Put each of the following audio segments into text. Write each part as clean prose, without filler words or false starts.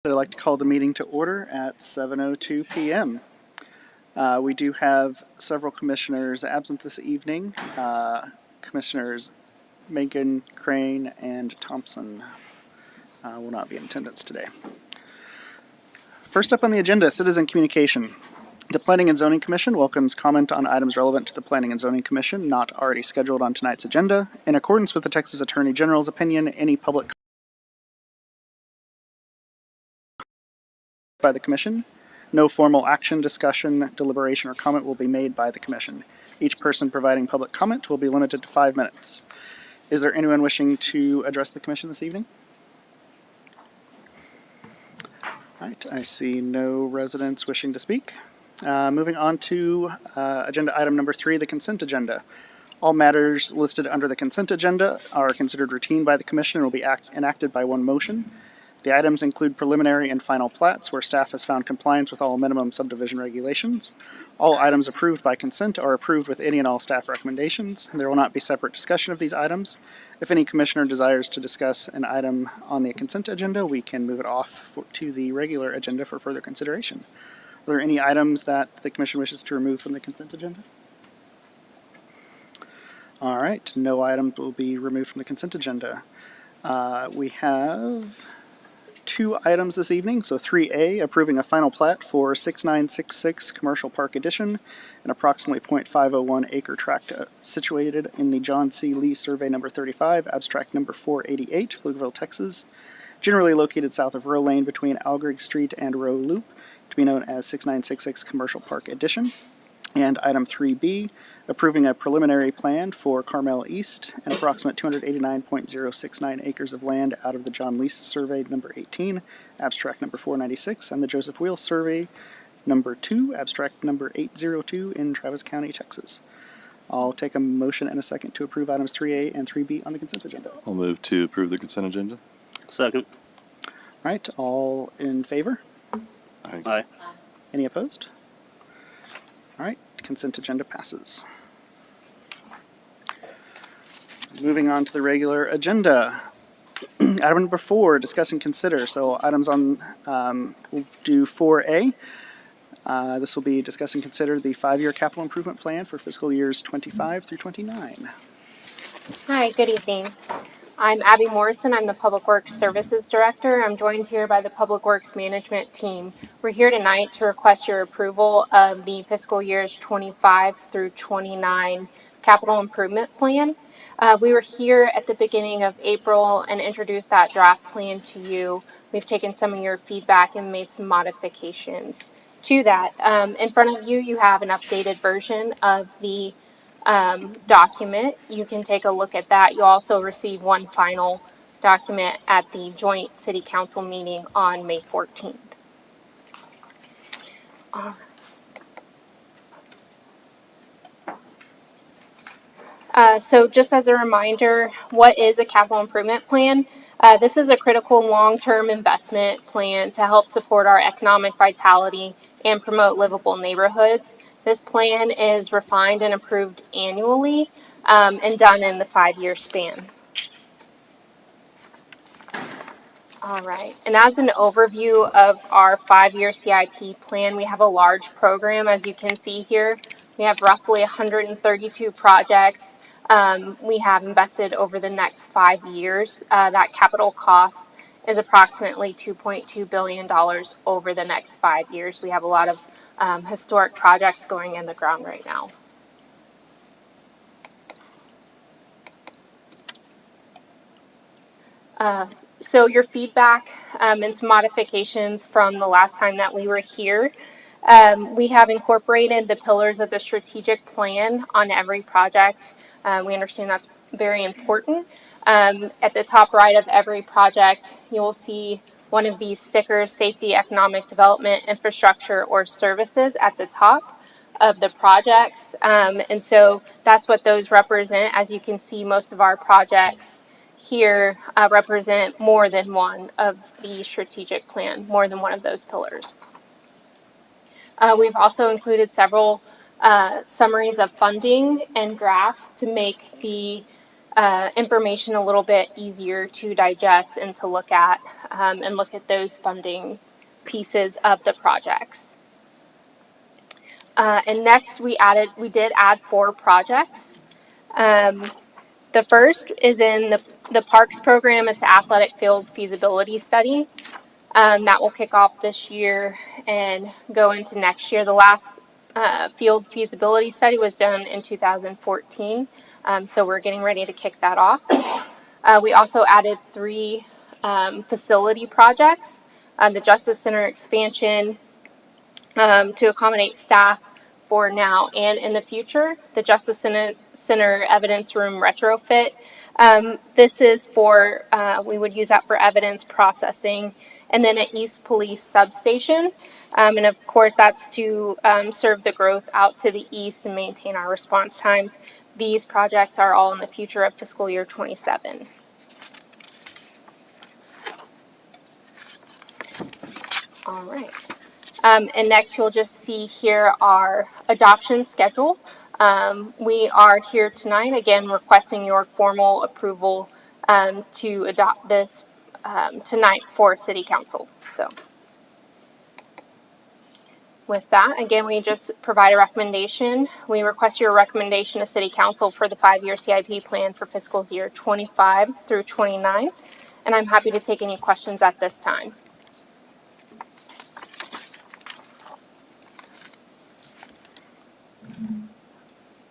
I'd like to call the meeting to order at 7:02 p.m. We do have several commissioners absent this evening. Commissioners Megan, Crane, and Thompson will not be in attendance today. First up on the agenda, citizen communication. The Planning and Zoning Commission welcomes comment on items relevant to the Planning and Zoning Commission not already scheduled on tonight's agenda. In accordance with the Texas Attorney General's opinion, any public by the Commission. No formal action, discussion, deliberation, or comment will be made by the Commission. Each person providing public comment will be limited to 5 minutes. Is there anyone wishing to address the Commission this evening? All right, I see no residents wishing to speak. Moving on to agenda item number 3, the consent agenda. All matters listed under the consent agenda are considered routine by the Commission and will be enacted by one motion. The items include preliminary and final plats where staff has found compliance with all minimum subdivision regulations. All items approved by consent are approved with any and all staff recommendations. There will not be separate discussion of these items. If any commissioner desires to discuss an item on the consent agenda, we can move it off to the regular agenda for further consideration. Are there any items that the Commission wishes to remove from the consent agenda? All right, no items will be removed from the consent agenda. We have 2 items this evening. So 3A, approving a final plat for 6966 Commercial Park Addition, an approximately .501 acre tract situated in the John C. Lee Survey number 35, abstract number 488, Pflugerville, Texas, generally located south of Row Lane between Algrig Street and Row Loop, to be known as 6966 Commercial Park Addition. And item 3B, approving a preliminary plan for Carmel East, an approximate 289.069 acres of land out of the John Lease Survey number 18, abstract number 496, and the Joseph Wheel Survey number 2, abstract number 802 in Travis County, Texas. I'll take a motion and a second to approve items 3A and 3B on the consent agenda. I'll move to approve the consent agenda. Second. All right, all in favor? Aye. Any opposed? All right, consent agenda passes. Moving on to the regular agenda. Item number 4, discuss and consider. So items on, we'll do 4A. This will be discuss and consider the 5-year capital improvement plan for fiscal years 25 through 29. Hi, good evening. I'm Abby Morrison. I'm the Public Works Services Director. I'm joined here by the Public Works Management team. We're here tonight to request your approval of the fiscal years 25 through 29 capital improvement plan. We were here at the beginning of April and introduced that draft plan to you. We've taken some of your feedback and made some modifications to that. In front of you, you have an updated version of the document. You can take a look at that. You'll also receive one final document at the joint city council meeting on May 14th. So just as a reminder, what is a capital improvement plan? This is a critical long-term investment plan to help support our economic vitality and promote livable neighborhoods. This plan is refined and approved annually and done in the 5-year span. All right, and as an overview of our 5-year CIP plan, we have a large program, as you can see here. We have roughly 132 projects we have invested over the next 5 years. That capital cost is approximately $2.2 billion over the next 5 years. We have a lot of historic projects going in the ground right now. So your feedback and some modifications from the last time that we were here. We have incorporated the pillars of the strategic plan on every project. We understand that's very important. At the top right of every project, you will see one of these stickers, safety, economic development, infrastructure, or services at the top of the projects. And so that's what those represent. As you can see, most of our projects here represent more than one of the strategic plan, more than one of those pillars. We've also included several summaries of funding and graphs to make the information a little bit easier to digest and to look at, and look at those funding pieces of the projects. And next we did add 4 projects. The first is in the Parks program. It's Athletic Fields Feasibility Study. That will kick off this year and go into next year. The last field feasibility study was done in 2014, so we're getting ready to kick that off. We also added 3 facility projects, the Justice Center expansion to accommodate staff for now and in the future, the Justice Center Evidence Room retrofit. This is for, we would use that for evidence processing, and then an East Police substation. And of course, that's to serve the growth out to the east and maintain our response times. These projects are all in the future of fiscal year 27. All right. And next, you'll just see here our adoption schedule. We are here tonight, again, requesting your formal approval to adopt this tonight for City Council. So with that, again, we just provide a recommendation. We request your recommendation to City Council for the 5-year CIP plan for fiscal year 25 through 29. And I'm happy to take any questions at this time.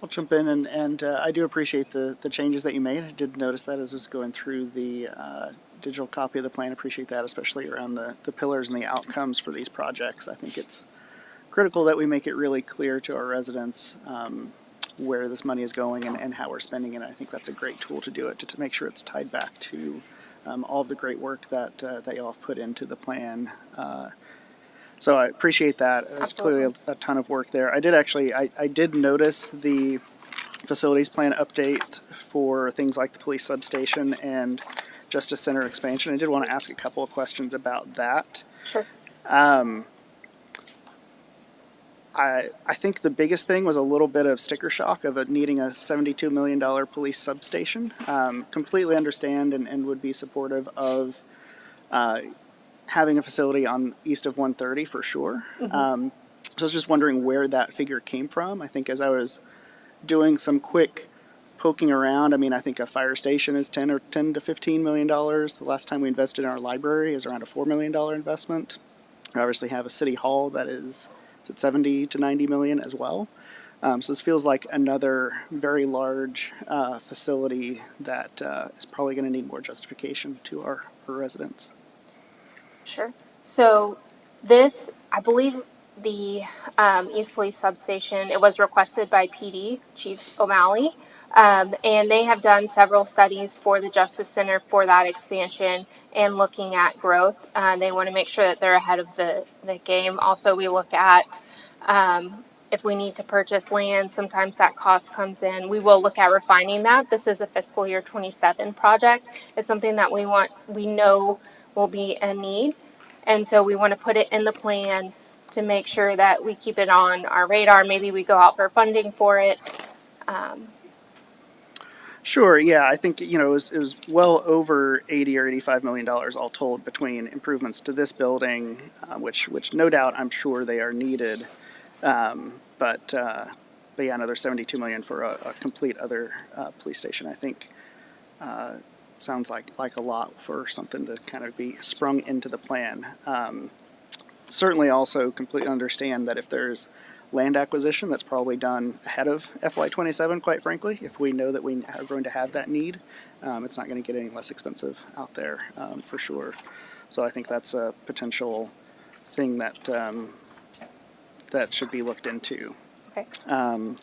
I'll jump in, and I do appreciate the changes that you made. I did notice that as I was going through the digital copy of the plan. Appreciate that, especially around the pillars and the outcomes for these projects. I think it's critical that we make it really clear to our residents where this money is going and how we're spending it. I think that's a great tool to do it, to make sure it's tied back to all of the great work that you all have put into the plan. So I appreciate that. There's clearly a ton of work there. I did notice the facilities plan update for things like the police substation and Justice Center expansion. I did want to ask a couple of questions about that. Sure. I think the biggest thing was a little bit of sticker shock of it needing a $72 million police substation. Completely understand and would be supportive of having a facility on east of 130 for sure. So I was just wondering where that figure came from. I think as I was doing some quick poking around, I think a fire station is $10 to $15 million. The last time we invested in our library is around a $4 million investment. We obviously have a city hall that is at 70 to 90 million as well. So this feels like another very large facility that is probably going to need more justification to our residents. Sure. So this, I believe the East Police Substation, it was requested by PD, Chief O'Malley, and they have done several studies for the Justice Center for that expansion and looking at growth. They want to make sure that they're ahead of the game. Also, we look at if we need to purchase land, sometimes that cost comes in. We will look at refining that. This is a fiscal year 27 project. It's something that we know will be a need, and so we want to put it in the plan to make sure that we keep it on our radar. Maybe we go out for funding for it. Sure, yeah, I think it was well over $80 or $85 million all told between improvements to this building, which no doubt I'm sure they are needed, but yeah, another $72 million for a complete other police station. I think sounds like a lot for something to kind of be sprung into the plan. Certainly also completely understand that if there's land acquisition, that's probably done ahead of FY27, quite frankly. If we know that we are going to have that need, it's not going to get any less expensive out there for sure. So I think that's a potential thing that that should be looked into. Okay. Any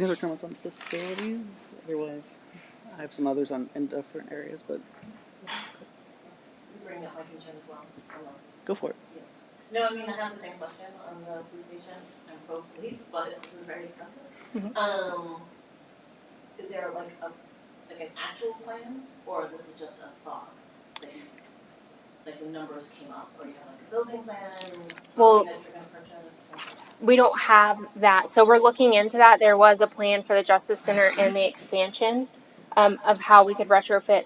other comments on facilities? Otherwise, I have some others in different areas, but Bring up my concern as well. go for it. No, I have the same question on the police station. I'm pro police, but this is very expensive. Is there like an actual plan, or this is just a thought? like the numbers came up, or you have like a building plan, Well, something that you're gonna purchase? we don't have that. So we're looking into that. There was a plan for the Justice Center and the expansion of how we could retrofit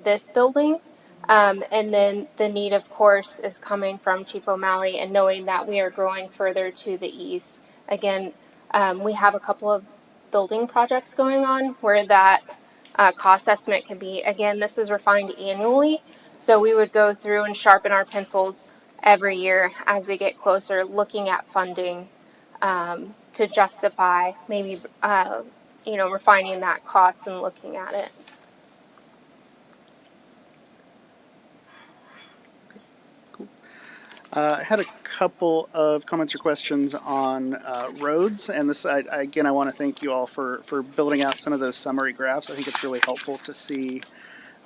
this building. And then the need, of course, is coming from Chief O'Malley and knowing that we are growing further to the east. Again, we have a couple of building projects going on where that cost estimate can be. Again, this is refined annually. So we would go through and sharpen our pencils every year as we get closer, looking at funding to justify maybe, refining that cost and looking at it. I had a couple of comments or questions on roads, and this, again, I want to thank you all for building out some of those summary graphs. I think it's really helpful to see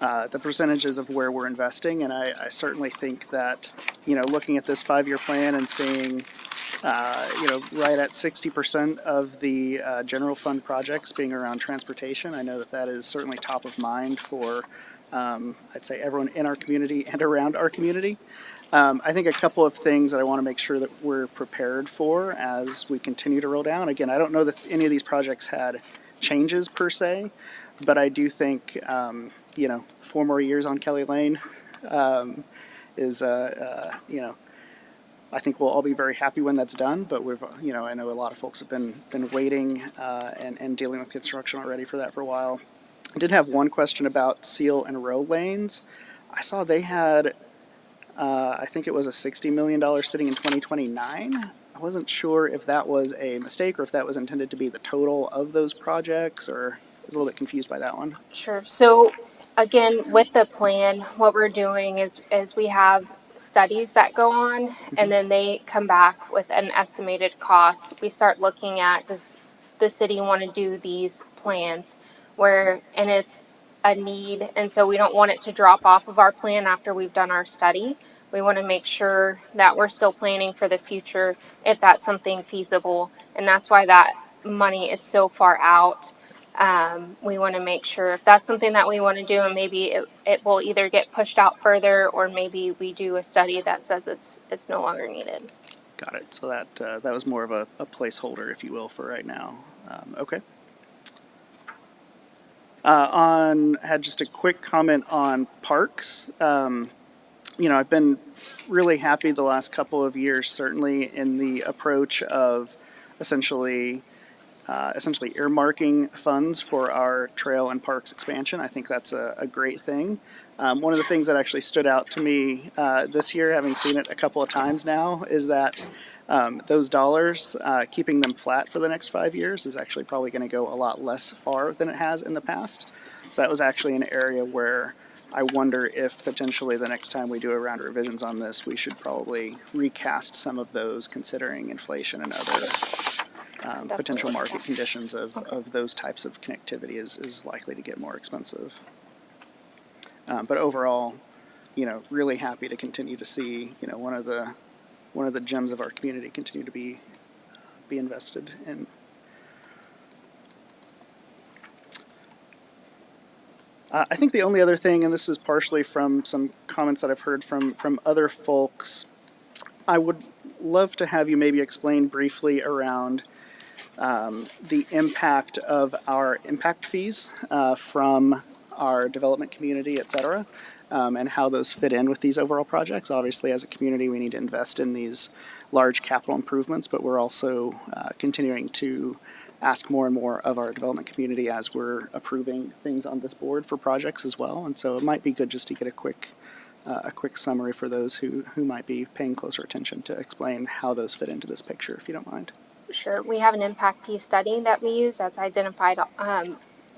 the percentages of where we're investing, and I certainly think that, looking at this 5-year plan and seeing, right at 60% of the general fund projects being around transportation, I know that that is certainly top of mind for, I'd say, everyone in our community and around our community. I think a couple of things that I want to make sure that we're prepared for as we continue to roll down. Again, I don't know that any of these projects had changes per se, but I do think, 4 more years on Kelly Lane is, I think we'll all be very happy when that's done. But I know a lot of folks have been waiting and dealing with construction already for that for a while. I did have one question about seal and row lanes. I saw they had. I think it was a $60 million sitting in 2029. I wasn't sure if that was a mistake or if that was intended to be the total of those projects, or I was a little bit confused by that one. Sure. So again, with the plan, what we're doing is we have studies that go on, and then they come back with an estimated cost. We start looking at, does the city want to do these plans and it's a need, and so we don't want it to drop off of our plan after we've done our study. We want to make sure that we're still planning for the future if that's something feasible, and that's why that money is so far out. We want to make sure if that's something that we want to do, and maybe it will either get pushed out further, or maybe we do a study that says it's no longer needed. Got it. So that was more of a placeholder, if you will, for right now. Okay. Had just a quick comment on parks. I've been really happy the last couple of years, certainly in the approach of essentially earmarking funds for our trail and parks expansion. I think that's a great thing. One of the things that actually stood out to me this year, having seen it a couple of times now, is that those dollars, keeping them flat for the next 5 years, is actually probably going to go a lot less far than it has in the past. So that was actually an area where I wonder if potentially the next time we do a round of revisions on this, we should probably recast some of those, considering inflation and other potential market conditions of those types of connectivity is likely to get more expensive. But overall, really happy to continue to see, one of the gems of our community continue to be invested in. I think the only other thing, and this is partially from some comments that I've heard from other folks, I would love to have you maybe explain briefly around the impact of our impact fees from our development community, et cetera, and how those fit in with these overall projects. Obviously, as a community, we need to invest in these large capital improvements, but we're also continuing to ask more and more of our development community as we're approving things on this board for projects as well. And so it might be good just to get a quick summary for those who might be paying closer attention to explain how those fit into this picture, if you don't mind. Sure. We have an impact fee study that we use that's identified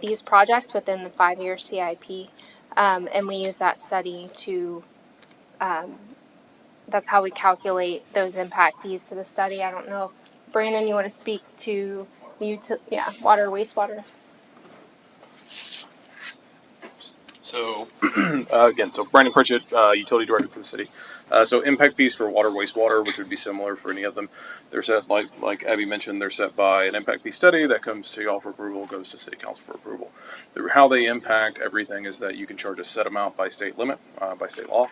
these projects within the 5-year CIP, and we use that study to. That's how we calculate those impact fees to the study. I don't know, Brandon, you want to speak to water, wastewater? So, so Brandon Pritchett, Utility Director for the city. So impact fees for water, wastewater, which would be similar for any of them, they're set, like Abby mentioned, they're set by an impact fee study that comes to y'all for approval, goes to city council for approval. How they impact everything is that you can charge a set amount by state limit, by state law.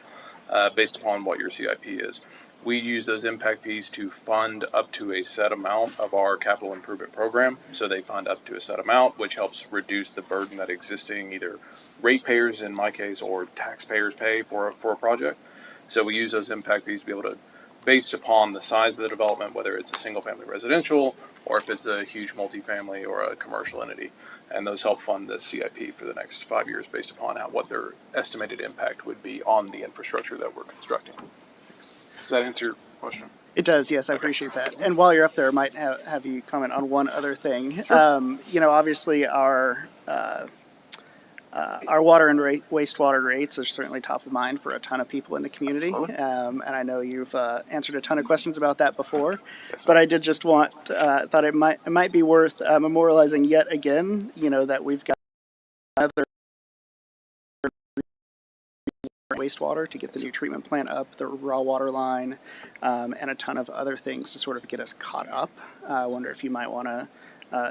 based upon what your CIP is. We use those impact fees to fund up to a set amount of our capital improvement program. So they fund up to a set amount, which helps reduce the burden that existing either ratepayers, in my case, or taxpayers pay for a project. So we use those impact fees to be able to, based upon the size of the development, whether it's a single family residential or if it's a huge multifamily or a commercial entity. And those help fund the CIP for the next 5 years based upon what their estimated impact would be on the infrastructure that we're constructing. Does that answer your question? It does, yes, I appreciate that. And while you're up there, I might have you comment on one other thing. Obviously our water and wastewater rates are certainly top of mind for a ton of people in the community. Absolutely. And I know you've answered a ton of questions about that before. Yes, sir. But I did just thought it might be worth memorializing yet again, that we've got other wastewater to get the new treatment plant up, the raw water line, and a ton of other things to sort of get us caught up. I wonder if you might want to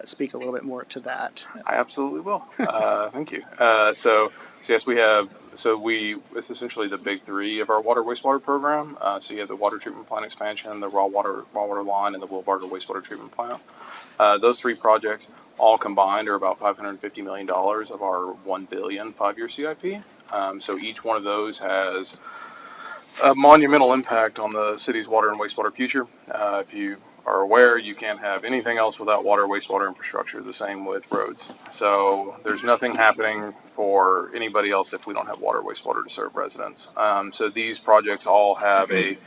speak a little bit more to that. I absolutely will. Thank you. So yes, it's essentially the big three of our water wastewater program. So you have the water treatment plant expansion, the raw water line, and the Wilbarger wastewater treatment plant. Those three projects all combined are about $550 million of our $1 billion 5-year CIP. So each one of those has a monumental impact on the city's water and wastewater future. If you are aware, you can't have anything else without water, wastewater infrastructure. The same with roads. So there's nothing happening for anybody else if we don't have water, wastewater to serve residents. So these projects all have a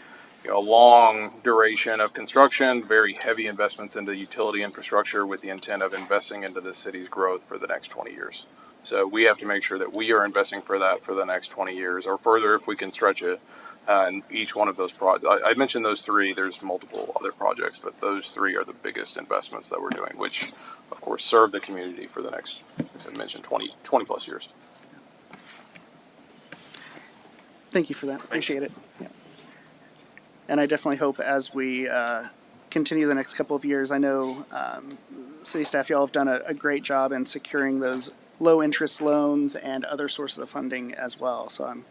long duration of construction, very heavy investments into utility infrastructure with the intent of investing into the city's growth for the next 20 years. So we have to make sure that we are investing for that for the next 20 years or further if we can stretch it. And each one of those projects, I mentioned those three, there's multiple other projects, but those three are the biggest investments that we're doing, which of course serve the community for the next, as I mentioned, 20 plus years. Thank you for that. Appreciate it. Yeah. And I definitely hope as we continue the next couple of years, I know city staff, y'all have done a great job in securing those low interest loans and other sources of funding as well. So I'm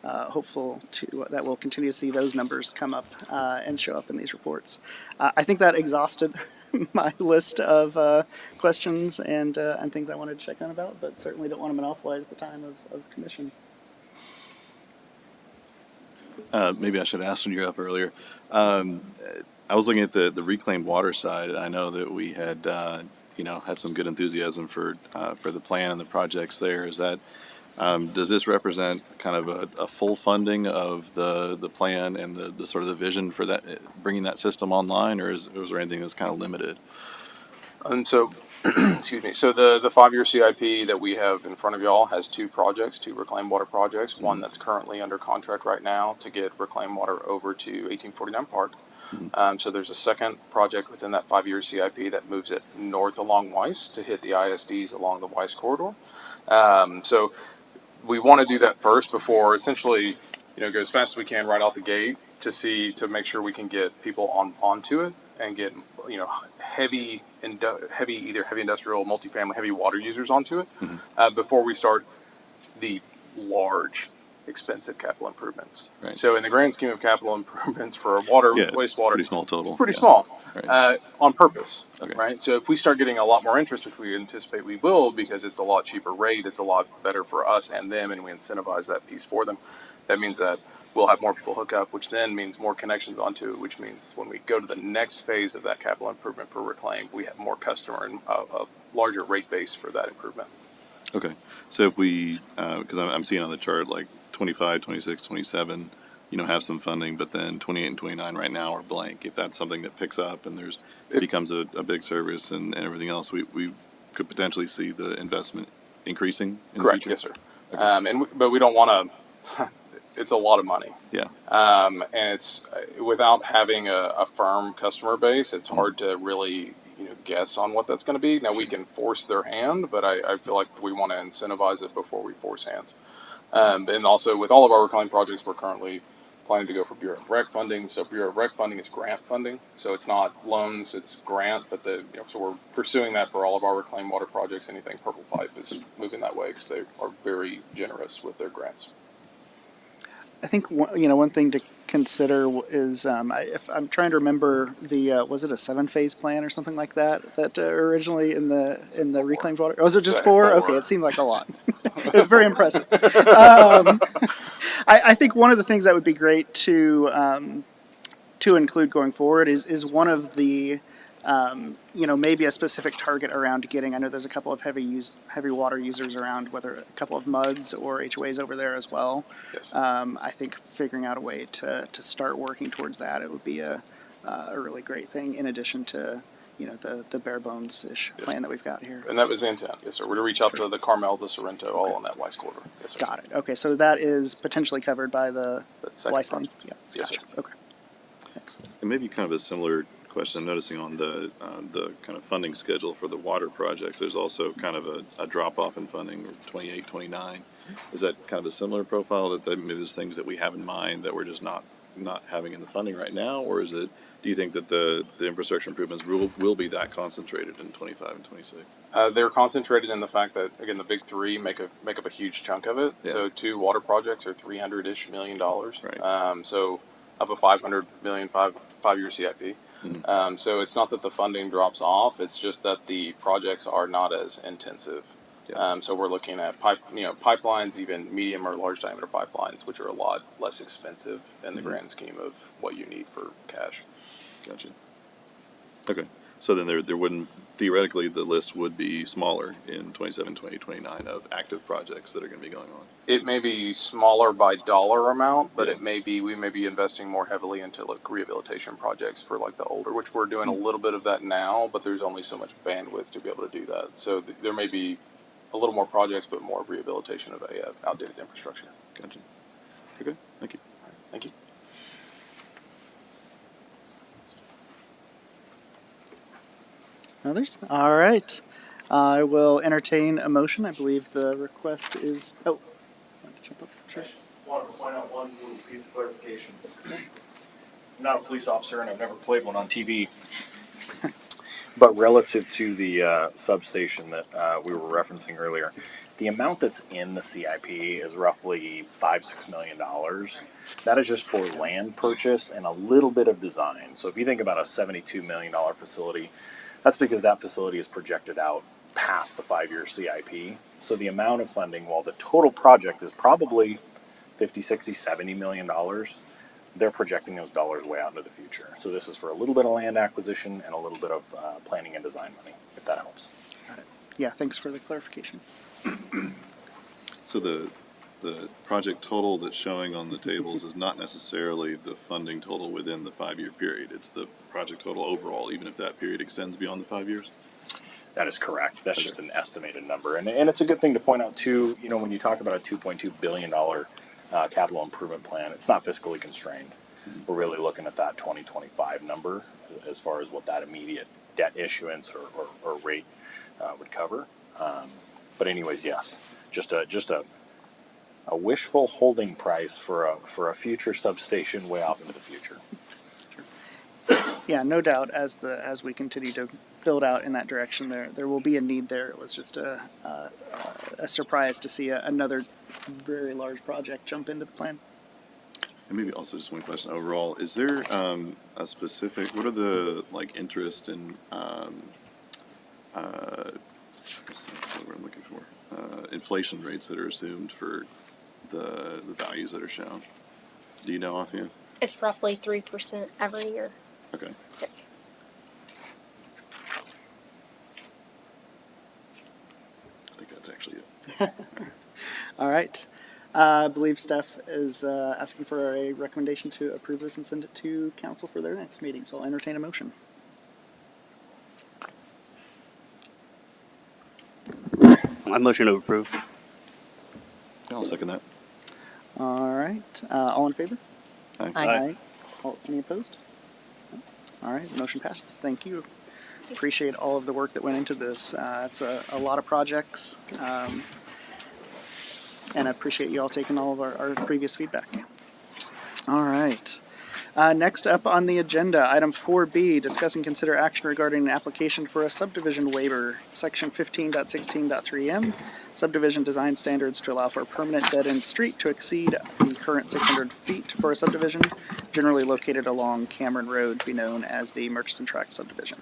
hopeful that we'll continue to see those numbers come up and show up in these reports. I think that exhausted my list of questions and things I wanted to check on about, but certainly don't want to monopolize the time of the commission. Maybe I should ask when you were up earlier. I was looking at the reclaimed water side, and I know that we had had some good enthusiasm for the plan and the projects there. Is that does this represent kind of a full funding of the plan and the sort of the vision for that, bringing that system online, or was there anything that's kind of limited? And so, excuse me. So the 5-year CIP that we have in front of y'all has two reclaimed water projects. One that's currently under contract right now to get reclaimed water over to 1849 Park. So there's a second project within that 5-year CIP that moves it north along Weiss to hit the ISDs along the Weiss corridor. So we want to do that first before essentially, go as fast as we can right out the gate to make sure we can get people onto it and get, heavy industrial, multifamily, heavy water users onto it before we start the large, expensive capital improvements. Right. So in the grand scheme of capital improvements for water, wastewater, pretty small total. it's pretty small Right. on purpose. Okay. Right. So if we start getting a lot more interest, which we anticipate we will, because it's a lot cheaper rate, it's a lot better for us and them, and we incentivize that piece for them. That means that we'll have more people hook up, which then means more connections onto it, which means when we go to the next phase of that capital improvement for Reclaim, we have more customer and a larger rate base for that improvement. Okay. So if we, because I'm seeing on the chart like 25, 26, 27, have some funding, but then 28 and 29 right now are blank. If that's something that picks up and it becomes a big service and everything else, we could potentially see the investment increasing in Correct. the Yes, future? sir. But we don't want to. It's a lot of money. Yeah. And it's without having a firm customer base, it's hard to really guess on what that's going to be. Now we can force their hand, but I feel like we want to incentivize it before we force hands. And also with all of our Reclaim projects, we're currently planning to go for Bureau of Rec funding. So Bureau of Rec funding is grant funding. So it's not loans, it's grant, but so we're pursuing that for all of our Reclaim water projects. Anything Purple Pipe is moving that way because they are very generous with their grants. I think one thing to consider is if I'm trying to remember was it a 7-phase plan or something like that originally in the reclaimed water? Oh, was it just 4? Okay, it seemed like a lot. It was very impressive. I think one of the things that would be great to include going forward is one of the maybe a specific target around getting. I know there's a couple of heavy water users around, whether a couple of MUDs or HOAs over there as well. Yes. I think figuring out a way to start working towards that, it would be a really great thing. In addition to the bare bones ish plan that we've got here. And that was the intent. Yes, sir. We're to reach out to the Carmel, the Sorrento, all on that Weiss corridor. Yes, sir. Got it. Okay, so that is potentially covered by the That's second Weiss line. project. Yeah. Yes, Gotcha. sir. Okay. Thanks. And maybe kind of a similar question, I'm noticing on the kind of funding schedule for the water projects, there's also kind of a drop-off in funding, 28, 29. Is that kind of a similar profile that maybe there's things that we have in mind that we're just not having in the funding right now? Or is it, do you think that the infrastructure improvements will be that concentrated in 25 and 26? They're concentrated in the fact that, again, the big three make up a huge chunk of it. Yeah. So 2 water projects are $300-ish million. Right. So of a $500 million five-year CIP. Mm-hmm. So it's not that the funding drops off. It's just that the projects are not as intensive. Yeah. So we're looking at pipelines, even medium or large diameter pipelines, which are a lot less expensive in the grand scheme of what you need for cash. Gotcha. Okay. So then there wouldn't, theoretically, the list would be smaller in 27, 20, 29 of active projects that are going to be going on. It may be smaller by dollar amount, but Yeah. we may be investing more heavily into rehabilitation projects for the older, which we're doing a little bit of that now, but there's only so much bandwidth to be able to do that. So there may be a little more projects, but more rehabilitation of outdated infrastructure. Gotcha. Okay. Thank you. Thank you. Others? All right. I will entertain a motion. I believe the request is. Oh, want to jump up? Sure. Wanted to point out one little piece of clarification. I'm not a police officer and I've never played one on TV. But relative to the substation that we were referencing earlier, the amount that's in the CIP is roughly $5-6 million. That is just for land purchase and a little bit of design. So if you think about a $72 million facility, that's because that facility is projected out past the 5-year CIP. So the amount of funding, while the total project is probably 50, 60, 70 million dollars, they're projecting those dollars way out into the future. So this is for a little bit of land acquisition and a little bit of planning and design money, if that helps. Yeah, thanks for the clarification. So the project total that's showing on the tables is not necessarily the funding total within the 5-year period. It's the project total overall, even if that period extends beyond the 5 years? That is correct. That's just an estimated number. And it's a good thing to point out, too, when you talk about a $2.2 billion capital improvement plan, it's not fiscally constrained. We're really looking at that 2025 number as far as what that immediate debt issuance or rate would cover. But anyways, yes, just a wishful holding price for a future substation way off into the future. Yeah, no doubt. As we continue to build out in that direction, there will be a need there. It was just a surprise to see another very large project jump into the plan. And maybe also just one question overall, is there a specific, what are the interest in, what's the word I'm looking for, inflation rates that are assumed for the values that are shown? Do you know offhand? It's roughly 3% every year. Okay. I think that's actually it. All right. I believe staff is asking for a recommendation to approve this and send it to council for their next meeting. So I'll entertain a motion. I motion to approve. I'll second that. All right. All in favor? Aye. Aye. Any opposed? All right. Motion passes. Thank you. Appreciate all of the work that went into this. It's a lot of projects. And I appreciate you all taking all of our previous feedback. All right. Next up on the agenda, item 4B, discuss and consider action regarding an application for a subdivision waiver, section 15.16.3M, subdivision design standards to allow for a permanent dead-end street to exceed the current 600 feet for a subdivision, generally located along Cameron Road, to be known as the Murchison Tract subdivision.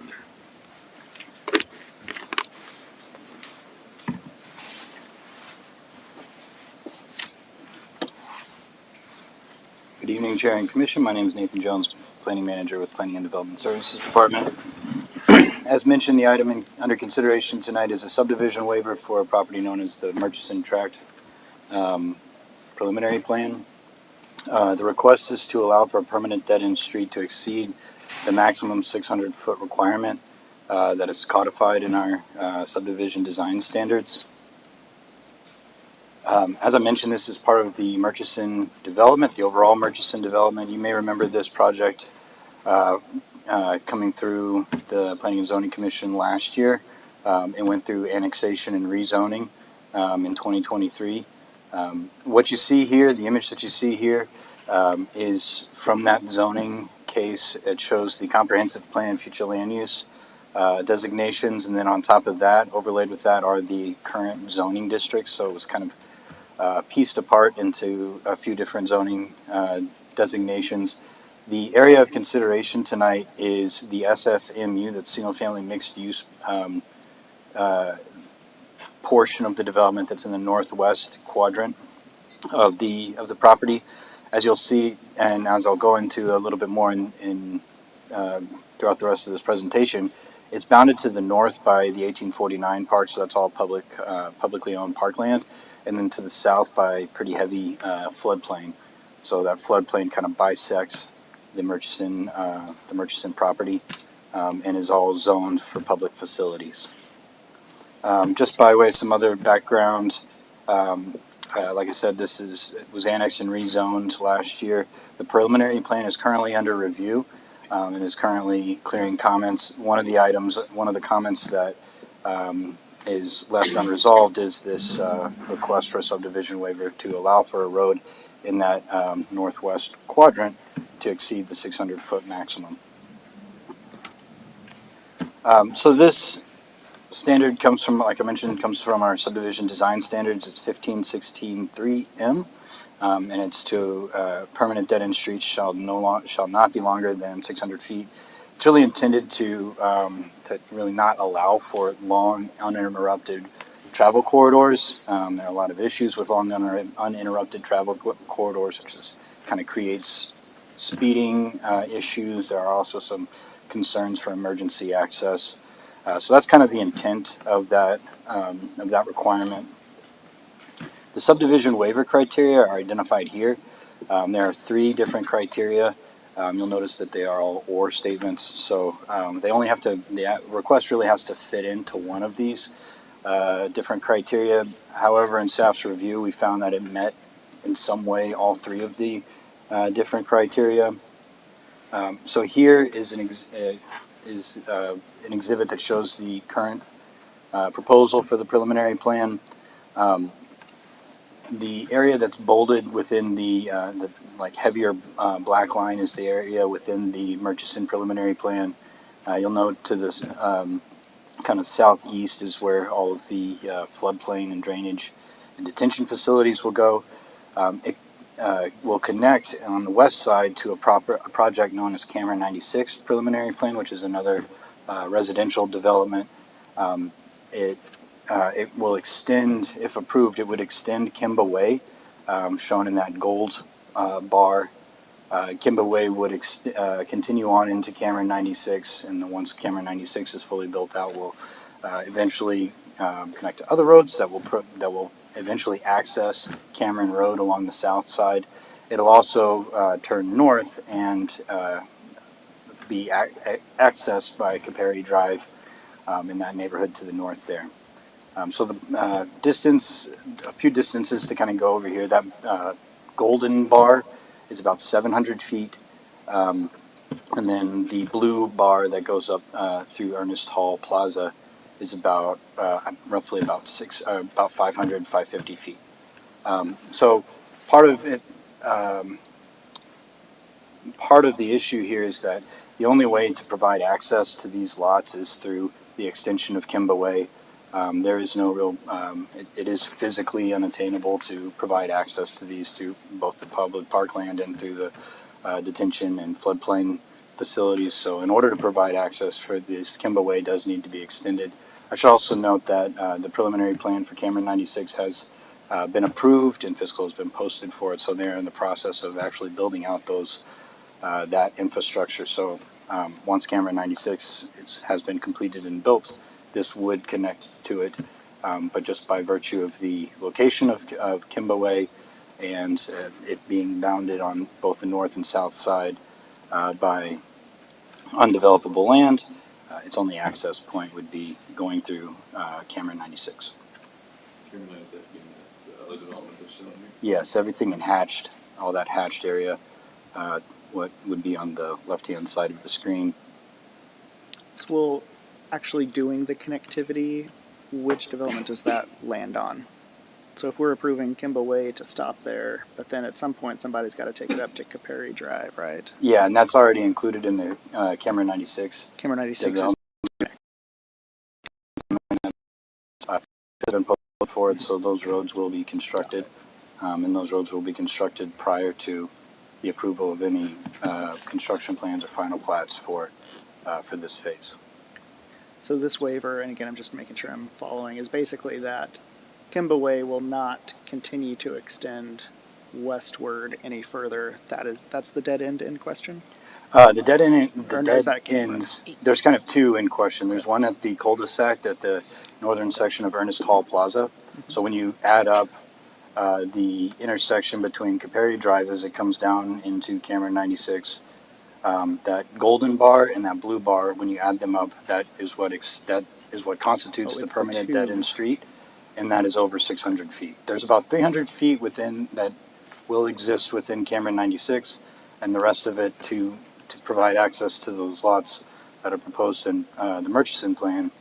Good evening, Chair and Commission. My name is Nathan Jones, Planning Manager with Planning and Development Services Department. As mentioned, the item under consideration tonight is a subdivision waiver for a property known as the Murchison Tract preliminary plan. The request is to allow for a permanent dead-end street to exceed the maximum 600-foot requirement that is codified in our subdivision design standards. As I mentioned, this is part of the Murchison development, the overall Murchison development. You may remember this project coming through the Planning and Zoning Commission last year. It went through annexation and rezoning in 2023. What you see here, the image that you see here, is from that zoning case. It shows the comprehensive plan, future land use designations, and then on top of that, overlaid with that, are the current zoning districts. So it was kind of pieced apart into a few different zoning designations. The area of consideration tonight is the SFMU, that's single family mixed use portion of the development that's in the northwest quadrant of the property. As you'll see, and as I'll go into a little bit more in throughout the rest of this presentation, it's bounded to the north by the 1849 park, so that's all publicly owned parkland, and then to the south by pretty heavy floodplain. So that floodplain kind of bisects the Murchison property and is all zoned for public facilities. Just by way of some other background, like I said, it was annexed and rezoned last year. The preliminary plan is currently under review and is currently clearing comments. One of the comments that is left unresolved is this request for a subdivision waiver to allow for a road in that northwest quadrant to exceed the 600-foot maximum. So this standard comes from, like I mentioned, comes from our subdivision design standards. It's 15.16.3M, and it's to permanent dead-end streets shall not be longer than 600 feet. It's really intended to really not allow for long, uninterrupted travel corridors. There are a lot of issues with long, uninterrupted travel corridors, which kind of creates speeding issues. There are also some concerns for emergency access. So that's kind of the intent of that requirement. The subdivision waiver criteria are identified here. There are 3 different criteria. You'll notice that they are all or statements, so the request really has to fit into one of these different criteria. However, in staff's review, we found that it met in some way all 3 of the different criteria. So here is an exhibit that shows the current proposal for the preliminary plan. The area that's bolded within the heavier black line is the area within the Murchison preliminary plan. You'll note to this kind of southeast is where all of the floodplain and drainage and detention facilities will go. It will connect on the west side to a project known as Cameron 96 preliminary plan, which is another residential development. It will extend, if approved, it would extend Kimba Way, shown in that gold bar. Kimba Way would continue on into Cameron 96, and once Cameron 96 is fully built out, will eventually connect to other roads that will eventually access Cameron Road along the south side. It'll also turn north and be accessed by Caperi Drive in that neighborhood to the north there. So the distance, a few distances to kind of go over here. That golden bar is about 700 feet, and then the blue bar that goes up through Ernest Hall Plaza is about roughly about 500, 550 feet. So part of it, part of the issue here is that the only way to provide access to these lots is through the extension of Kimba Way. There is no real, it is physically unattainable to provide access to these through both the public parkland and through the detention and floodplain facilities. So in order to provide access for this, Kimba Way does need to be extended. I should also note that the preliminary plan for Cameron 96 has been approved and fiscal has been posted for it. So they're in the process of actually building out those that infrastructure. So once Cameron 96 has been completed and built, this would connect to it. But just by virtue of the location of Kimba Way and it being bounded on both the north and south side by undevelopable land, its only access point would be going through Cameron 96. Yes, everything in hatched, all that hatched area, what would be on the left-hand side of the screen. So we'll actually doing the connectivity, which development does that land on? So if we're approving Kimba Way to stop there, but then at some point somebody's got to take it up to Caperi Drive, right? Yeah, and that's already included in the Cameron 96. Cameron 96 is Been put forward, so those roads will be constructed, and those roads will be constructed prior to the approval of any construction plans or final plats for this phase. So this waiver, and again, I'm just making sure I'm following, is basically that Kimba Way will not continue to extend westward any further. That's the dead end in question? The dead end, Or the is dead that Kimba? ends, there's kind of two in question. There's one at the cul-de-sac at the northern section of Ernest Hall Plaza. So when you add up the intersection between Caperi Drive as it comes down into Cameron 96, that golden bar and that blue bar, when you add them up, that is what constitutes Oh, the it's the permanent two. dead end street, and that is over 600 feet. There's about 300 feet within that will exist within Cameron 96, and the rest of it to provide access to those lots that are proposed in the Murchison plan.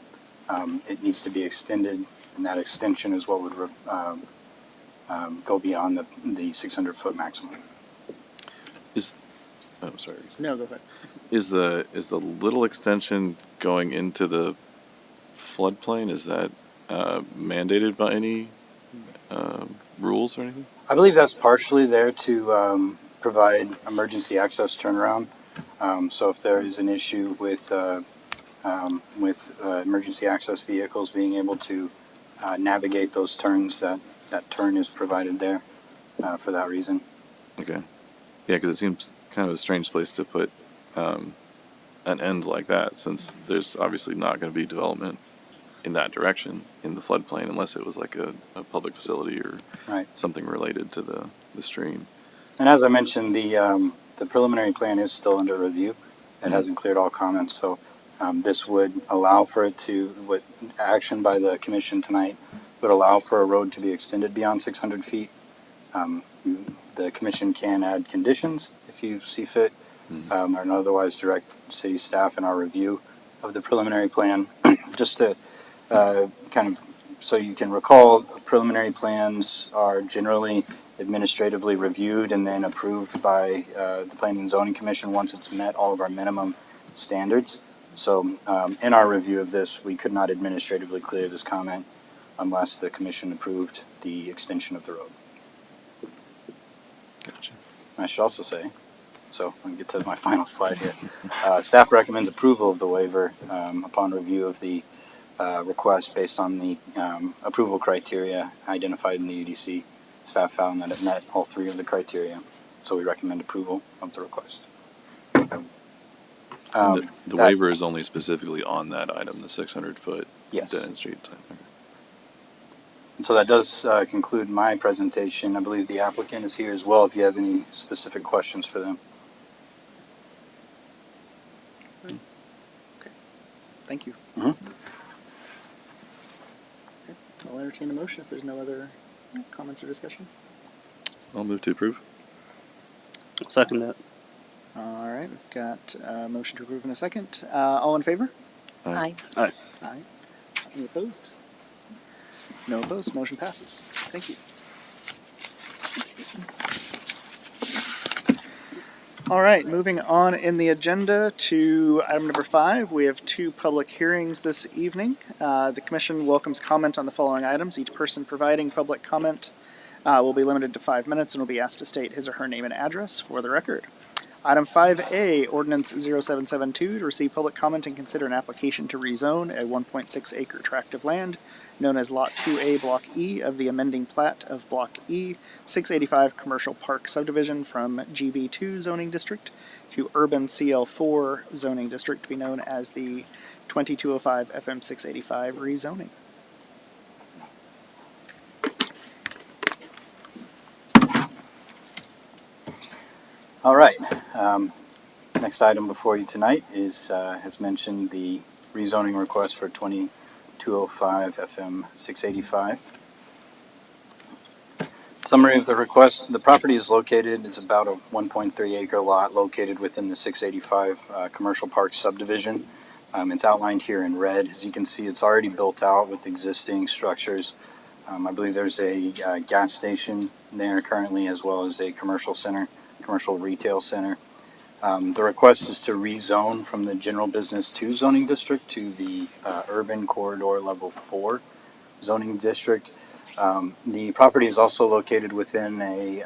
It needs to be extended, and that extension is what would go beyond the 600-foot maximum. Sorry. No, go ahead. Is the little extension going into the floodplain? Is that mandated by any rules or anything? I believe that's partially there to provide emergency access turnaround. So if there is an issue with emergency access vehicles being able to navigate those turns, that turn is provided there for that reason. Okay. Yeah, because it seems kind of a strange place to put an end like that, since there's obviously not going to be development in that direction in the floodplain unless it was like a public facility or Right. something related to the stream. And as I mentioned, the preliminary plan is still under review. It hasn't cleared all comments, so this would allow for it to, what action by the commission tonight would allow for a road to be extended beyond 600 feet. The commission can add conditions if you see fit, or otherwise direct city staff in our review of the preliminary plan. Just to kind of, so you can recall, preliminary plans are generally administratively reviewed and then approved by the Planning and Zoning Commission once it's met all of our minimum standards. So in our review of this, we could not administratively clear this comment unless the commission approved the extension of the road. Gotcha. I should also say, so I'm going to get to my final slide here. Staff recommends approval of the waiver upon review of the request based on the approval criteria identified in the UDC. Staff found that it met all three of the criteria, so we recommend approval of the request. The That- waiver is only specifically on that item, the 600-foot Yes. dead end street type. Okay. And so that does conclude my presentation. I believe the applicant is here as well if you have any specific questions for them. Thank you. Mhm. Okay, I'll entertain a motion if there's no other comments or discussion. I'll move to approve. Second that. All right, we've got a motion to approve in a second. All in favor? Aye. Aye. Aye. Any opposed? No opposed. Motion passes. Thank you. All right, moving on in the agenda to item number 5, we have 2 public hearings this evening. The commission welcomes comment on the following items. Each person providing public comment will be limited to 5 minutes and will be asked to state his or her name and address for the record. Item 5A, Ordinance 0772, to receive public comment and consider an application to rezone a 1.6 acre tract of land known as Lot 2A Block E of the amending plat of Block E, 685 Commercial Park Subdivision from GB2 zoning district to Urban CL4 zoning district to be known as the 2205 FM 685 rezoning. All right. Next item before you tonight is, as mentioned, the rezoning request for 2205 FM 685. Summary of the request: the property is about a 1.3 acre lot located within the 685 Commercial Park subdivision. It's outlined here in red. As you can see, it's already built out with existing structures. I believe there's a gas station there currently, as well as a commercial retail center. The request is to rezone from the general business 2 zoning district to the urban corridor level 4 zoning district. The property is also located within a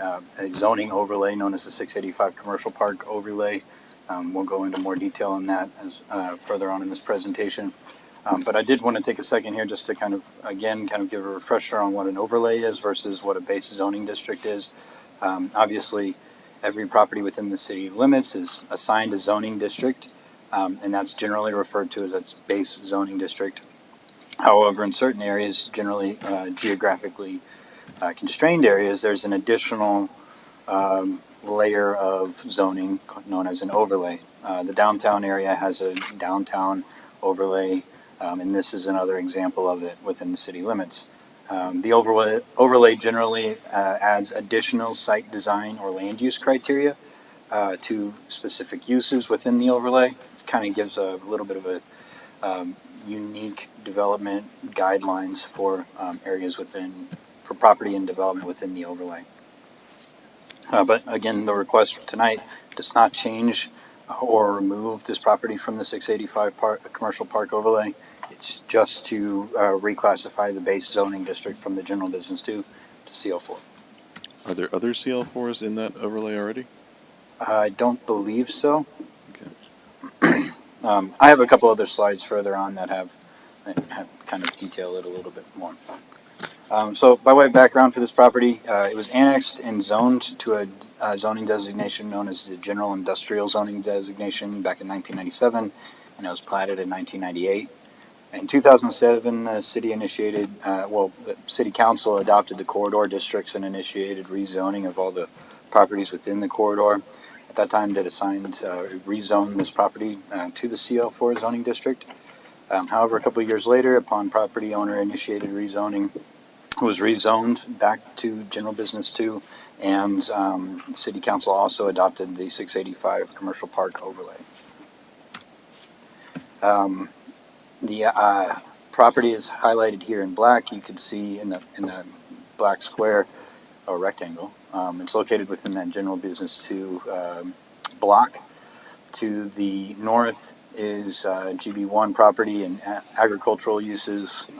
zoning overlay known as the 685 Commercial Park overlay. We'll go into more detail on that further on in this presentation. But I did want to take a second here just to kind of give a refresher on what an overlay is versus what a base zoning district is. Obviously, every property within the city limits is assigned a zoning district, and that's generally referred to as its base zoning district. However, in certain areas, generally geographically constrained areas, there's an additional layer of zoning known as an overlay. The downtown area has a downtown overlay, and this is another example of it within the city limits. The overlay generally adds additional site design or land use criteria to specific uses within the overlay. It kind of gives a little bit of a unique development guidelines for areas for property and development within the overlay. But again, the request tonight does not change or remove this property from the 685 Commercial Park overlay. It's just to reclassify the base zoning district from the general business 2 to CL4. Are there other CL4s in that overlay already? I don't believe so. Okay. I have a couple other slides further on that have kind of detail it a little bit more. So by way of background for this property, it was annexed and zoned to a zoning designation known as the General Industrial Zoning Designation back in 1997, and it was platted in 1998. In 2007, the City Council adopted the corridor districts and initiated rezoning of all the properties within the corridor. At that time, they assigned rezone this property to the CL4 zoning district. However, a couple of years later, upon property owner initiated rezoning, it was rezoned back to general business 2, and City Council also adopted the 685 Commercial Park overlay. The property is highlighted here in black. You can see in the black square or rectangle. It's located within that general business 2 block. To the north is GB1 property and agricultural uses.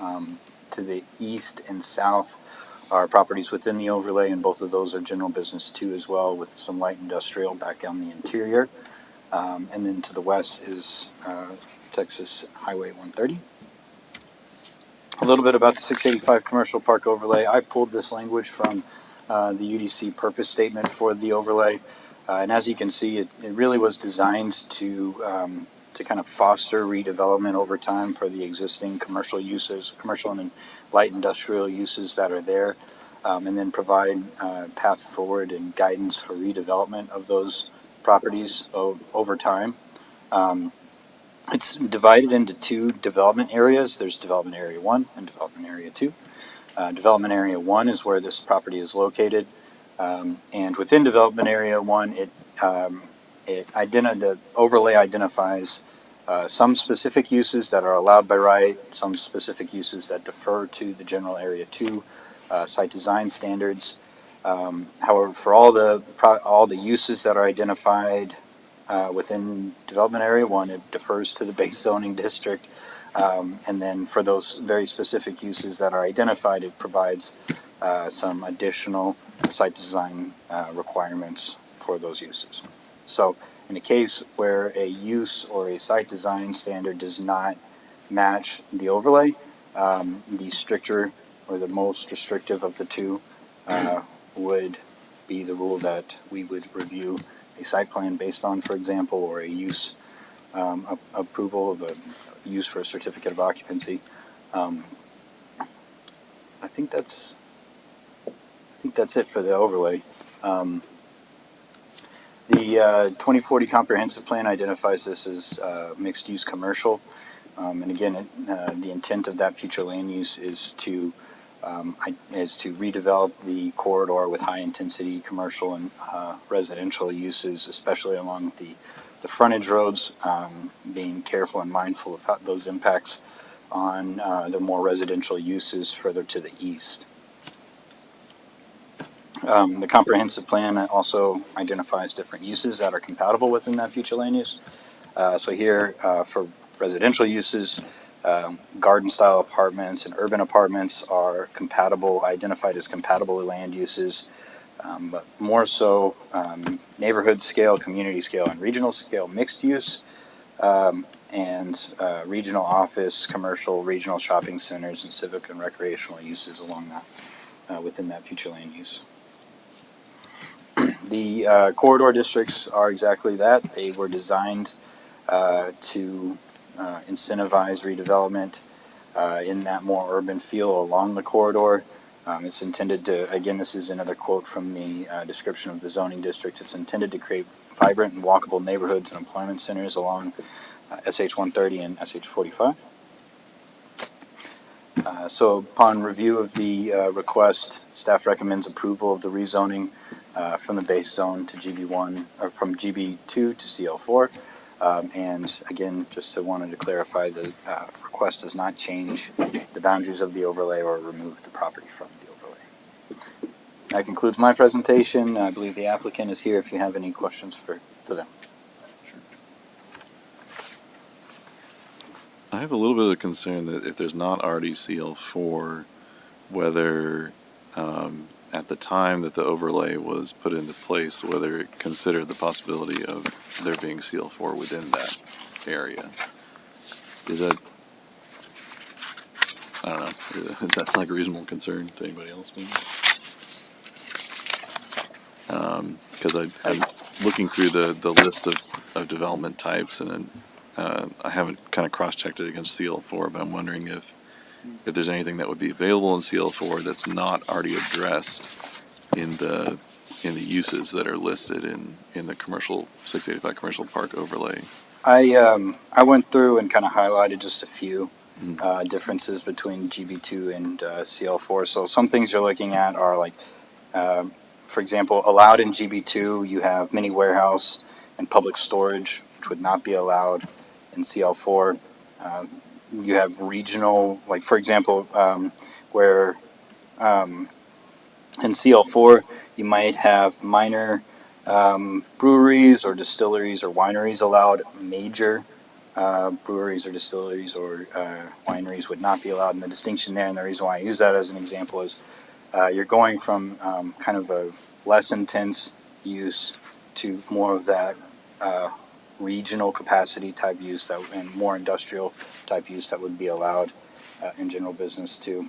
To the east and south are properties within the overlay, and both of those are general business 2 as well, with some light industrial back on the interior. And then to the west is Texas Highway 130. A little bit about the 685 Commercial Park overlay. I pulled this language from the UDC purpose statement for the overlay. And as you can see, it really was designed to kind of foster redevelopment over time for the existing commercial and light industrial uses that are there, and then provide path forward and guidance for redevelopment of those properties over time. It's divided into 2 development areas. There's Development Area 1 and Development Area 2. Development Area 1 is where this property is located. And within Development Area 1, the overlay identifies some specific uses that are allowed by right, some specific uses that defer to the General Area 2 site design standards. However, for all the uses that are identified within development area one, it defers to the base zoning district. And then for those very specific uses that are identified, it provides some additional site design requirements for those uses. So in a case where a use or a site design standard does not match the overlay, the stricter or the most restrictive of the two would be the rule that we would review a site plan based on, for example, or a use approval of a use for a certificate of occupancy. I think that's it for the overlay. The 2040 comprehensive plan identifies this as mixed use commercial. And again, the intent of that future land use is to redevelop the corridor with high intensity commercial and residential uses, especially along the frontage roads, being careful and mindful of how those impacts on the more residential uses further to the east. The comprehensive plan also identifies different uses that are compatible within that future land use. So here, for residential uses, garden-style apartments and urban apartments are identified as compatible land uses, but more so neighborhood scale, community scale, and regional scale mixed use, and regional office, commercial, regional shopping centers, and civic and recreational uses along that within that future land use. The corridor districts are exactly that. They were designed to incentivize redevelopment in that more urban feel along the corridor. It's intended to, again, this is another quote from the description of the zoning district. It's intended to create vibrant and walkable neighborhoods and employment centers along SH 130 and SH 45. So upon review of the request, staff recommends approval of the rezoning from the base zone to GB1, or from GB2 to CL4. And again, just wanted to clarify, the request does not change the boundaries of the overlay or remove the property from the overlay. That concludes my presentation. I believe the applicant is here if you have any questions for them. I have a little bit of concern that if there's not already CL4, whether at the time that the overlay was put into place, whether it considered the possibility of there being CL4 within that area. Is that, I don't know, is that like a reasonable concern to anybody else? Because I'm looking through the list of development types, and I haven't kind of cross-checked it against CL4, but I'm wondering if there's anything that would be available in CL4 that's not already addressed in the uses that are listed in the commercial 685 commercial park overlay. I went through and kind of highlighted just a few differences between GB2 and CL4. So some things you're looking at are like, for example, allowed in GB2, you have mini warehouse and public storage, which would not be allowed in CL4. You have regional, like for example, where in CL4 you might have minor breweries or distilleries or wineries allowed. Major breweries or distilleries or wineries would not be allowed. And the distinction there, and the reason why I use that as an example, is you're going from kind of a less intense use to more of that regional capacity type use and more industrial type use that would be allowed in general business too.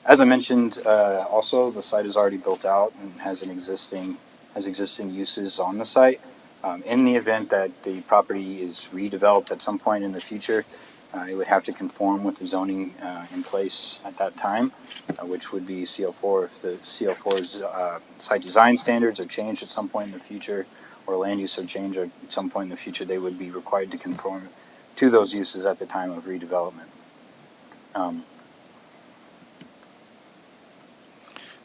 As I mentioned, also the site is already built out and has existing uses on the site. In the event that the property is redeveloped at some point in the future, it would have to conform with the zoning in place at that time, which would be CL4. If the CL4's site design standards are changed at some point in the future, or land use are changed at some point in the future, they would be required to conform to those uses at the time of redevelopment.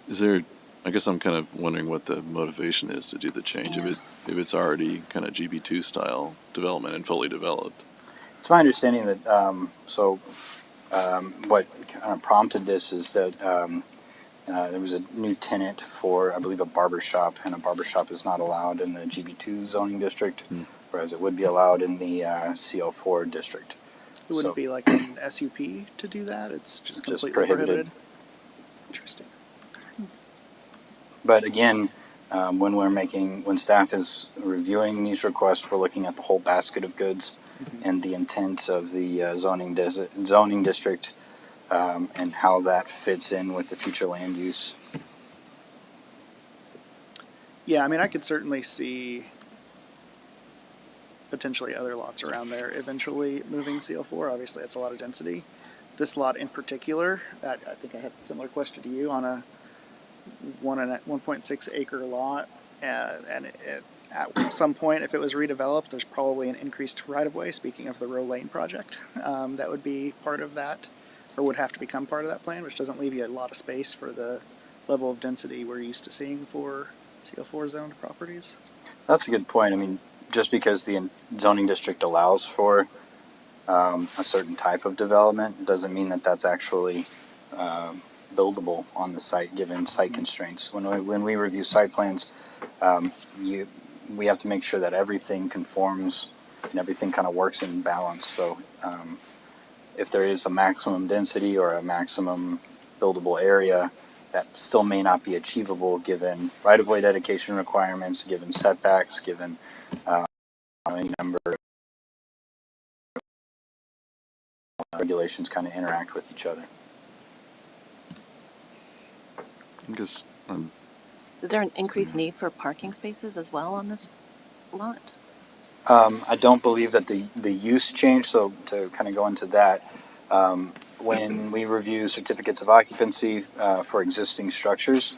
Is there, I guess I'm kind of wondering what the motivation is to do the change if it's already kind of GB2 style development and fully developed. It's my understanding that what kind of prompted this is that there was a new tenant for, I believe, a barber shop, and a barber shop is not allowed in the GB2 zoning district, whereas it would be allowed in the CL4 district. It wouldn't So- be like an SUP to do that. It's just completely prohibited. Interesting. But again, when staff is reviewing these requests, we're looking at the whole basket of goods and the intent of the zoning district and how that fits in with the future land use. Yeah, I mean, I could certainly see potentially other lots around there eventually moving CL4. Obviously, that's a lot of density. This lot in particular, I think I had a similar question to you on a 1.6 acre lot, and at some point, if it was redeveloped, there's probably an increased right of way. Speaking of the Row Lane project, that would be part of that, or would have to become part of that plan, which doesn't leave you a lot of space for the level of density we're used to seeing for CL4 zoned properties. That's a good point. I mean, just because the zoning district allows for a certain type of development doesn't mean that that's actually buildable on the site given site constraints. When we review site plans, we have to make sure that everything conforms and everything kind of works in balance. So if there is a maximum density or a maximum buildable area, that still may not be achievable given right-of-way dedication requirements, given setbacks, given any number of regulations kind of interact with each other. I guess, Is there an increased need for parking spaces as well on this lot? I don't believe that the use changed, so to kind of go into that, when we review certificates of occupancy for existing structures,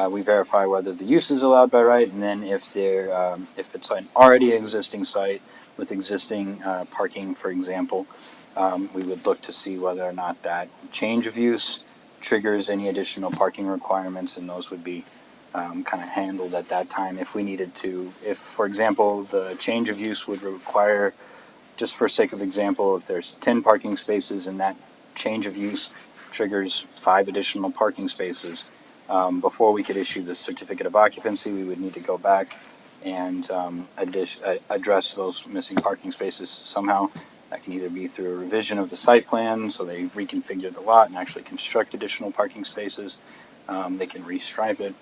we verify whether the use is allowed by right, and then if it's an already existing site with existing parking, for example, we would look to see whether or not that change of use triggers any additional parking requirements, and those would be kind of handled at that time if we needed to. If, for example, the change of use would require, just for sake of example, if there's 10 parking spaces and that change of use triggers 5 additional parking spaces, before we could issue the certificate of occupancy, we would need to go back and address those missing parking spaces somehow. That can either be through a revision of the site plan, so they reconfigure the lot and actually construct additional parking spaces. They can restripe it.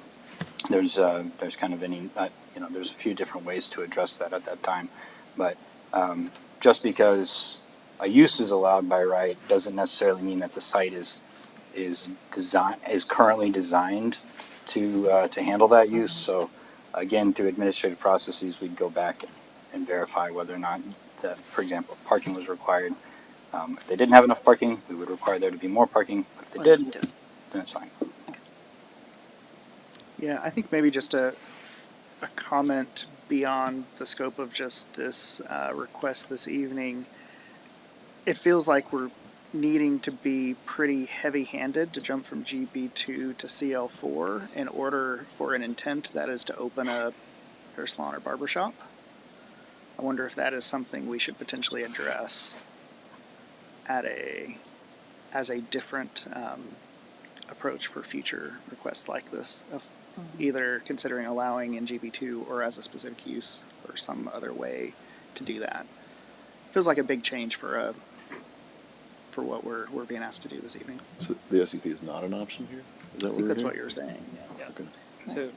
There's kind of there's a few different ways to address that at that time, but just because a use is allowed by right doesn't necessarily mean that the site is currently designed to handle that use. So again, through administrative processes, we'd go back and verify whether or not that, for example, if parking was required. If they didn't have enough parking, we would require there to be more parking. But if they did, then it's fine. Yeah, I think maybe just a comment beyond the scope of just this request this evening. It feels like we're needing to be pretty heavy-handed to jump from GB2 to CL4 in order for an intent that is to open a hair salon or barbershop. I wonder if that is something we should potentially address as a different approach for future requests like this, of either considering allowing in GB2 or as a specific use or some other way to do that. Feels like a big change for what we're being asked to do this evening. so the SUP is not an option here? Is that I think that's what you were saying. Yeah. Okay. So, do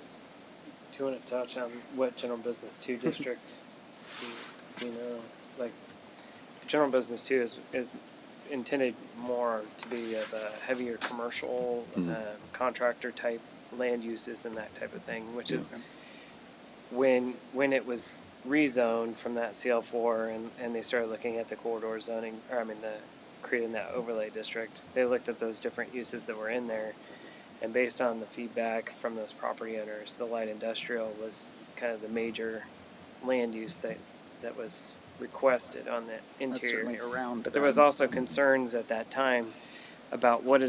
you want to touch on what General Business 2 district, do you know, like, General Business 2 is intended more to be of a heavier commercial contractor type land uses and that type of thing, which is when it was rezoned from that CL4 and they started looking at the corridor zoning, creating that overlay district, they looked at those different uses that were in there, and based on the feedback from those property owners, the light industrial was kind of the major land use that was requested on the That's interior. certainly around. But there was also concerns at that time about what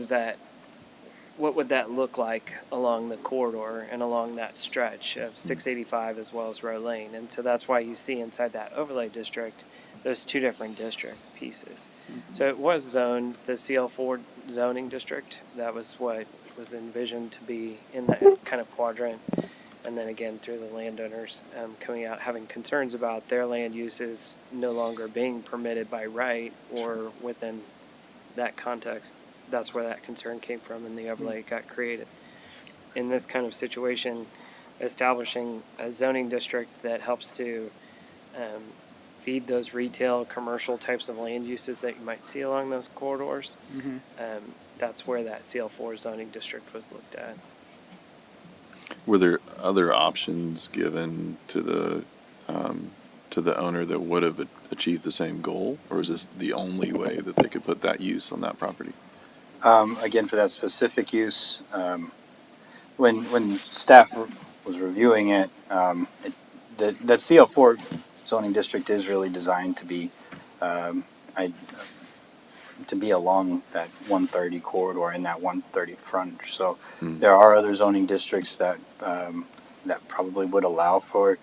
would that look like along the corridor and along that stretch of 685 as well as Row Lane. And so that's why you see inside that overlay district those two different district pieces. So it was zoned the CL4 zoning district. That was what was envisioned to be in that kind of quadrant. And then again, through the landowners coming out, having concerns about their land uses no longer being permitted by right or within that context. That's where that concern came from, and the overlay got created. In this kind of situation, establishing a zoning district that helps to feed those retail, commercial types of land uses that you might see along those corridors, that's where that CL4 zoning district was looked at. Were there other options given to the owner that would have achieved the same goal, or is this the only way that they could put that use on that property? Again, for that specific use, when staff was reviewing it, that CL4 zoning district is really designed to be along that 130 corridor and that 130 frontage. So there are other zoning districts that probably would allow for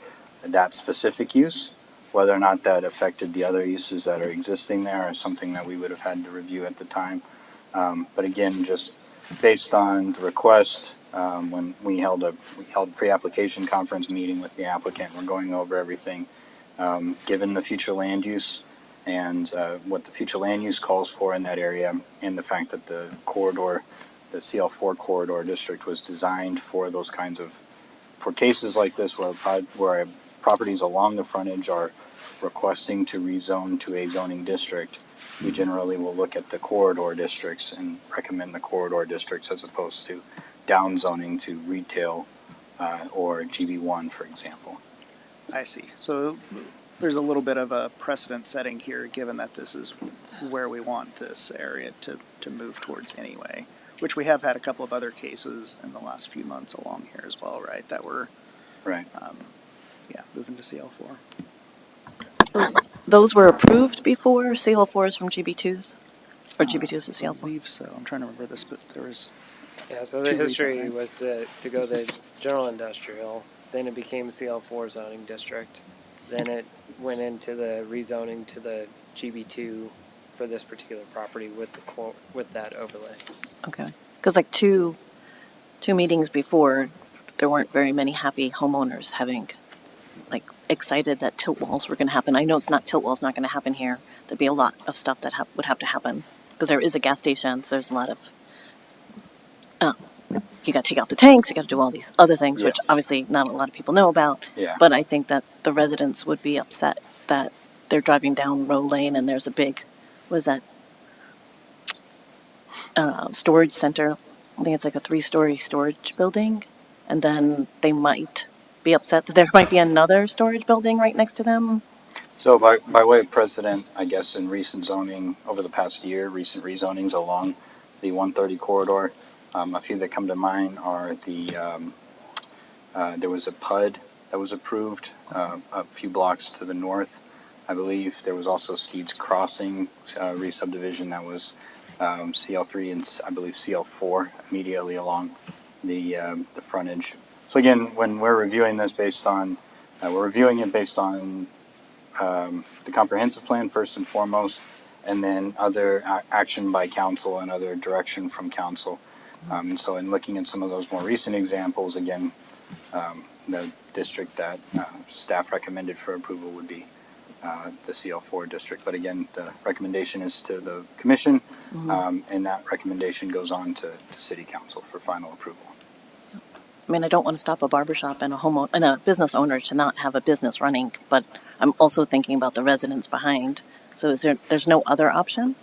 that specific use. Whether or not that affected the other uses that are existing there is something that we would have had to review at the time. But again, just based on the request, when we held a pre-application conference meeting with the applicant, we're going over everything. Given the future land use and what the future land use calls for in that area, and the fact that the corridor, the CL4 corridor district, was designed for those kinds of, for cases like this where properties along the frontage are requesting to rezone to a zoning district, we generally will look at the corridor districts and recommend the corridor districts as opposed to down zoning to retail or GB1, for example. I see. So there's a little bit of a precedent setting here, given that this is where we want this area to move towards anyway, which we have had a couple of other cases in the last few months along here as well, right? That were, Right. moving to CL4. So those were approved before CL4s from GB2s? Or GB2s to I CL4? believe so. I'm trying to remember this, but there was, Yeah, so the Too history recently. was to go the general industrial, then it became CL4 zoning district, then it went into the rezoning to the GB2 for this particular property with with that overlay. Okay. Because like two meetings before, there weren't very many happy homeowners having, like, excited that tilt walls were going to happen. I know tilt walls not going to happen here. There'd be a lot of stuff that would have to happen because there is a gas station. So there's a lot of you got to take out the tanks. You got to do all these other things, which Yes. obviously not a lot of people know about. Yeah. But I think that the residents would be upset that they're driving down Row Lane and there's a big, what is that, storage center. I think it's like a 3-story storage building. And then they might be upset that there might be another storage building right next to them. So by way of precedent, I guess in recent zoning over the past year, recent rezonings along the 130 corridor, a few that come to mind are there was a PUD that was approved a few blocks to the north, I believe. There was also Steeds Crossing re-subdivision that was CL3 and I believe CL4 immediately along the frontage. So again, when we're reviewing this we're reviewing it based on the comprehensive plan first and foremost, and then other action by council and other direction from council. And so in looking at some of those more recent examples, again, the district that staff recommended for approval would be the CL4 district. But again, the recommendation is to the commission, and that recommendation goes on to city council for final approval. I mean, I don't want to stop a barbershop and a business owner to not have a business running, but I'm also thinking about the residents behind. So there's no other option?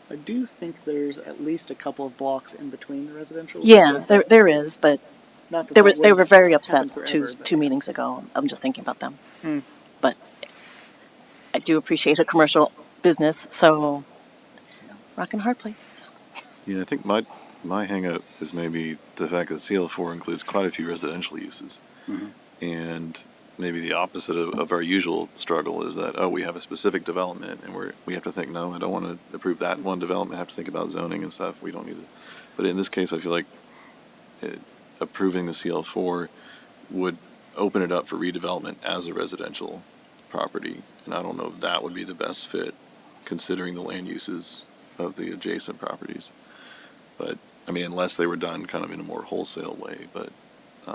I do think there's at least a couple of blocks in between the residential. Yeah, there is, but Not that they that were would very happen upset forever, but- two meetings ago. I'm just thinking about them. Hmm. But I do appreciate a commercial business, so rock and hard place. Yeah, I think my hang up is maybe the fact that CL4 includes quite a few residential uses. And maybe the opposite of our usual struggle is that, we have a specific development and we have to think, no, I don't want to approve that one development. I have to think about zoning and stuff. We don't need it. But in this case, I feel like approving the CL4 would open it up for redevelopment as a residential property. And I don't know if that would be the best fit considering the land uses of the adjacent properties. But I mean, unless they were done kind of in a more wholesale way, but I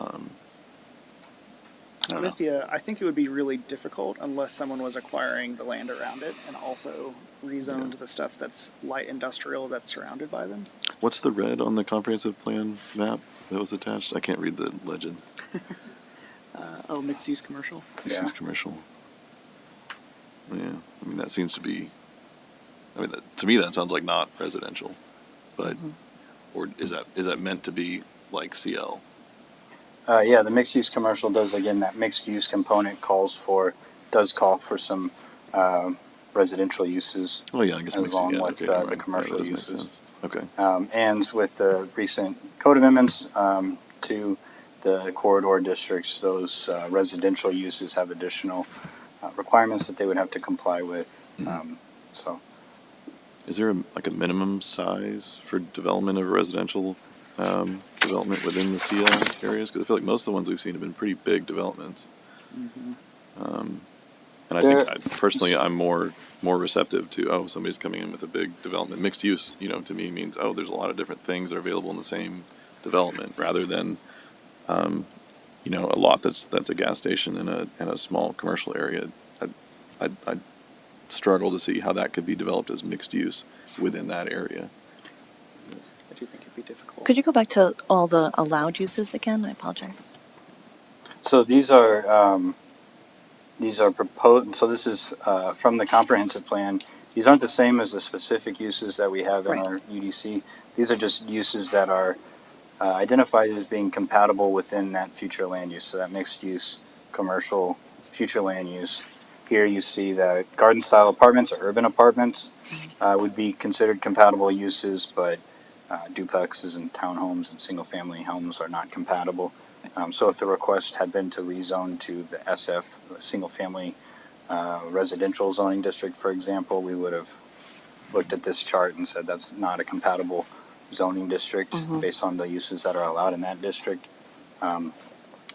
don't know. With you, I think it would be really difficult unless someone was acquiring the land around it and also rezoned the stuff that's light industrial that's surrounded by them. What's the red on the comprehensive plan map that was attached? I can't read the legend. Mixed use commercial. This Yeah. is commercial. Yeah, I mean that seems to be. I mean, to me that sounds like not residential, but or is that meant to be like CL? Yeah, the mixed use commercial does, again, that mixed use component does call for some residential uses. Oh yeah, I guess mixed, Along yeah, with, okay, the you're right. commercial Yeah, that does make uses. sense. Okay. And with the recent code amendments to the corridor districts, those residential uses have additional requirements that they would have to comply with. So, Is there like a minimum size for development of residential development within the CL areas? Because I feel like most of the ones we've seen have been pretty big developments. And I think personally, I'm more receptive to somebody's coming in with a big development. Mixed use, to me means there's a lot of different things that are available in the same development, rather than a lot that's a gas station in a small commercial area. I struggle to see how that could be developed as mixed use within that area. I do think it'd be difficult. Could you go back to all the allowed uses again? I apologize. so these are proposed. So this is from the comprehensive plan. These aren't the same as the specific uses that we have in Right. our UDC. These are just uses that are identified as being compatible within that future land use. So that mixed use, commercial, future land use. Here you see that garden style apartments or urban apartments would be considered compatible uses, but duplexes and townhomes and single family homes are not compatible. So if the request had been to rezone to the SF, single family residential zoning district, for example, we would have looked at this chart and said that's not a compatible zoning district based on the uses that are allowed in that district.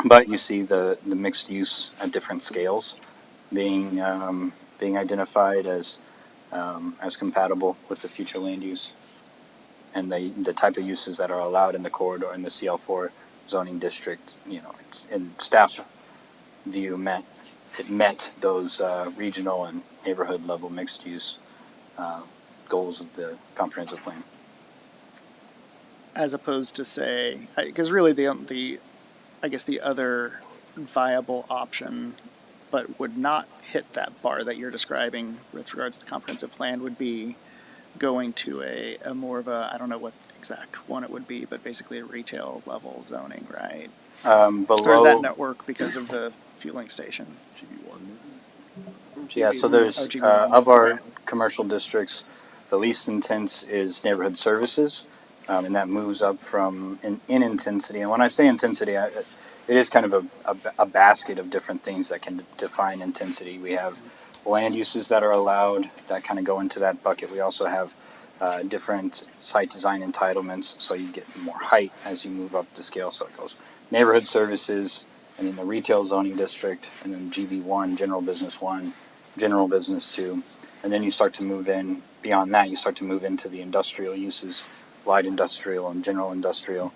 But you see the mixed use at different scales being identified as compatible with the future land use, and the type of uses that are allowed in the corridor in the CL4 zoning district. It's, in staff's view, met those regional and neighborhood level mixed use goals of the comprehensive plan. As opposed to say, because really I guess the other viable option, but would not hit that bar that you're describing with regards to the comprehensive plan, would be going to a more of a, I don't know what exact one it would be, but basically a retail level zoning, right? Or does Below, that not work because of the fueling station? yeah. So there's GB1, of our okay. commercial districts, the least intense is neighborhood services, and that moves up from in intensity. And when I say intensity, it is kind of a basket of different things that can define intensity. We have land uses that are allowed that kind of go into that bucket. We also have different site design entitlements, so you get more height as you move up the scale. So it goes neighborhood services, and then the retail zoning district, and then GV1, general business 1, general business 2, and then you start to move in beyond that. You start to move into the industrial uses, light industrial and general industrial,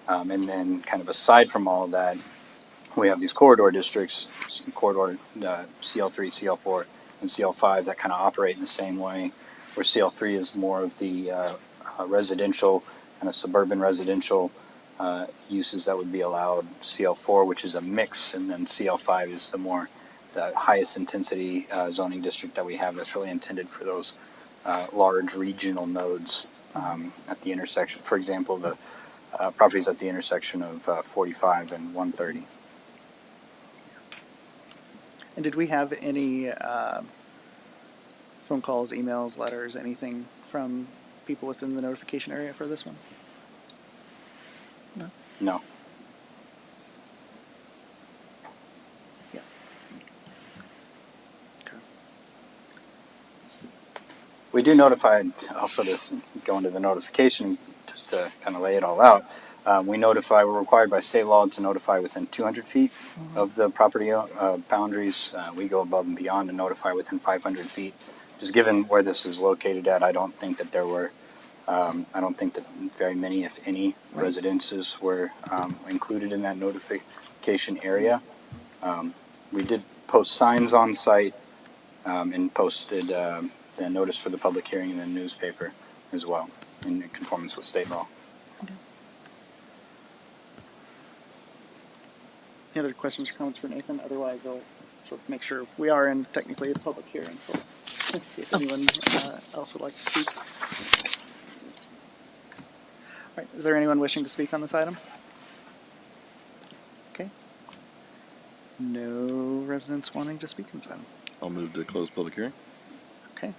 and then kind of aside from all of that, we have these corridor districts, CL3, CL4, and CL5 that kind of operate in the same way, where CL3 is more of the residential, kind of suburban residential uses that would be allowed. CL4, which is a mix, and then CL5 is the highest intensity zoning district that we have that's really intended for those large regional nodes at the intersection. For example, the properties at the intersection of 45 and 130. And did we have any phone calls, emails, letters, anything from people within the notification area for this one? No. Yeah. Okay. We do notify, also to go into the notification, just to kind of lay it all out. We're required by state law to notify within 200 feet of the property boundaries. We go above and beyond to notify within 500 feet. Just given where this is located at, I don't think that there were I don't think that very many, if any, residences were included in that notification area. We did post signs on site and posted the notice for the public hearing in the newspaper as well, in conformance with state law. Any other questions or comments for Nathan? Otherwise, I'll sort of make sure we are in technically a public hearing, so let's see if anyone else would like to speak. All right, is there anyone wishing to speak on this item? Okay. No residents wanting to speak on this item. I'll move to close public hearing. Okay.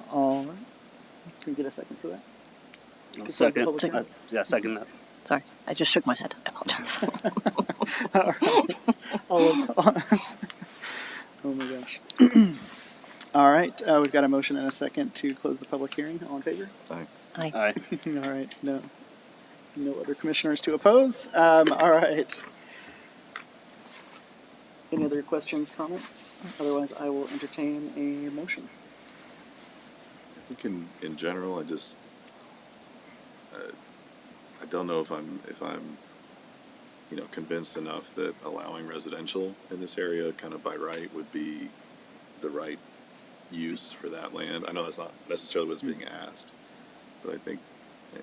All right. Can we get a second for that? Close the public hearing? Yeah, second that. Sorry, I just shook my head. I apologize. All right. Oh my gosh. All right, we've got a motion and a second to close the public hearing. All in favor? Aye. Aye. Aye. All right, no other commissioners to oppose. All right. Any other questions, comments? Otherwise, I will entertain a motion. I think in general, I just I don't know if I'm convinced enough that allowing residential in this area kind of by right would be the right use for that land. I know that's not necessarily what's being asked, but I think,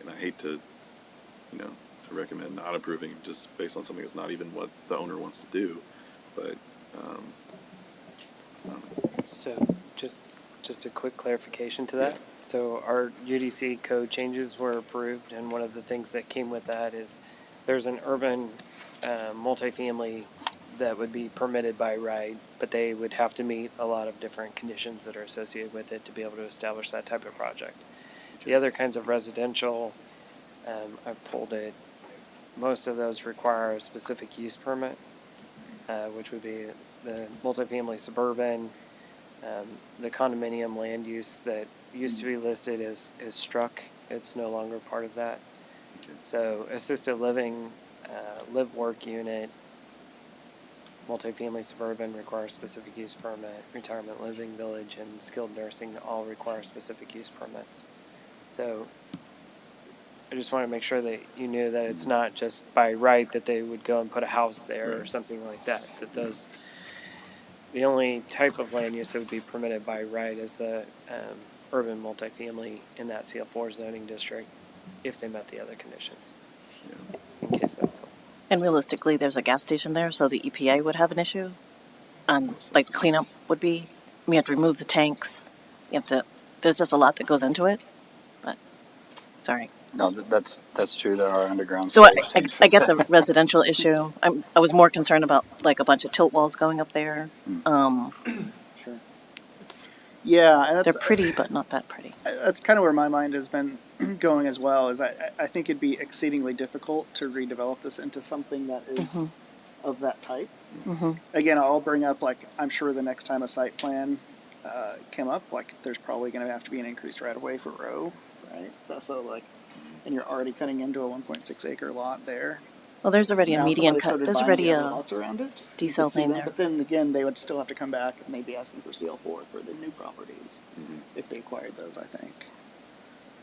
and I hate to to recommend not approving just based on something that's not even what the owner wants to do, but I don't know. So just a quick clarification to that. So our UDC code changes were approved, and one of the things that came with that is there's an urban multifamily that would be permitted by right, but they would have to meet a lot of different conditions that are associated with it to be able to establish that type of project. The other kinds of residential, I've pulled it, most of those require a specific use permit, which would be the multifamily suburban. The condominium land use that used to be listed is struck. It's no longer part of that. So assisted living, live-work unit, multifamily suburban requires specific use permit. Retirement living village and skilled nursing all require specific use permits. So I just want to make sure that you knew that it's not just by right that they would go and put a house there or something like that. That the only type of land use that would be permitted by right is the urban multifamily in that CL4 zoning district if they met the other conditions. Yeah. In case that's helpful. And realistically, there's a gas station there, so the EPA would have an issue. Like the cleanup would be, you have to remove the tanks. There's just a lot that goes into it. But, sorry. No, that's true. There are underground. So I storage get the residential issue. I was more concerned about like a bunch of tilt walls going up there. Sure. Yeah, and They're that's, pretty, but not that pretty. that's kind of where my mind has been going as well. Is I think it'd be exceedingly difficult to redevelop this into something that is of that type. Mm-hmm. Again, I'll bring up, like, I'm sure the next time a site plan came up, like, there's probably going to have to be an increased right of way for row, right? So like, and you're already cutting into a 1.6 acre lot there. Well, there's already a Now median somebody cut. started There's buying already the other a lots around it. You decel could see lane that, there. But then again, they would still have to come back and maybe asking for CL4 for the new properties if they acquired those, I think.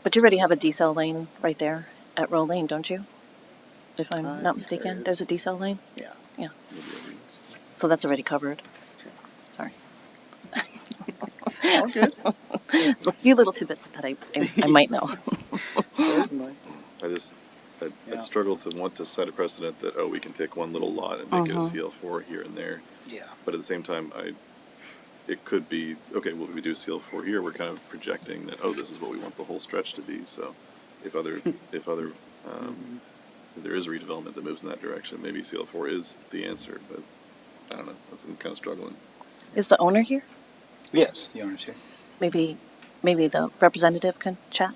But you already have a decel lane right there at Row Lane, don't you? If I'm I think not mistaken, there there's is. a decel lane. Yeah. Yeah. So that's already covered. Sorry. All good. It's a few little tidbits that I might know. Certainly. I'd Yeah. struggle to want to set a precedent that, we can take one little lot and make it a CL4 here and there. Yeah. But at the same time, it could be, okay, well, we do CL4 here, we're kind of projecting that, this is what we want the whole stretch to be. So if if there is a redevelopment that moves in that direction, maybe CL4 is the answer, but I don't know, I'm kind of struggling. Is the owner here? Yes, the owner's here. Maybe the representative can chat.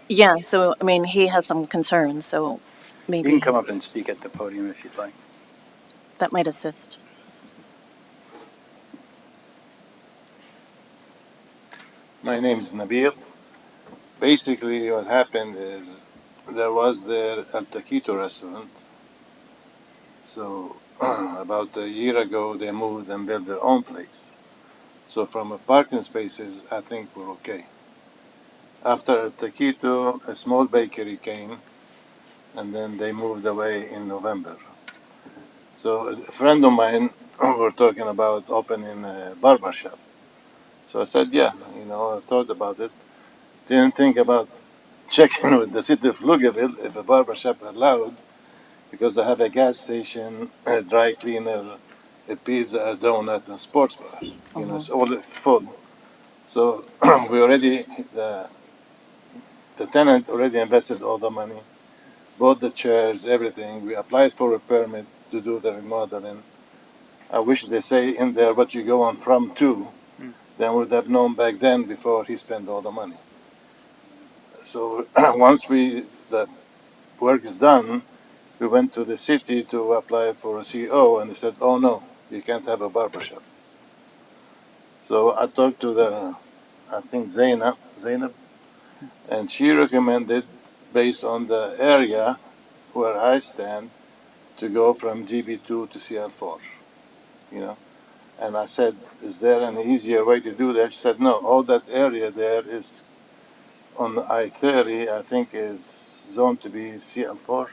Yeah. So I mean, he has some concerns. So maybe You can come up and speak at the podium if you'd like. that might assist. My name is Nabil. Basically, what happened is there was there El Taquito restaurant. So about a year ago, they moved and built their own place. So from a parking spaces, I think we're okay. After Taquito, a small bakery came, and then they moved away in November. So a friend of mine were talking about opening a barber shop. So I said, yeah, I thought about it. Didn't think about checking with the city of Pflugerville if a barber shop allowed, because they have a gas station, a dry cleaner, a pizza, a donut, and sports bar. It's all full. So we already, the tenant already invested all the money, bought the chairs, everything. We applied for a permit to do the remodeling. I wish they say in there what you go on from to, then would have known back then before he spent all the money. So once the work is done, we went to the city to apply for a CO, and they said, oh no, you can't have a barber shop. So I talked to I think Zainab, and she recommended, based on the area where I stand, to go from GB2 to CL4, And I said, is there an easier way to do that? She said, no, all that area there is on I-30, I think is zoned to be CL4,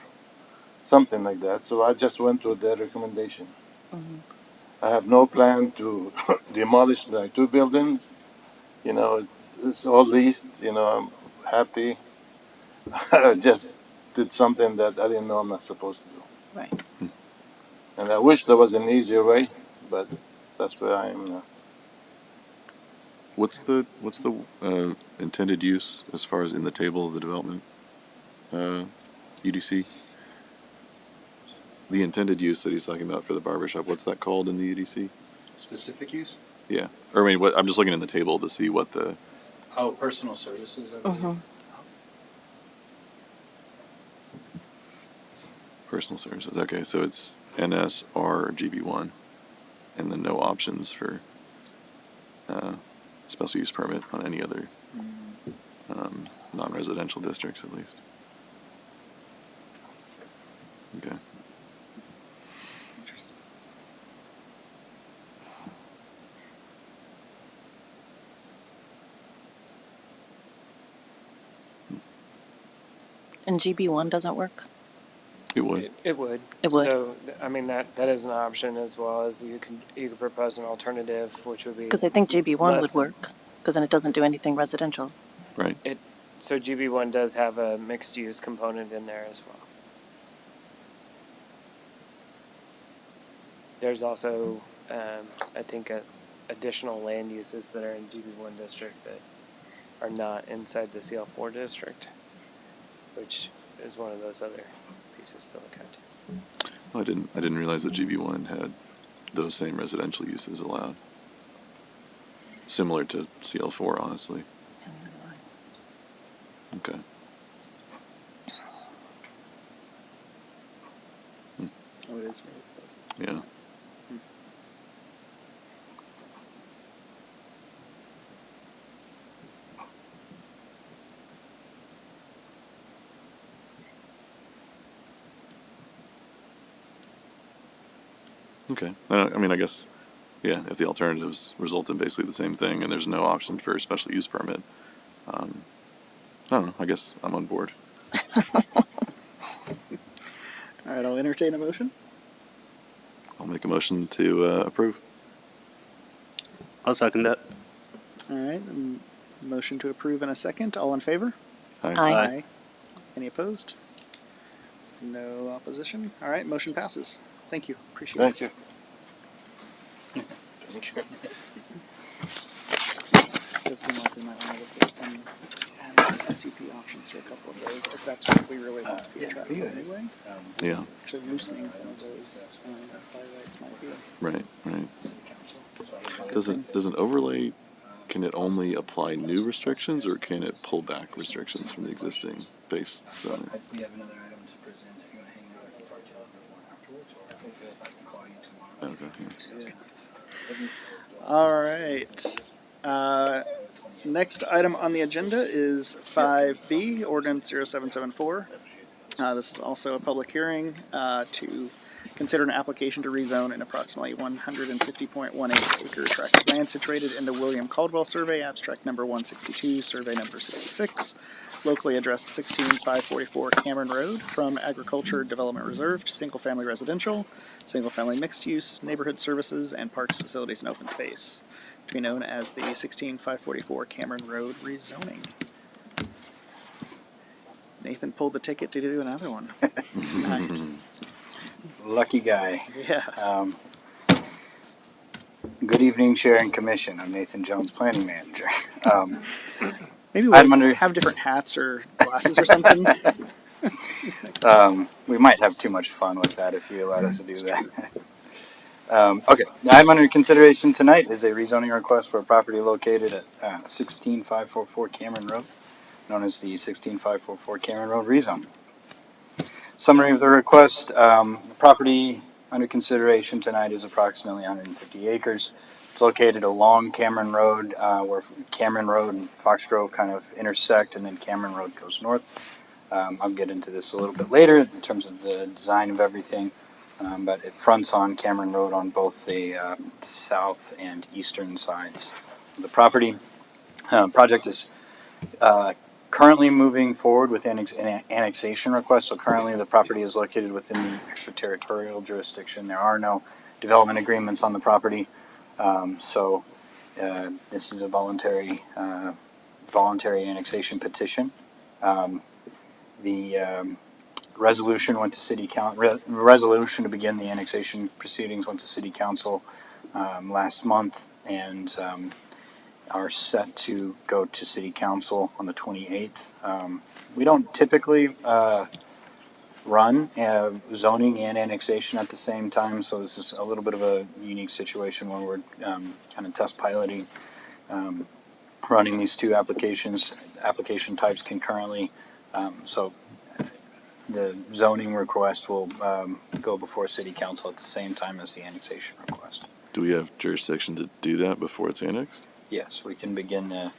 something like that. So I just went with their recommendation. I have no plan to demolish my two buildings. It's all leased. I'm happy. I just did something that I didn't know I'm not supposed to do. Right. And I wish there was an easier way, but that's where I am now. What's the intended use as far as in the table of the development UDC? The intended use that he's talking about for the barber shop, what's that called in the UDC? Specific use? Yeah, or I mean, I'm just looking in the table to see what the. Oh, personal services. I believe. Personal services. Okay, so it's NS or GB1, and then no options for special use permit on any other non-residential districts, at least. Okay. And GB1 doesn't work? It would. It would. It would. So, I mean, that is an option, as well as you could propose an alternative, which would be. Because I think GB1 would less- work, because then it doesn't do anything residential. Right. So GB1 does have a mixed use component in there as well. There's also, I think, additional land uses that are in GB1 district that are not inside the CL4 district, which is one of those other pieces to look at. Oh, I didn't realize that GB1 had those same residential uses allowed. Similar to CL4, honestly. Okay. Oh, it is really close. Yeah. Okay. I mean, I guess, yeah, if the alternatives result in basically the same thing and there's no option for a special use permit, I don't know. I guess I'm on board. All right, I'll entertain a motion. I'll make a motion to approve. I'll second that. All right, motion to approve in a second. All in favor? Aye. Any opposed? No opposition. All right, motion passes. Thank you. Appreciate Thank it. you. Does seem like we might want to look at some SUP options for a couple of those, if that's what we really want to be traffic anyway. Yeah. Actually, loosening some of those by rights might be. Right. Does an overlay, can it only apply new restrictions or can it pull back restrictions from the existing base zone? We have another item to present. If you want to hang out, I can talk to you afterwards. I can call you tomorrow. Okay. All right. Next item on the agenda is 5B, Ordinance 0774. This is also a public hearing to Consider an application to rezone an approximately 150.18 acre tract of land situated in the William Caldwell Survey, abstract number 162, survey number 66, locally addressed 16544 Cameron Road, from agriculture development reserve to single-family residential, single-family mixed-use, neighborhood services, and parks, facilities, and open space, to be known as the 16544 Cameron Road rezoning. Nathan pulled the ticket to do another one. Right. Lucky guy. Yes. Good evening, Chair and Commission. I'm Nathan Jones, Planning Manager. Maybe I'm we'll under- have different hats or glasses or something. We might have too much fun with that if you allowed us to do that. Okay, I'm under consideration tonight is a rezoning request for a property located at 16544 Cameron Road, known as the 16544 Cameron Road rezone. Summary of the request, the property under consideration tonight is approximately 150 acres. It's located along Cameron Road, where Cameron Road and Foxgrove kind of intersect, and then Cameron Road goes north. I'll get into this a little bit later in terms of the design of everything, but it fronts on Cameron Road on both the south and eastern sides of the property. Project is currently moving forward with an annexation request. So currently the property is located within the extraterritorial jurisdiction. There are no development agreements on the property. So this is a voluntary annexation petition. The resolution went to City Council. Resolution to begin the annexation proceedings went to City Council last month, and are set to go to City Council on the 28th. We don't typically run zoning and annexation at the same time, so this is a little bit of a unique situation where we're kind of test piloting, running these two application types concurrently. So the zoning request will go before City Council at the same time as the annexation request. Do we have jurisdiction to do that before it's annexed? Yes, we can begin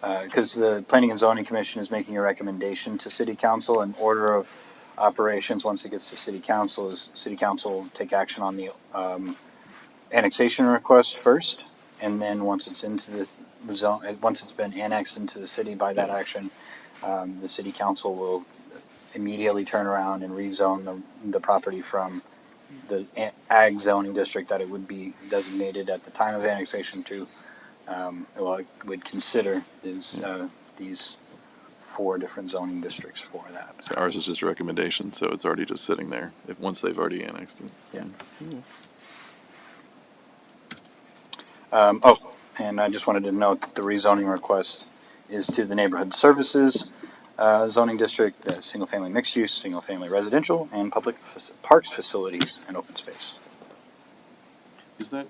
because the Planning and Zoning Commission is making a recommendation to City Council. In order of operations, once it gets to City Council, is City Council will take action on the annexation request first, and then once it's into the zone, once it's been annexed into the city by that action, the City Council will immediately turn around and rezone the property from the ag zoning district that it would be designated at the time of annexation to what I would consider is these 4 different zoning districts for that. So ours is just a recommendation, so it's already just sitting there once they've already annexed it. Yeah. And I just wanted to note that the rezoning request is to the neighborhood services zoning district, single-family mixed-use, single-family residential, and public parks, facilities, and open space. Is that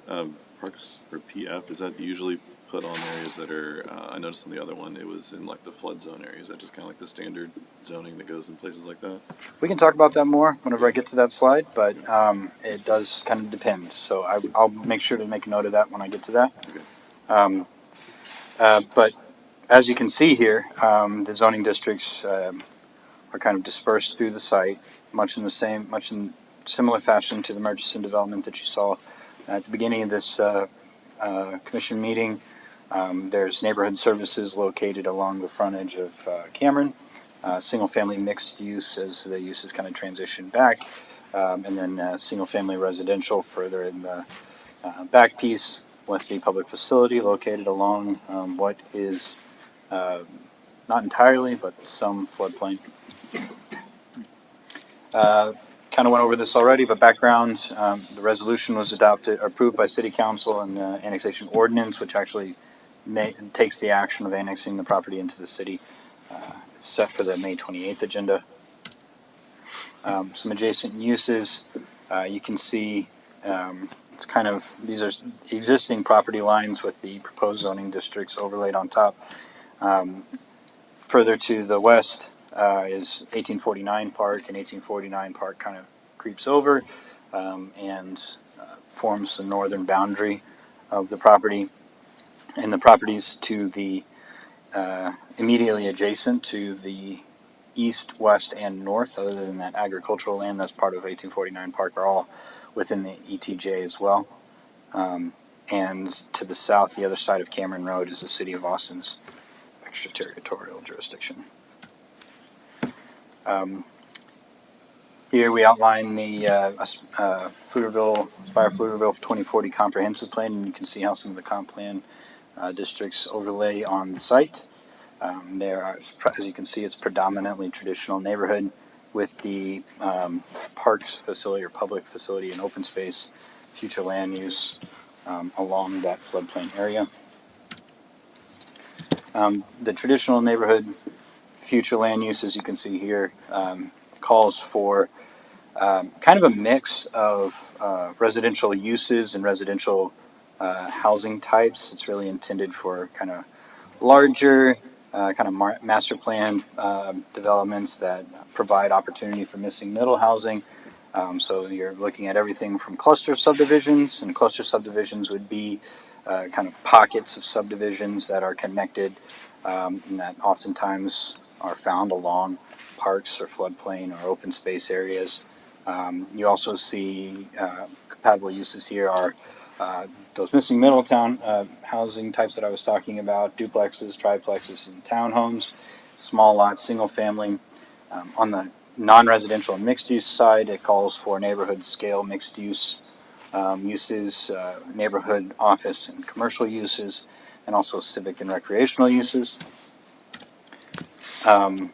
parks or PF? Is that usually put on areas that are? I noticed on the other one it was in like the flood zone area. Is that just kind of like the standard zoning that goes in places like that? We can talk about that more whenever I get to that slide, but it does kind of depend. So I'll make sure to make a note of that when I get to that. Okay. But as you can see here, the zoning districts are kind of dispersed through the site, much in similar fashion to the Murchison development that you saw at the beginning of this commission meeting. There's neighborhood services located along the frontage of Cameron, single-family mixed use as the uses kind of transition back, and then single-family residential further in the back piece with the public facility located along what is not entirely, but some floodplain. Kind of went over this already, but background, the resolution was approved by City Council and the annexation ordinance, which actually takes the action of annexing the property into the city, set for the May 28th agenda. Some adjacent uses, you can see it's kind of, these are existing property lines with the proposed zoning districts overlaid on top. Further to the west is 1849 Park, and 1849 Park kind of creeps over and forms the northern boundary of the property. And the properties to the immediately adjacent to the east, west, and north, other than that agricultural land that's part of 1849 Park, are all within the ETJ as well. And to the south, the other side of Cameron Road, is the City of Austin's extraterritorial jurisdiction. Here we outline the Spire Pflugerville 2040 comprehensive plan, and you can see how some of the comp plan districts overlay on the site. There are, as you can see, it's predominantly traditional neighborhood with the parks facility or public facility and open space future land use along that floodplain area. The traditional neighborhood future land use, as you can see here, calls for kind of a mix of residential uses and residential housing types. It's really intended for kind of larger master plan developments that provide opportunity for missing middle housing. So you're looking at everything from cluster subdivisions, and cluster subdivisions would be kind of pockets of subdivisions that are connected and that oftentimes are found along parks or floodplain or open space areas. You also see compatible uses here are those missing middle town housing types that I was talking about: duplexes, triplexes, and townhomes, small lots, single family. On the non-residential and mixed use side, it calls for neighborhood scale mixed use uses, neighborhood office and commercial uses, and also civic and recreational uses. I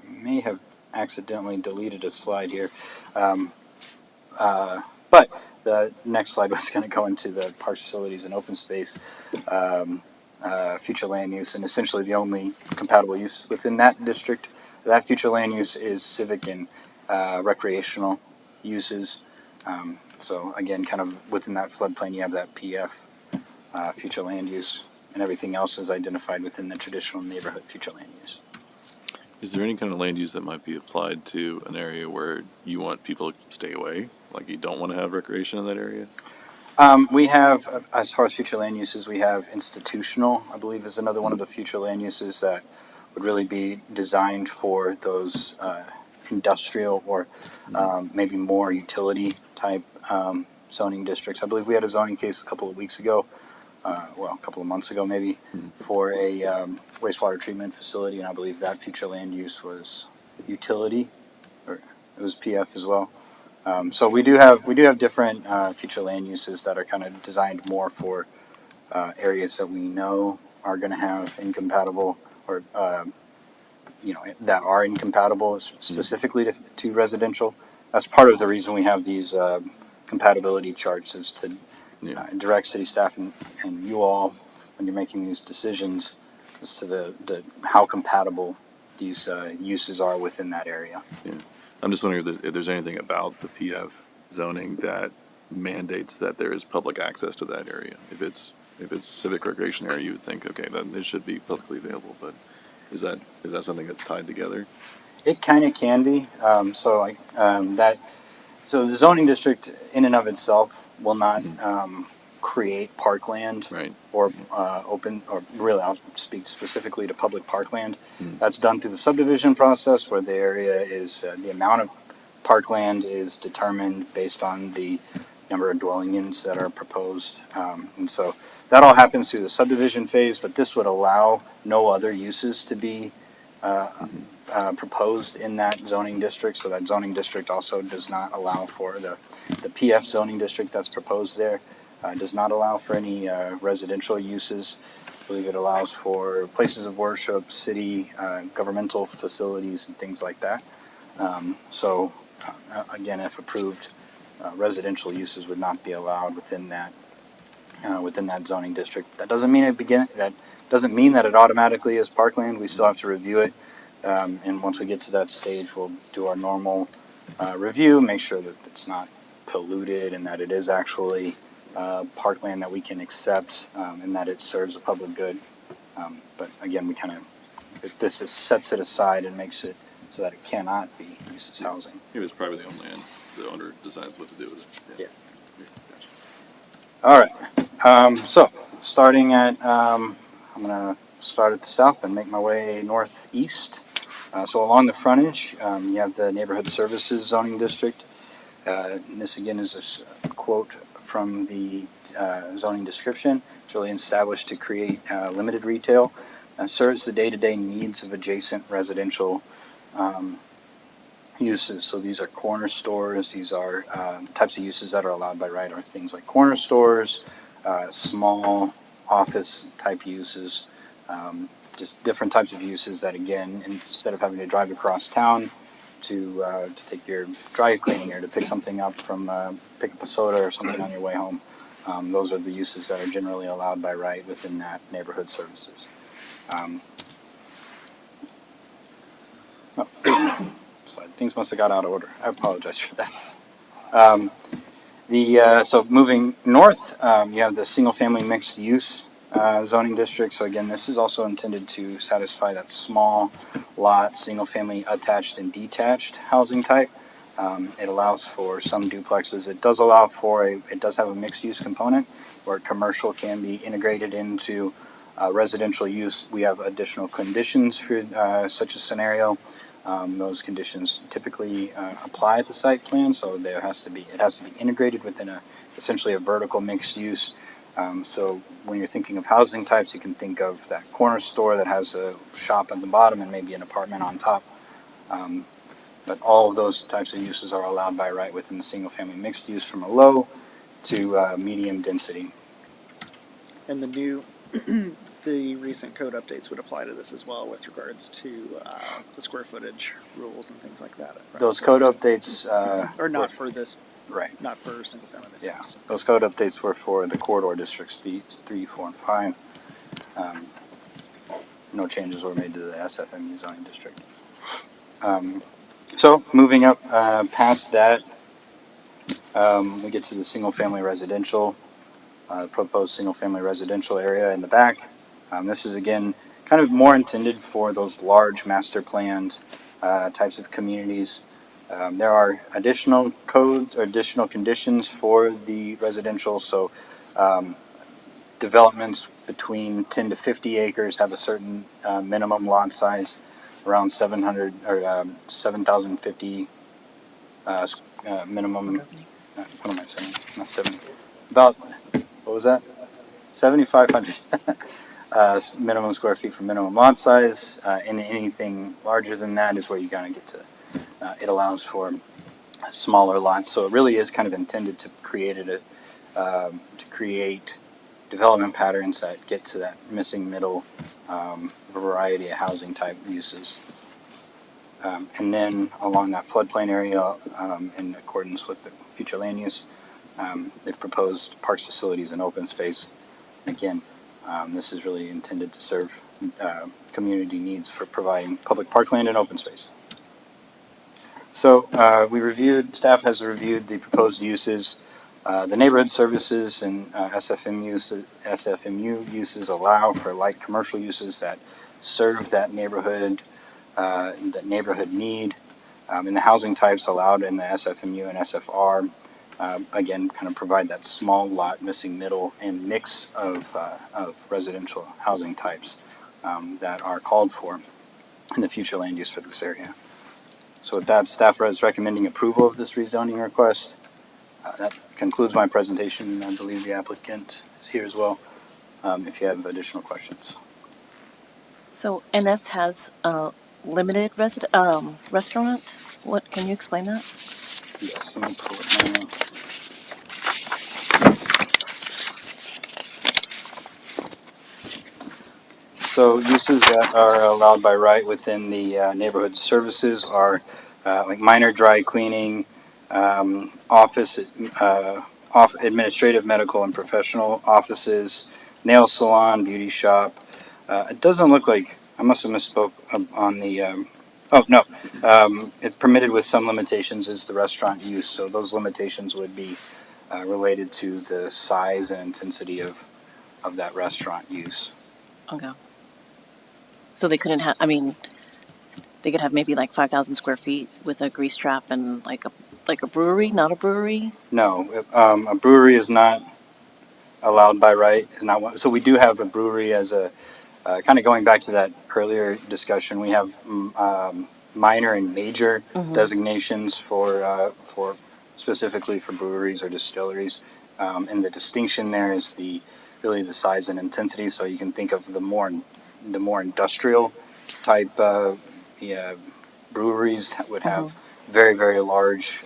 may have accidentally deleted a slide here, but the next slide was going to go into the parks, facilities, and open space future land use, and essentially the only compatible use within that district, that future land use, is civic and recreational uses. So again, kind of within that floodplain, you have that PF future land use, and everything else is identified within the traditional neighborhood future land use. Is there any kind of land use that might be applied to an area where you want people to stay away? Like you don't want to have recreation in that area? We have, as far as future land uses, we have institutional, I believe, is another one of the future land uses that would really be designed for those industrial or maybe more utility type zoning districts. I believe we had a zoning case a couple of weeks ago, a couple of months ago maybe, for a wastewater treatment facility, and I believe that future land use was utility, or it was PF as well. So we do have different future land uses that are kind of designed more for areas that we know are going to have incompatible or that are incompatible specifically to residential. That's part of the reason we have these compatibility charts, is to direct city staff and you all, when you're making these decisions, as to the how compatible these uses are within that area. Yeah. I'm just wondering if there's anything about the PF zoning that mandates that there is public access to that area. If it's civic recreation area, you would think, okay, then it should be publicly available. But is that something that's tied together? It kind of can be. So the zoning district in and of itself will not create parkland, right, or open, or really I'll speak specifically to public parkland. That's done through the subdivision process, where the area is the amount of parkland is determined based on the number of dwelling units that are proposed, and so that all happens through the subdivision phase. But this would allow no other uses to be proposed in that zoning district. So that zoning district also does not allow for the PF zoning district that's proposed there. Does not allow for any residential uses. I believe it allows for places of worship, city, governmental facilities, and things like that. Again, if approved, residential uses would not be allowed within that zoning district. That doesn't mean that it automatically is parkland. We still have to review it, and once we get to that stage, we'll do our normal review, make sure that it's not polluted and that it is actually parkland that we can accept, and that it serves a public good. But again, this sets it aside and makes it so that it cannot be used as housing. If it's privately owned land, the owner decides what to do with it. Yeah. All right. So starting at, I'm going to start at the south and make my way northeast. So along the frontage, you have the Neighborhood Services Zoning District. And this again is a quote from the zoning description. It's really established to create limited retail and serves the day-to-day needs of adjacent residential uses. So these are corner stores. These are types of uses that are allowed by right are things like corner stores, small office type uses, just different types of uses that, again, instead of having to drive across town to take your dry cleaning or to pick something up from pick up a soda or something on your way home, those are the uses that are generally allowed by right within that neighborhood services. So things must have got out of order. I apologize for that. So moving north, you have the single-family mixed-use zoning district. So again, this is also intended to satisfy that small lot, single-family attached and detached housing type. It allows for some duplexes. It does allow for it does have a mixed-use component where commercial can be integrated into residential use. We have additional conditions for such a scenario. Those conditions typically apply at the site plan, so it has to be integrated within essentially a vertical mixed use. So when you're thinking of housing types, you can think of that corner store that has a shop at the bottom and maybe an apartment on top. But all of those types of uses are allowed by right within the single-family mixed use from a low to medium density. And the recent code updates would apply to this as well with regards to the square footage rules and things like that. Right? Those code updates or not for this, right? Not for single family. Yeah, those code updates were for the corridor districts 3, 4, and 5. No changes were made to the SFMU zoning district. So moving up past that, we get to the single-family residential, proposed single-family residential area in the back. This is again kind of more intended for those large master planned types of communities. There are additional codes or additional conditions for the residential. So developments between 10 to 50 acres have a certain minimum lot size, around 700 or 7,050 minimum. What am I saying? Not 70. About, what was that? 7,500 minimum square feet for minimum lot size. And anything larger than that is where you gotta get to. It allows for smaller lots, so it really is kind of intended to create development patterns that get to that missing middle variety of housing type uses. And then along that floodplain area, in accordance with the future land use, they've proposed parks, facilities, and open space. Again, this is really intended to serve community needs for providing public parkland and open space. So staff has reviewed the proposed uses. The neighborhood services and SFMU uses allow for light commercial uses that serve that neighborhood need. And the housing types allowed in the SFMU and SFR, again, kind of provide that small lot, missing middle, and mix of residential housing types that are called for in the future land use for this area. So with that, staff is recommending approval of this rezoning request. That concludes my presentation. I believe the applicant is here as well, if you have additional questions. So NS has a limited restaurant. What, can you explain that? Yes, let me pull it now. So uses that are allowed by right within the neighborhood services are like minor dry cleaning, office, administrative, medical, and professional offices, nail salon, beauty shop. It doesn't look like, I must have misspoke on the, it permitted with some limitations is the restaurant use. So those limitations would be related to the size and intensity of that restaurant use. Okay. So they couldn't have, they could have maybe like 5,000 square feet with a grease trap and like a brewery, not a brewery? No, a brewery is not allowed by right. Is not one. So we do have a brewery as a kind of going back to that earlier discussion, we have minor and major designations for specifically for breweries or distilleries, and the distinction there is really the size and intensity. So you can think of the more industrial type breweries that would have very, very large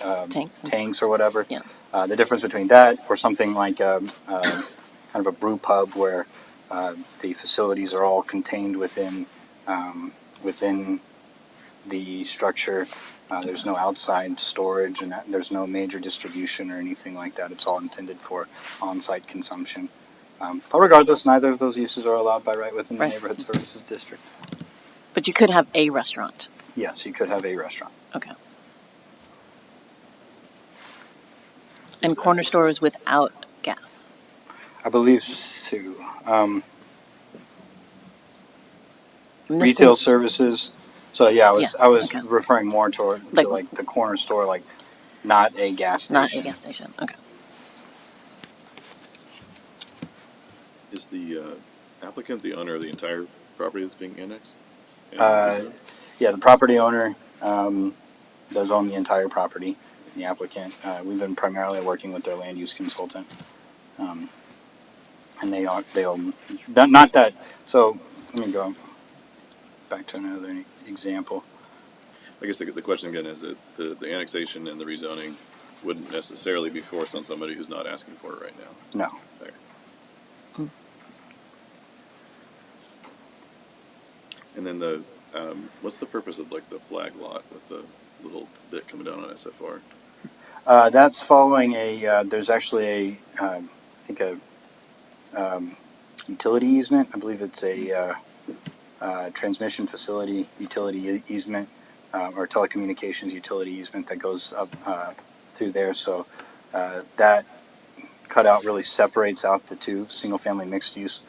tanks or whatever. Yeah. The difference between that or something like kind of a brew pub where the facilities are all contained within the structure. There's no outside storage and there's no major distribution or anything like that. It's all intended for on-site consumption. But regardless, neither of those uses are allowed by right within the Right. neighborhood services district. But you could have a restaurant. Yes, you could have a restaurant. Okay. And corner stores without gas. I believe so. And this Retail seems- services. So yeah, I was okay. referring more to like the corner store, like not a gas station. Not a gas station. Okay. Is the applicant the owner of the entire property that's being annexed? Yeah, the property owner does own the entire property. The applicant, we've been primarily working with their land use consultant, and they'll not that. So let me go back to another example. I guess the question again is that the annexation and the rezoning wouldn't necessarily be forced on somebody who's not asking for it right now. No. There. And then what's the purpose of like the flag lot with the little bit coming down on SFR? That's following there's actually I think a utility easement. I believe it's a transmission facility utility easement or telecommunications utility easement that goes up through there. So that cutout really separates out the two single-family mixed-use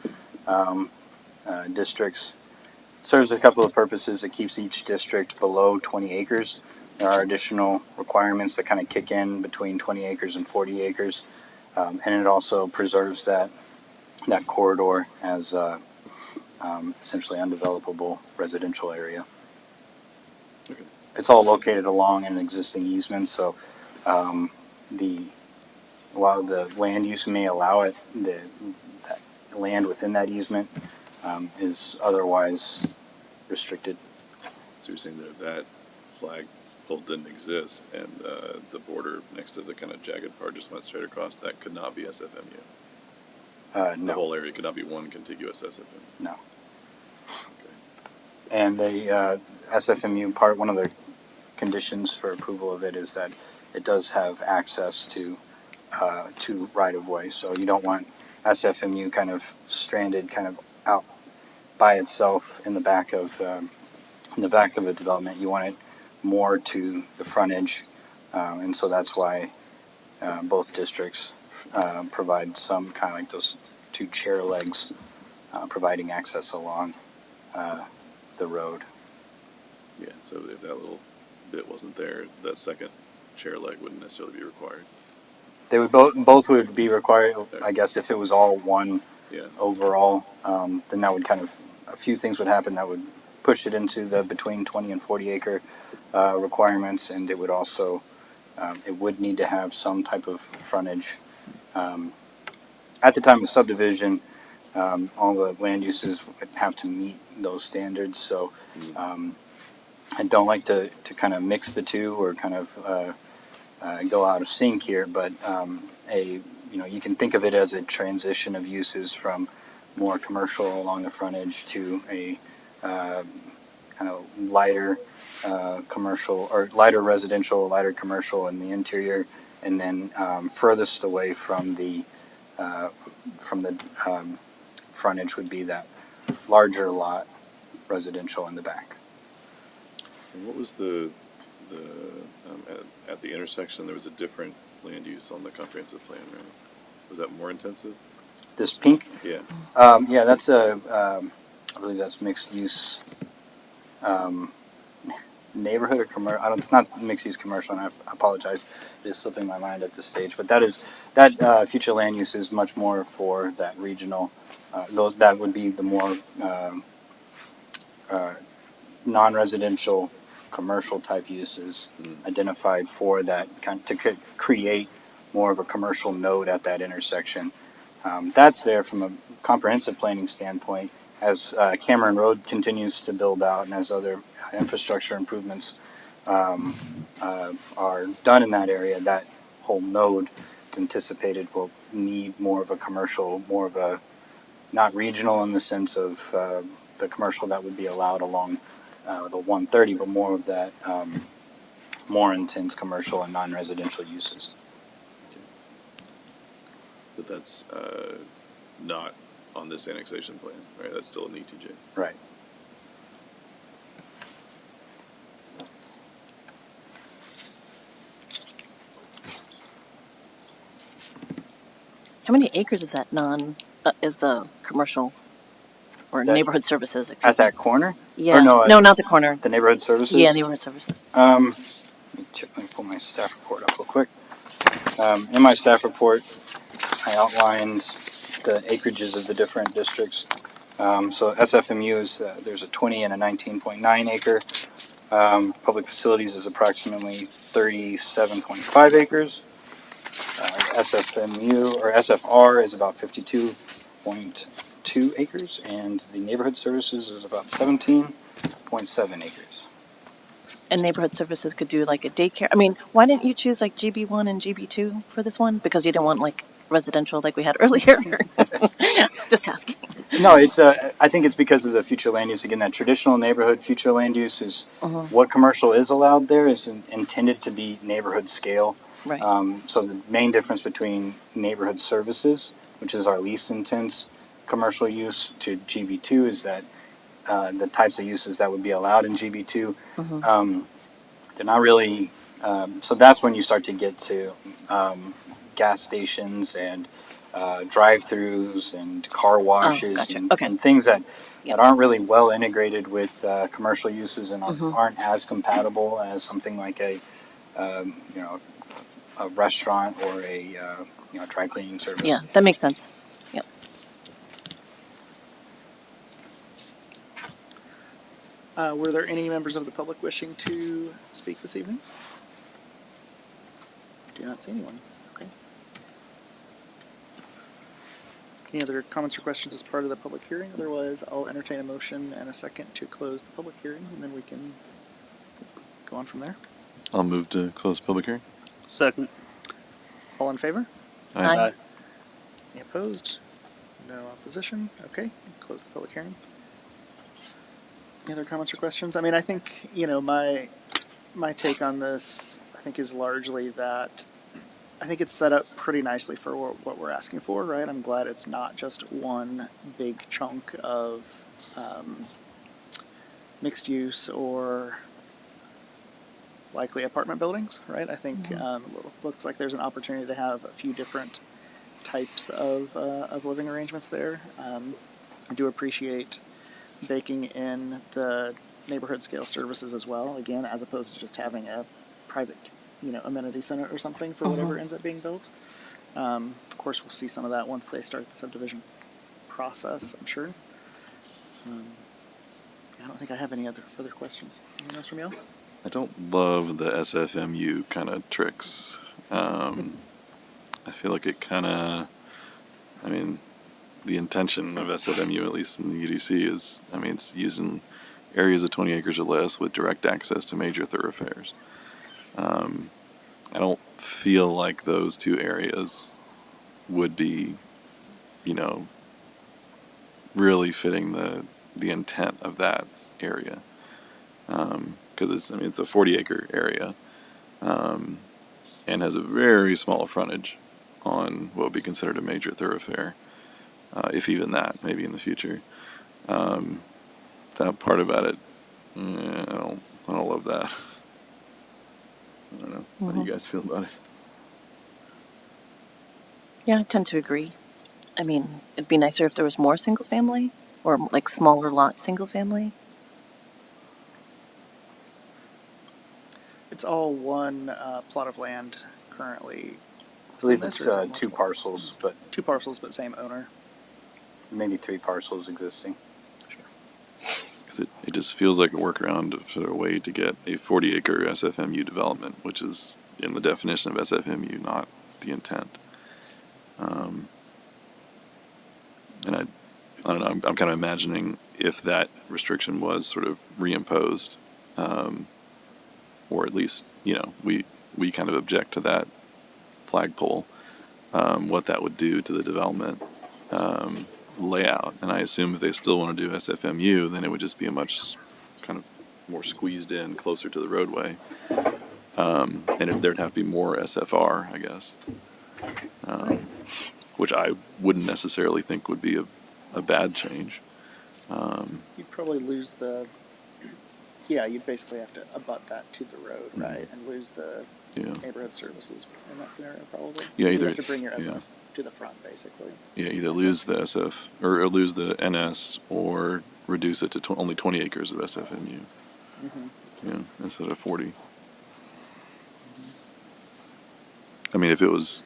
districts. It serves a couple of purposes. It keeps each district below 20 acres. There are additional requirements that kind of kick in between 20 acres and 40 acres. And it also preserves that corridor as essentially undevelopable residential area. Okay. It's all located along an existing easement, so while the land use may allow it, that land within that easement is otherwise restricted. So you're saying that if that flag pole didn't exist and the border next to the kind of jagged part just went straight across, that could not be SFMU? The No, whole area could not be one contiguous SFMU? no. Okay. And the SFMU one of the conditions for approval of it is that it does have access to right of way. So you don't want SFMU kind of stranded, kind of out by itself in the back of a development. You want it more to the frontage, and so that's why both districts provide some kind of like those two chair legs, providing access along the road. Yeah, so if that little bit wasn't there, that second chair leg wouldn't necessarily be required. They would both would be required. I guess if it was all one Yeah. overall, then that would kind of a few things would happen that would push it into the between 20 and 40 acre requirements, and it would also it would need to have some type of frontage. At the time of subdivision, all the land uses would have to meet those standards. So I don't like to kind of mix the two or kind of go out of sync here, but you can think of it as a transition of uses from more commercial along the frontage to a kind of lighter commercial or lighter residential, lighter commercial in the interior, and then furthest away from the frontage would be that larger lot residential in the back. And what was the at the intersection, there was a different land use on the comprehensive plan, right? Was that more intensive? This pink? Yeah. Yeah, that's I believe that's mixed use neighborhood or commercial. It's not mixed use commercial, and I apologize. It is slipping my mind at this stage. But that future land use is much more for that regional that would be the more non-residential, commercial type uses identified for that to create more of a commercial node at that intersection. That's there from a comprehensive planning standpoint. As Cameron Road continues to build out and as other infrastructure improvements are done in that area, that whole node it's anticipated will need more of a commercial, more of a not regional in the sense of the commercial that would be allowed along the 130, but more of that more intense commercial and non-residential uses. But that's not on this annexation plan, right? That's still an ETJ. Right. How many acres is that is the commercial or That- neighborhood services? At that corner? Yeah. Or no, No, not the corner. The neighborhood services? Yeah, neighborhood services. Let me pull my staff report up real quick. In my staff report, I outlined the acreages of the different districts. So SFMU is, there's a 20 and a 19.9 acre. Public facilities is approximately 37.5 acres. SFMU or SFR is about 52.2 acres, and the neighborhood services is about 17.7 acres. And neighborhood services could do like a daycare. I mean, why didn't you choose like GB1 and GB2 for this one? Because you didn't want like residential like we had earlier? Just asking. No, it's I think it's because of the future land use. Again, that traditional neighborhood future land use is what commercial is allowed there is intended to be neighborhood scale. Right. So the main difference between neighborhood services, which is our least intense commercial use, to GB2 is that the types of uses that would be allowed in GB2, they're not really. So that's when you start to get to gas stations and drive-throughs and car washes gotcha. and, Okay. and things that aren't really well integrated with commercial uses and aren't as compatible as something like a restaurant or a dry cleaning service. Yeah, that makes sense. Yep. Were there any members of the public wishing to speak this evening? Do not see anyone. Okay. Any other comments or questions as part of the public hearing? Otherwise, I'll entertain a motion and a second to close the public hearing, and then we can go on from there. I'll move to close public hearing. Second. All in favor? Aye. Any opposed? No opposition? Okay, close the public hearing. Any other comments or questions? I mean, I think, my take on this, I think, is largely that I think it's set up pretty nicely for what we're asking for, right? I'm glad it's not just one big chunk of mixed use or likely apartment buildings, right? I think it looks like there's an opportunity to have a few different types of living arrangements there. I do appreciate baking in the neighborhood scale services as well, again, as opposed to just having a private, amenity center or something for whatever ends up being built. Of course, we'll see some of that once they start the subdivision process, I'm sure. I don't think I have any further questions. Anyone else from y'all? I don't love the SFMU kind of tricks. I feel like it kind of, the intention of SFMU, at least in the UDC, is, it's using areas of 20 acres or less with direct access to major thoroughfares. I don't feel like those two areas would be, really fitting the intent of that area. Because it's a 40-acre area, and has a very small frontage on what would be considered a major thoroughfare, if even that, maybe in the future. That part about it, I don't love that. I don't know. How do you guys feel about it? Yeah, I tend to agree. I mean, it'd be nicer if there was more single family or like smaller lot single family. It's all one plot of land currently. I believe This it's or is it two multiple? parcels, but Two parcels, but same owner. maybe 3 parcels existing. 'Cause it just feels like a workaround of sort of a way to get a 40-acre SFMU development, which is in the definition of SFMU, not the intent. And I don't know, I'm kind of imagining if that restriction was sort of reimposed, or at least, we kind of object to that flagpole, what that would do to the development layout. And I assume if they still want to do SFMU, then it would just be a much kind of more squeezed in, closer to the roadway. And there'd have to be more SFR, I guess. Which I wouldn't necessarily think would be a bad change. You'd probably lose you'd basically have to abut that to the road, right? And lose the Yeah. neighborhood services in that scenario, probably. Yeah, 'Cause either- you have to bring your SF yeah. to the front, basically. Yeah, either lose the SF or lose the NS or reduce it to only 20 acres of SFMU. Yeah, instead of 40. I mean, if it was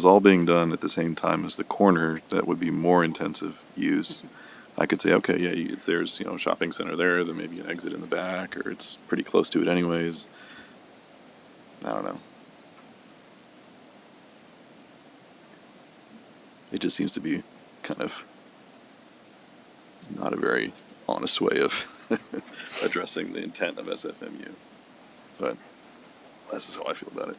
all being done at the same time as the corner, that would be more intensive use. I could say, okay, yeah, if there's, a shopping center there, then maybe an exit in the back, or it's pretty close to it anyways. I don't know. It just seems to be kind of not a very honest way of addressing the intent of SFMU. But that's just how I feel about it.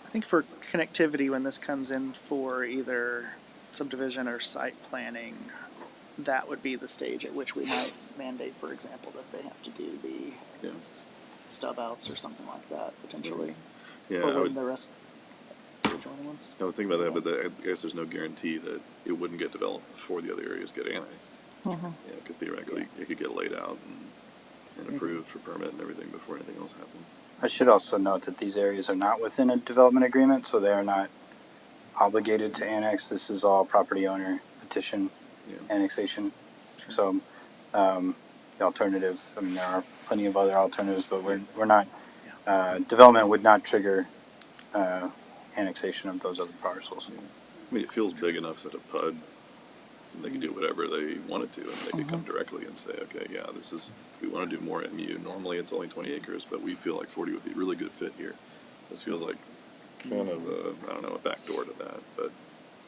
I think for connectivity, when this comes in for either subdivision or site planning, that would be the stage at which we might mandate, for example, that they have to do the Yeah. stub outs or something like that, potentially. Yeah, For I when would, the rest of the joining ones. I would think about that, but I guess there's no guarantee that it wouldn't get developed before the other areas get annexed. It could theoretically, it could get laid out and approved for permit and everything before anything else happens. I should also note that these areas are not within a development agreement, so they are not obligated to annex. This is all property owner petition Yeah. annexation. So the alternative, I mean, there are plenty of other alternatives, but we're not, development would not trigger annexation of those other parcels. I mean, it feels big enough that a PUD, they could do whatever they wanted to, and they could come directly and say, okay, yeah, we want to do more MU. Normally it's only 20 acres, but we feel like 40 would be a really good fit here. This feels like kind of a backdoor to that, but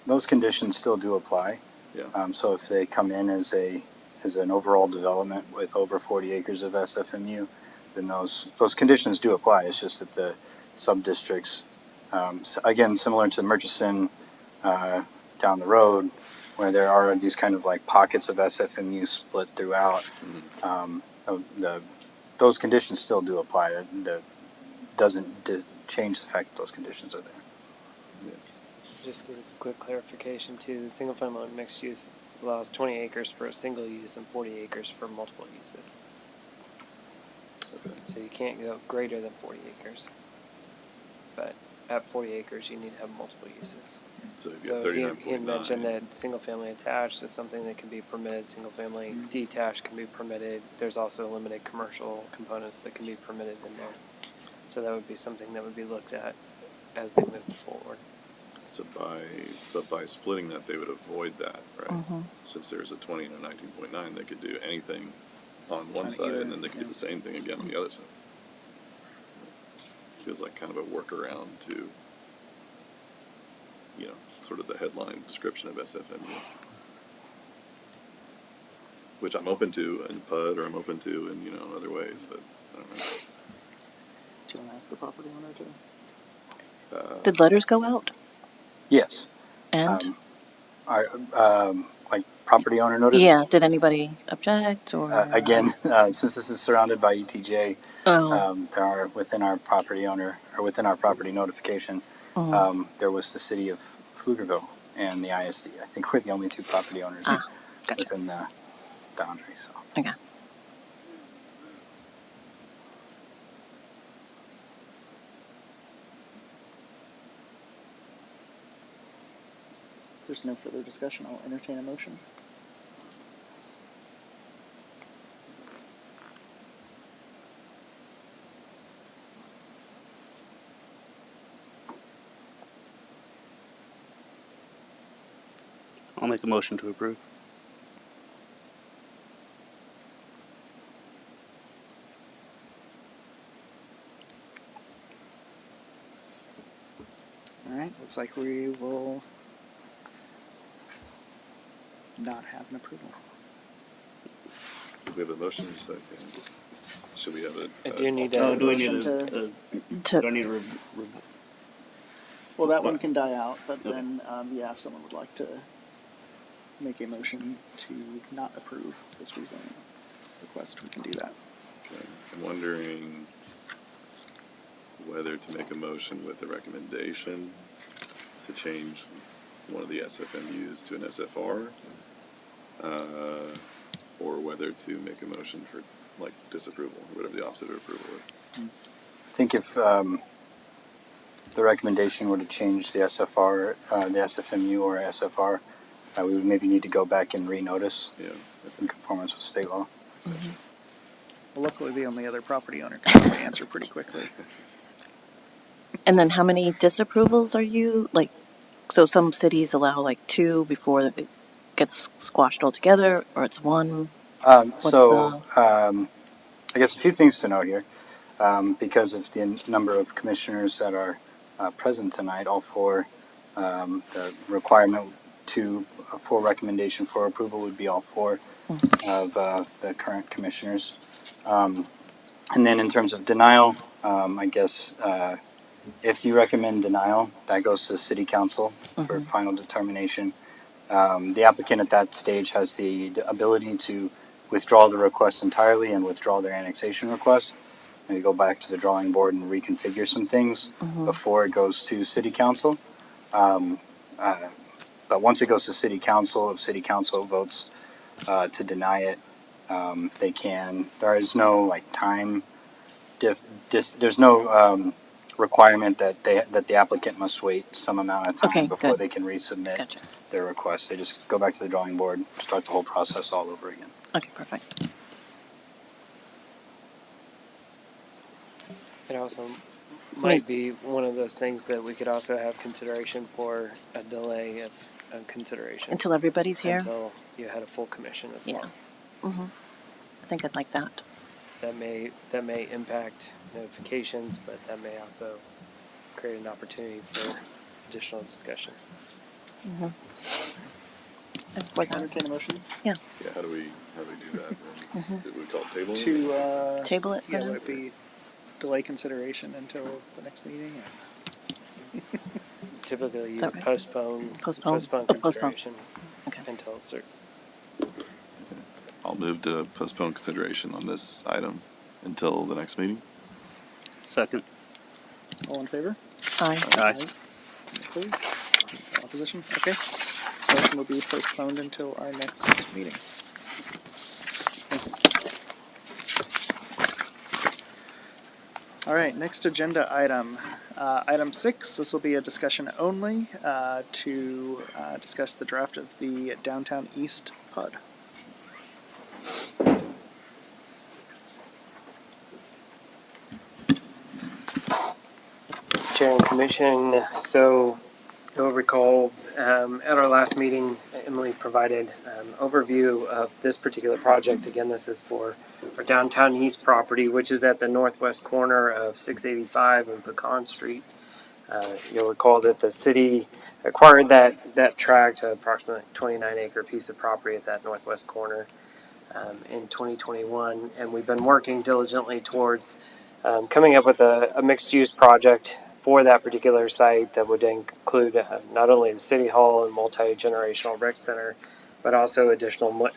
Those conditions still do apply. yeah. So if they come in as an overall development with over 40 acres of SFMU, then those conditions do apply. It's just that the sub-districts, again, similar to Murchison down the road, where there are these kind of like pockets of SFMU split throughout, those conditions still do apply. That doesn't change the fact that those conditions are there. Just a quick clarification too, the single family mixed use allows 20 acres for a single use and 40 acres for multiple uses. Okay. So you can't go greater than 40 acres. But at 40 acres, you need to have multiple uses. So you've So got he had 39.9. mentioned that single family attached is something that can be permitted, single family detached can be permitted. There's also limited commercial components that can be permitted in there. So that would be something that would be looked at as they move forward. So by splitting that, they would avoid that, right? Since there's a 20 and a 19.9, they could do anything on one On side, either, and then they could do the same thing again on the other side. Feels like kind of a workaround to, sort of the headline description of SFMU. Which I'm open to in PUD, or I'm open to in, other ways, but I don't know. Do you want to ask the property owner to? Did letters go out? Yes. And Like property owner notice? yeah, did anybody object or? Again, since this is surrounded by ETJ, there are within our property notification, there was the city of Pflugerville and the ISD. I think we're the only two property owners Gotcha. within the boundary. So Okay. If there's no further discussion, I'll entertain a motion. I'll I'll make a motion to approve. All right, looks like we will not have an approval. We have a motion, so should we have a? I do need Oh, to. do we need Motion do I need to Well, that one can die out, but Okay. then, yeah, if someone would like to make a motion to not approve this rezoning request, we can do that. Okay. I'm wondering whether to make a motion with a recommendation to change one of the SFMUs to an SFR, or whether to make a motion for like disapproval, or whatever the opposite of approval is. I think if the recommendation were to change the SFR, the SFMU or SFR, we would maybe need to go back and renotice Yeah. in conformance with state law. Well, luckily, the only other property owner can probably answer pretty quickly. And then how many disapprovals are you, like, so some cities allow like 2 before it gets squashed altogether, or it's 1? I guess a few things to note here. Because of the number of commissioners that are present tonight, all four, the requirement for recommendation for approval would be all four of the current commissioners. And then in terms of denial, I guess if you recommend denial, that goes to the city council for final determination. The applicant at that stage has the ability to withdraw the request entirely and withdraw their annexation request. Maybe go back to the drawing board and reconfigure some things before it goes to city council. But once it goes to city council, if city council votes to deny it, they can. There is no like time. There's no requirement that the applicant must wait some amount of time Okay, before good. they can resubmit Gotcha. their request. They just go back to the drawing board, start the whole process all over again. Okay, perfect. It also might be one of those things that we could also have consideration for a delay of consideration. Until everybody's here? Until you had a full commission as well. Mm-hmm. I think I'd like that. That may impact notifications, but that may also create an opportunity for additional discussion. Mm-hmm. For that. Entertain a motion Yeah, how do we do that? Did we call it tabling? to, Table it for yeah, now? would it be delay consideration until the next meeting? Or? Typically, you that right? postpone Postpone? Oh, postpone. consideration Okay. until a certain. I'll move to postpone consideration on this item until the next meeting. Second. All in favor? Aye. Aye. Opposed? Opposition? Okay. Motion will be postponed until our next meeting. All right, next agenda item. Item 6, this will be a discussion only to discuss the draft of the Downtown East PUD. Chair and Commission, so you'll recall at our last meeting, Emily provided overview of this particular project. Again, this is for our Downtown East property, which is at the northwest corner of 685 and Pecan Street. You'll recall that the city acquired that tract, approximately 29-acre piece of property at that northwest corner in 2021, and we've been working diligently towards coming up with a mixed-use project for that particular site that would include not only the city hall and multi-generational rec center, but also additional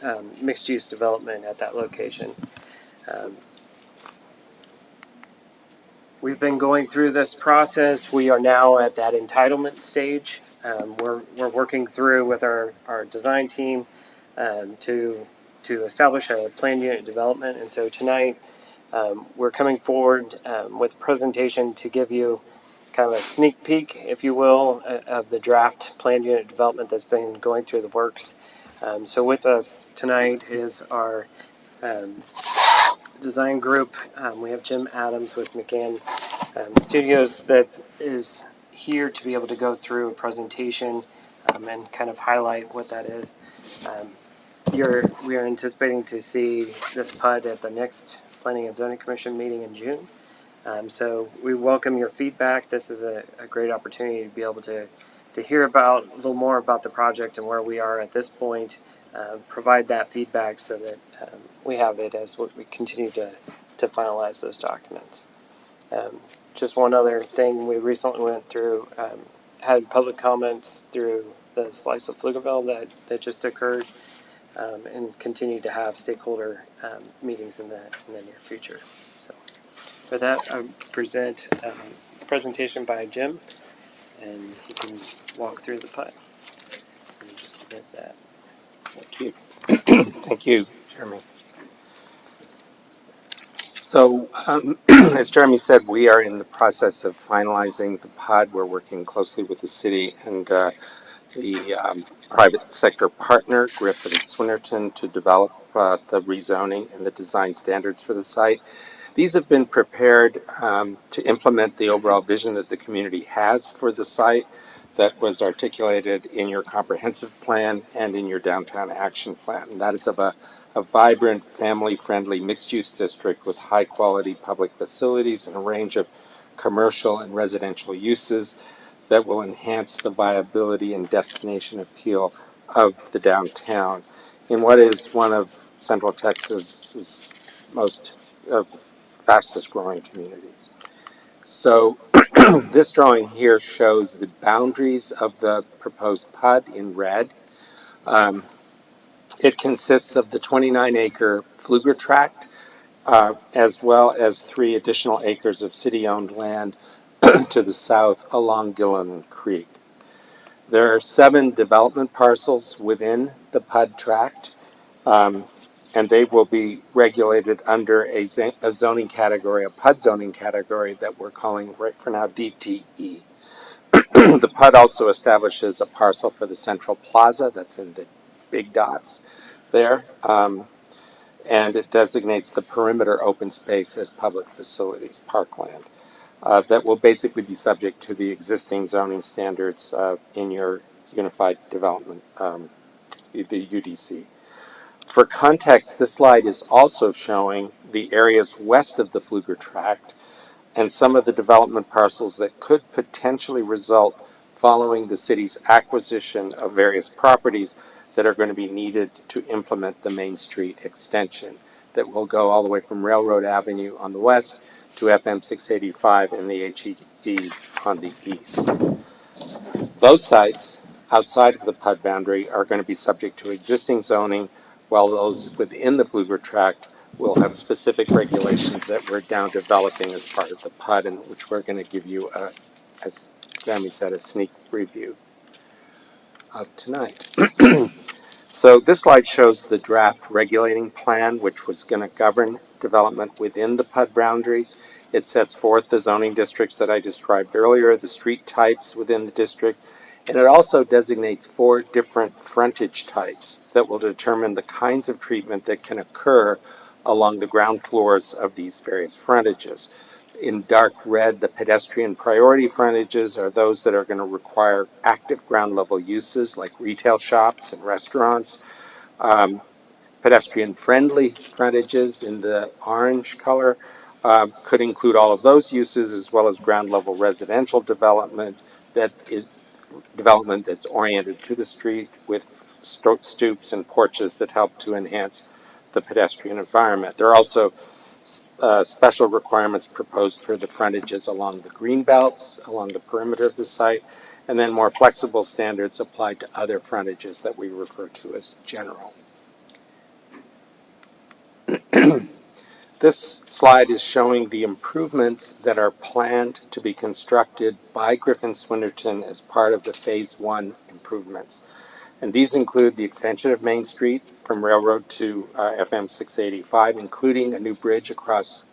mixed-use development at that location. We've been going through this process. We are now at that entitlement stage. We're working through with our design team to establish a planned unit development, and so tonight we're coming forward with a presentation to give you kind of a sneak peek, if you will, of the draft planned unit development that's been going through the works. So with us tonight is our design group. We have Jim Adams with McCann Studios that is here to be able to go through a presentation and kind of highlight what that is. We are anticipating to see this PUD at the next Planning and Zoning Commission meeting in June. So we welcome your feedback. This is a great opportunity to be able to hear about a little more about the project and where we are at this point. Provide that feedback so that we have it as we continue to finalize those documents. Just one other thing, we recently went through, had public comments through the slice of Pflugerville that just occurred, and continue to have stakeholder meetings in the near future. So with that, I present a presentation by Jim, and he can walk through the PUD. Let me just submit that. Thank you. Thank you, Jeremy. So, as Jeremy said, we are in the process of finalizing the PUD. We're working closely with the city and the private sector partner, Griffin Swinnerton, to develop the rezoning and the design standards for the site. These have been prepared to implement the overall vision that the community has for the site that was articulated in your comprehensive plan and in your downtown action plan. And that is of a vibrant, family-friendly, mixed-use district with high-quality public facilities and a range of commercial and residential uses that will enhance the viability and destination appeal of the downtown in what is one of Central Texas's most fastest-growing communities. So this drawing here shows the boundaries of the proposed PUD in red. It consists of the 29-acre Pfluger tract, as well as 3 additional acres of city-owned land to the south along Gilliland Creek. There are 7 development parcels within the PUD tract, and they will be regulated under a zoning category, a PUD zoning category that we're calling right for now DTE. The PUD also establishes a parcel for the Central Plaza that's in the big dots there, and it designates the perimeter open space as public facilities, parkland, that will basically be subject to the existing zoning standards in your Unified Development, the UDC. For context, this slide is also showing the areas west of the Pfluger tract and some of the development parcels that could potentially result following the city's acquisition of various properties that are going to be needed to implement the Main Street extension that will go all the way from Railroad Avenue on the west to FM 685 and the HED on the east. Those sites outside of the PUD boundary are going to be subject to existing zoning, while those within the Pfluger tract will have specific regulations that we're now developing as part of the PUD, and which we're going to give you, as Jeremy said, a sneak preview of tonight. So this slide shows the draft regulating plan, which was going to govern development within the PUD boundaries. It sets forth the zoning districts that I described earlier, the street types within the district, and it also designates 4 different frontage types that will determine the kinds of treatment that can occur along the ground floors of these various frontages. In dark red, the pedestrian priority frontages are those that are going to require active ground level uses like retail shops and restaurants. Pedestrian friendly frontages in the orange color could include all of those uses, as well as ground level residential development that's oriented to the street with stoops and porches that help to enhance the pedestrian environment. There are also special requirements proposed for the frontages along the green belts, along the perimeter of the site, and then more flexible standards applied to other frontages that we refer to as general. This slide is showing the improvements that are planned to be constructed by Griffin Swinnerton as part of the Phase 1 improvements. And these include the extension of Main Street from Railroad to FM 685, including a new bridge across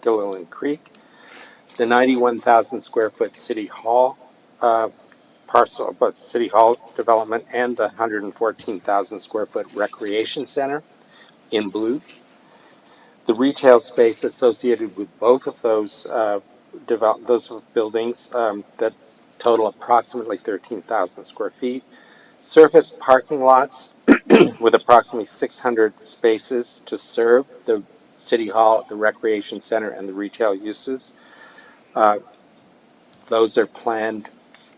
Gilliland Creek, the 91,000 square foot City Hall parcel, both City Hall development and the 114,000 square foot Recreation Center in blue. The retail space associated with both of those buildings that total approximately 13,000 square feet. Surface parking lots with approximately 600 spaces to serve the City Hall, the Recreation Center, and the retail uses. Those are planned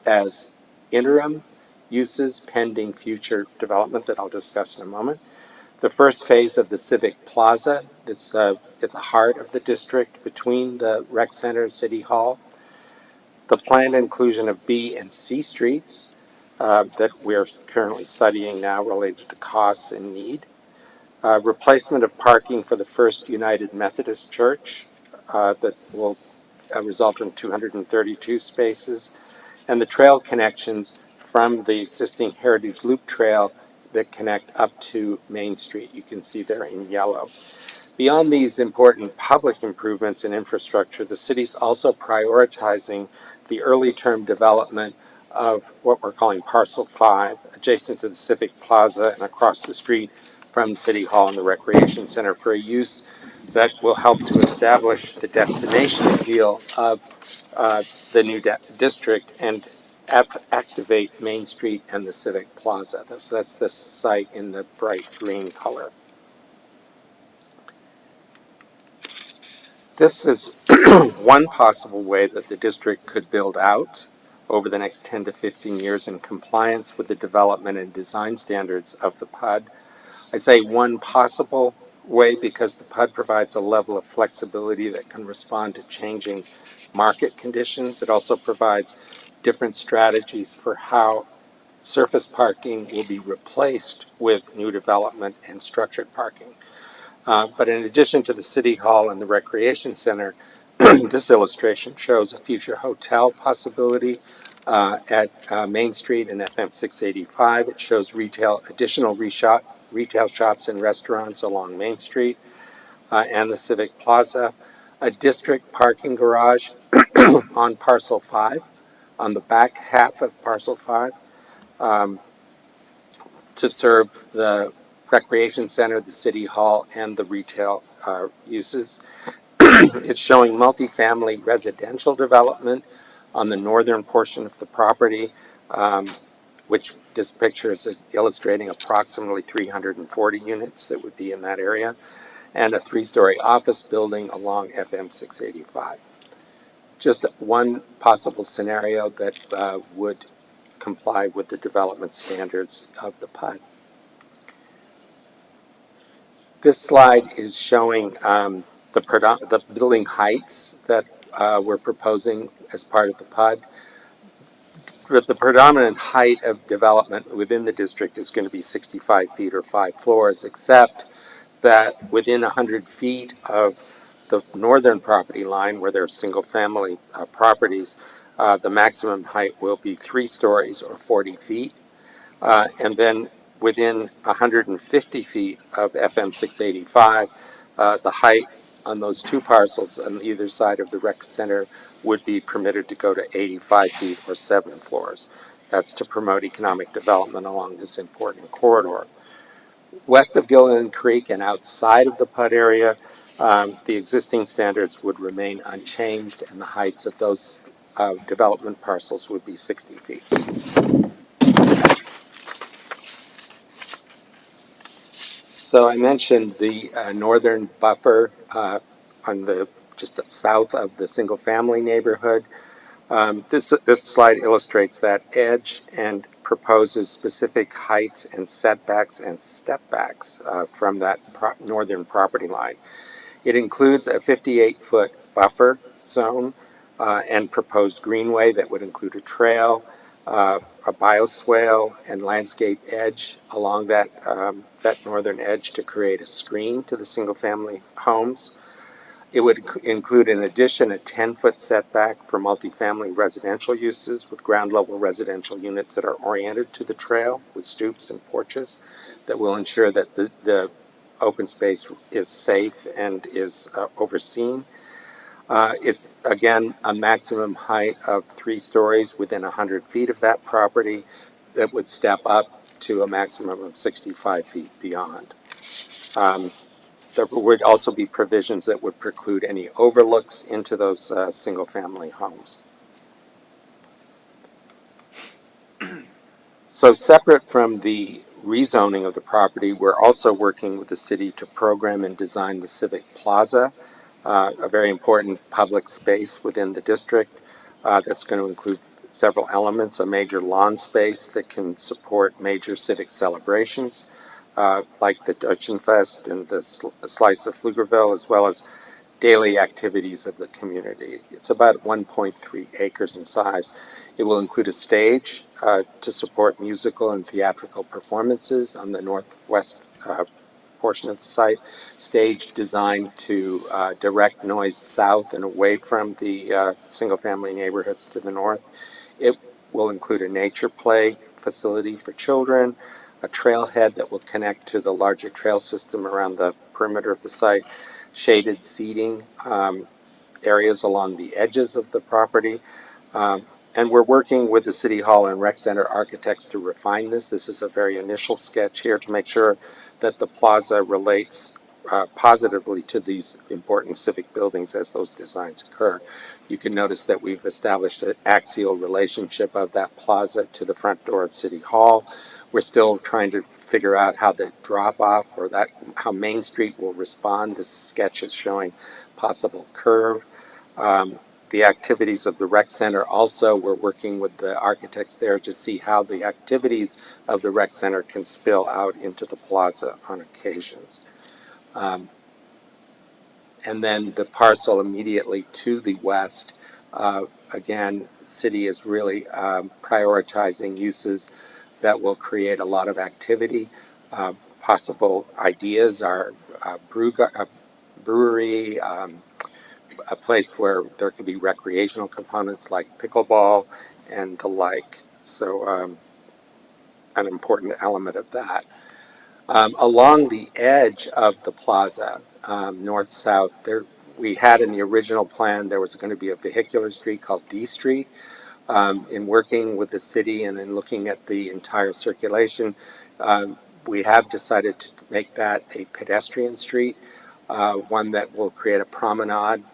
as interim uses pending future development that I'll discuss in a moment. The first phase of the Civic Plaza, it's at the heart of the district between the Rec Center and City Hall. The planned inclusion of B and C streets that we are currently studying now related to costs and need. Replacement of parking for the First United Methodist Church that will result in 232 spaces. And the trail connections from the existing Heritage Loop Trail that connect up to Main Street. You can see there in yellow. Beyond these important public improvements in infrastructure, the city's also prioritizing the early term development of what we're calling Parcel 5, adjacent to the Civic Plaza and across the street from City Hall and the Recreation Center, for a use that will help to establish the destination appeal of the new district and activate Main Street and the Civic Plaza. So that's this site in the bright green color. This is one possible way that the district could build out over the next 10 to 15 years in compliance with the development and design standards of the PUD. I say one possible way because the PUD provides a level of flexibility that can respond to changing market conditions. It also provides different strategies for how surface parking will be replaced with new development and structured parking. But in addition to the City Hall and the Recreation Center, this illustration shows a future hotel possibility at Main Street and FM 685. It shows additional retail shops and restaurants along Main Street and the Civic Plaza, a district parking garage on Parcel 5, on the back half of Parcel 5, to serve the Recreation Center, the City Hall, and the retail uses. It's showing multifamily residential development on the northern portion of the property, which this picture is illustrating approximately 340 units that would be in that area, and a 3-story office building along FM 685. Just one possible scenario that would comply with the development standards of the PUD. This slide is showing the building heights that we're proposing as part of the PUD. The predominant height of development within the district is going to be 65 feet or 5 floors, except that within 100 feet of the northern property line, where there are single-family properties, the maximum height will be 3 stories or 40 feet. And then within 150 feet of FM 685, the height on those two parcels on either side of the rec center would be permitted to go to 85 feet or 7 floors. That's to promote economic development along this important corridor. West of Gilliland Creek and outside of the PUD area, the existing standards would remain unchanged, and the heights of those development parcels would be 60 feet. So I mentioned the northern buffer on the just south of the single-family neighborhood. This slide illustrates that edge and proposes specific heights and setbacks and stepbacks from that northern property line. It includes a 58-foot buffer zone and proposed greenway that would include a trail, a bioswale, and landscape edge along that northern edge to create a screen to the single-family homes. It would include, in addition, a 10-foot setback for multifamily residential uses with ground-level residential units that are oriented to the trail with stoops and porches that will ensure that the open space is safe and is overseen. It's, again, a maximum height of 3 stories within 100 feet of that property that would step up to a maximum of 65 feet beyond. There would also be provisions that would preclude any overlooks into those single-family homes. So separate from the rezoning of the property, we're also working with the city to program and design the Civic Plaza, a very important public space within the district that's going to include several elements, a major lawn space that can support major civic celebrations, like the Deutschenfest and the Slice of Pflugerville, as well as daily activities of the community. It's about 1.3 acres in size. It will include a stage to support musical and theatrical performances on the northwest portion of the site, stage designed to direct noise south and away from the single-family neighborhoods to the north. It will include a nature play facility for children, a trailhead that will connect to the larger trail system around the perimeter of the site, shaded seating areas along the edges of the property. And we're working with the City Hall and Rec Center architects to refine this. This is a very initial sketch here to make sure that the plaza relates positively to these important civic buildings as those designs occur. You can notice that we've established an axial relationship of that plaza to the front door of City Hall. We're still trying to figure out how the drop-off or how Main Street will respond. This sketch is showing possible curve. The activities of the rec center also, we're working with the architects there to see how the activities of the rec center can spill out into the plaza on occasions. And then the parcel immediately to the west, again, the city is really prioritizing uses that will create a lot of activity. Possible ideas are brewery, a place where there could be recreational components like pickleball and the like. So an important element of that. Along the edge of the plaza, north-south, there we had in the original plan, there was going to be a vehicular street called D Street. In working with the city and in looking at the entire circulation, we have decided to make that a pedestrian street, one that will create a promenade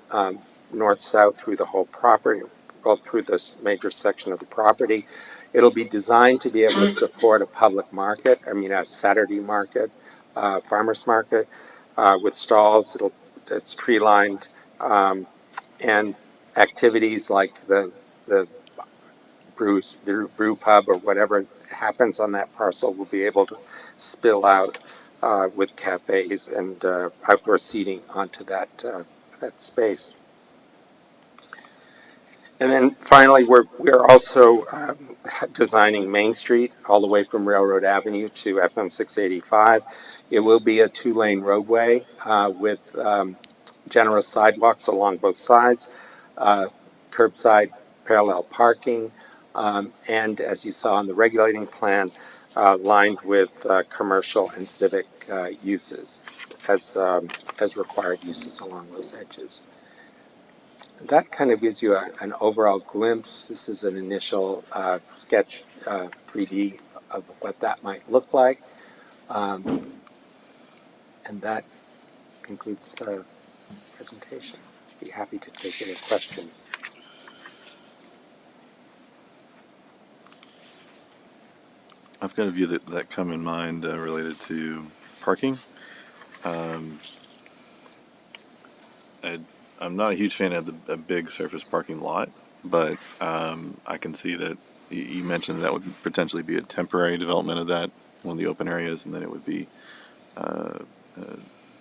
north-south through the whole property, well, through this major section of the property. It'll be designed to be able to support a public market, a Saturday market, farmer's market, with stalls. It's tree-lined, and activities like the brew pub or whatever happens on that parcel will be able to spill out with cafes and outdoor seating onto that space. And then finally, we're also designing Main Street all the way from Railroad Avenue to FM 685. It will be a 2-lane roadway with generous sidewalks along both sides, curbside parallel parking, and as you saw on the regulating plan, lined with commercial and civic uses as required uses along those edges. That kind of gives you an overall glimpse. This is an initial sketch 3D of what that might look like. And that concludes the presentation. Be happy to take any questions. I've got a view that come in mind related to parking. I'm not a huge fan of a big surface parking lot, but I can see that you mentioned that would potentially be a temporary development of that, one of the open areas, and then it would be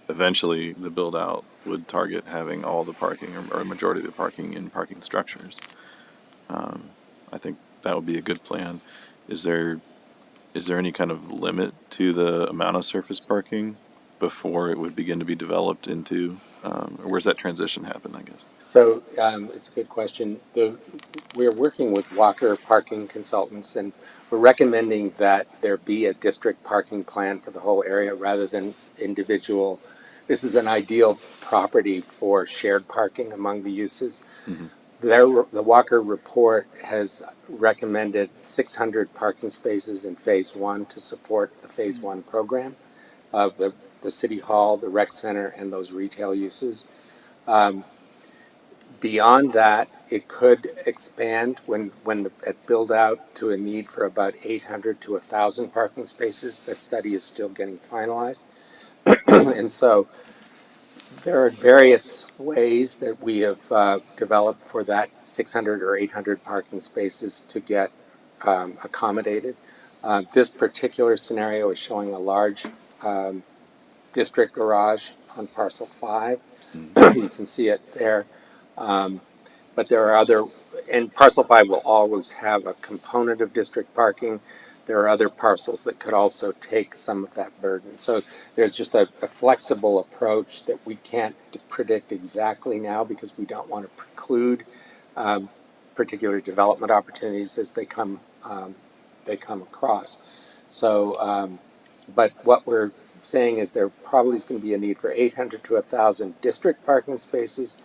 eventually the build out would target having all the parking or a majority of the parking in parking structures. I think that would be a good plan. Is there any kind of limit to the amount of surface parking before it would begin to be developed into, or where's that transition happen, I guess? So it's a good question. We're working with Walker Parking Consultants, and we're recommending that there be a district parking plan for the whole area rather than individual. This is an ideal property for shared parking among the uses. Mm-hmm. The Walker report has recommended 600 parking spaces in Phase 1 to support the Phase 1 program of the City Hall, the Rec Center, and those retail uses. Beyond that, it could expand it build out to a need for about 800 to 1,000 parking spaces. That study is still getting finalized. And so there are various ways that we have developed for that 600 or 800 parking spaces to get accommodated. This particular scenario is showing a large district garage on parcel 5. You can see it there. But there are other, and parcel 5 will always have a component of district parking. There are other parcels that could also take some of that burden. So there's just a flexible approach that we can't predict exactly now because we don't want to preclude particular development opportunities as they come across. So, but what we're saying is there probably is going to be a need for 800 to 1,000 district parking spaces,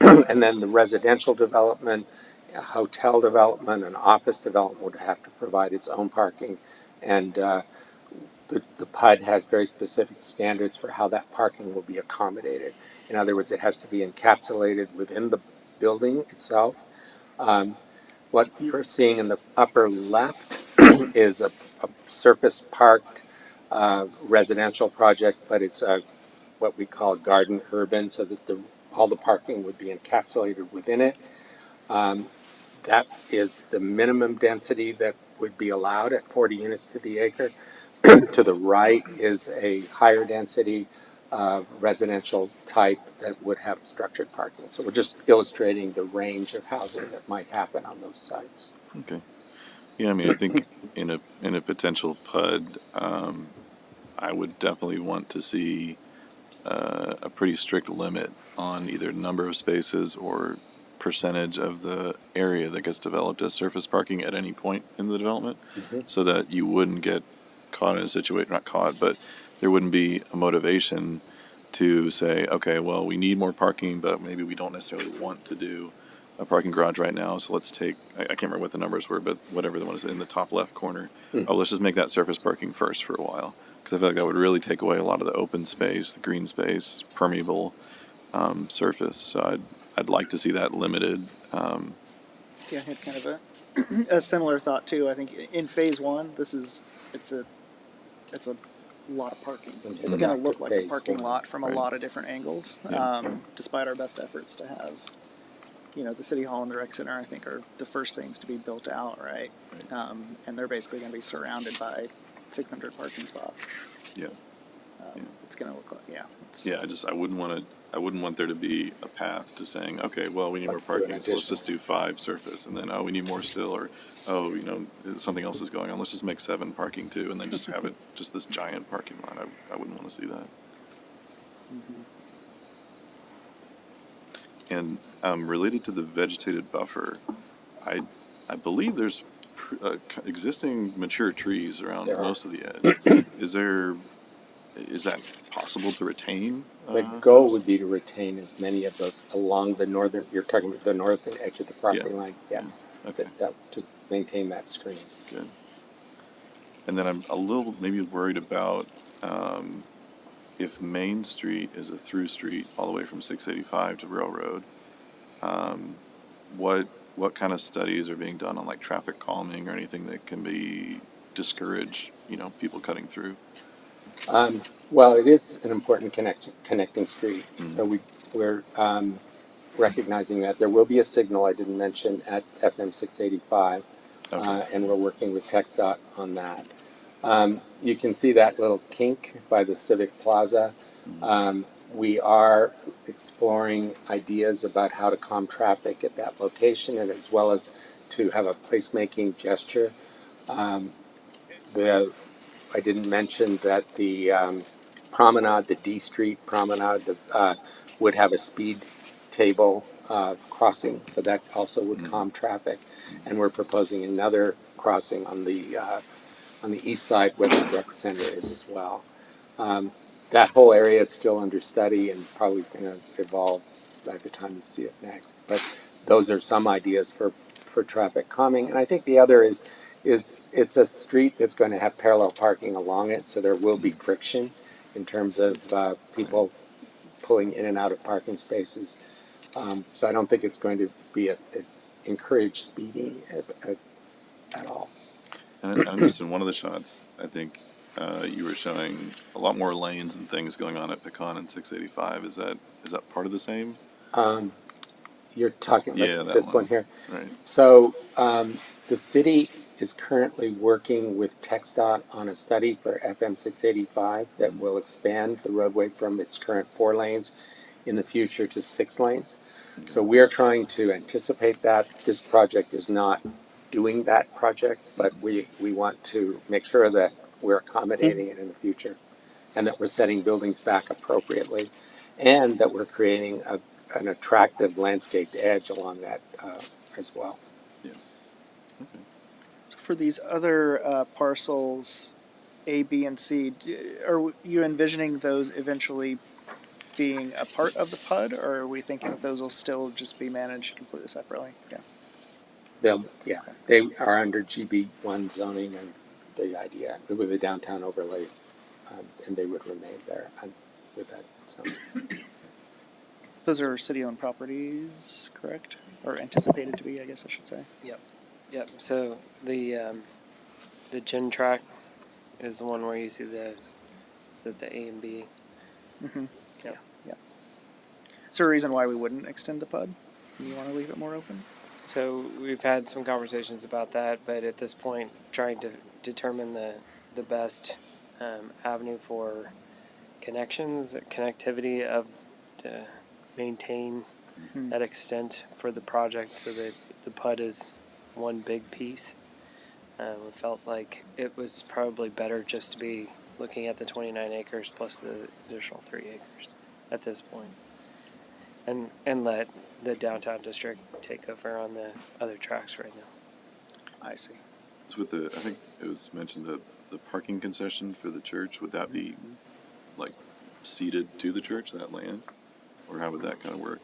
and then the residential development, hotel development, and office development would have to provide its own parking. And the PUD has very specific standards for how that parking will be accommodated. In other words, it has to be encapsulated within the building itself. What you're seeing in the upper left is a surface parked residential project, but it's what we call garden urban, so that all the parking would be encapsulated within it. That is the minimum density that would be allowed at 40 units to the acre. To the right is a higher density residential type that would have structured parking. So we're just illustrating the range of housing that might happen on those sites. Okay. Yeah, I mean, I think in a potential PUD, I would definitely want to see a pretty strict limit on either number of spaces or percentage of the area that gets developed as surface parking at any point in the development, so that you wouldn't get caught in a situation, not caught, but there wouldn't be a motivation to say, okay, well, we need more parking, but maybe we don't necessarily want to do a parking garage right now, so let's take, I can't remember what the numbers were, but whatever the one is in the top left corner, let's just make that surface parking first for a while, because I feel like that would really take away a lot of the open space, the green space, permeable surface. So I'd like to see that limited. Yeah, I had kind of a similar thought too. I think in phase 1, it's a lot of parking. It's going to look like a parking lot from a lot of different angles, despite our best efforts to have, the City Hall and the Rec Center, I think, are the first things to be built out, right? And they're basically going to be surrounded by 600 parking spots. Yeah. It's going to look like, I wouldn't want there to be a path to saying, okay, well, we need more parking, so let's just do 5 surface, and then, oh, we need more still, or, oh, something else is going on, let's just make 7 parking too, and then just have it, just this giant parking lot. I wouldn't want to see that. And related to the vegetated buffer, I believe there's existing mature trees around most of the edge. Is that possible to retain? The goal would be to retain as many of those along the northern, you're talking about the northern edge of the property line? Yes. Okay. To maintain that screen. Good. And then I'm a little maybe worried about if Main Street is a through street all the way from 685 to Railroad, what kind of studies are being done on like traffic calming or anything that can be discourage, people cutting through? Well, it is an important connecting street. So we're recognizing that there will be a signal I didn't mention at FM 685, and we're working with TxDOT on that. You can see that little kink by the Civic Plaza. We are exploring ideas about how to calm traffic at that location, and as well as to have a placemaking gesture. I didn't mention that the promenade, the D Street promenade, would have a speed table crossing, so that also would calm traffic. And we're proposing another crossing on the east side where the rec center is as well. That whole area is still under study and probably is going to evolve by the time you see it next. But those are some ideas for traffic calming. And I think the other is it's a street that's going to have parallel parking along it, so there will be friction in terms of people pulling in and out of parking spaces. So I don't think it's going to be encourage speeding at all. And I noticed in one of the shots, I think you were showing a lot more lanes and things going on at Pecan and 685. Is that part of the same? You're talking about Yeah, that this one here. Right. So the city is currently working with TxDOT on a study for FM 685 that will expand the roadway from its current 4 lanes in the future to 6 lanes. So we are trying to anticipate that. This project is not doing that project, but we want to make sure that we're accommodating it in the future and that we're setting buildings back appropriately and that we're creating an attractive landscaped edge along that as well. For these other parcels, A, B, and C, are you envisioning those eventually being a part of the PUD, or are we thinking that those will still just be managed completely separately? Yeah. They are under GB1 zoning and the idea with the downtown overlay, and they would remain there with that zoning. Those are city-owned properties, correct? Or anticipated to be, I guess I should say. Yep. So the Gen track is the one where you see the A and B. Mm-hmm. Yep. Yeah. Is there a reason why we wouldn't extend the PUD? You want to leave it more open? So we've had some conversations about that, but at this point, trying to determine the best avenue for connectivity to maintain that extent for the project, so that the PUD is one big piece. We felt like it was probably better just to be looking at the 29 acres plus the additional 3 acres at this point, and let the downtown district take over on the other tracks right now. I see. So with I think it was mentioned the parking concession for the church, would that be like ceded to the church, that land? Or how would that kind of work?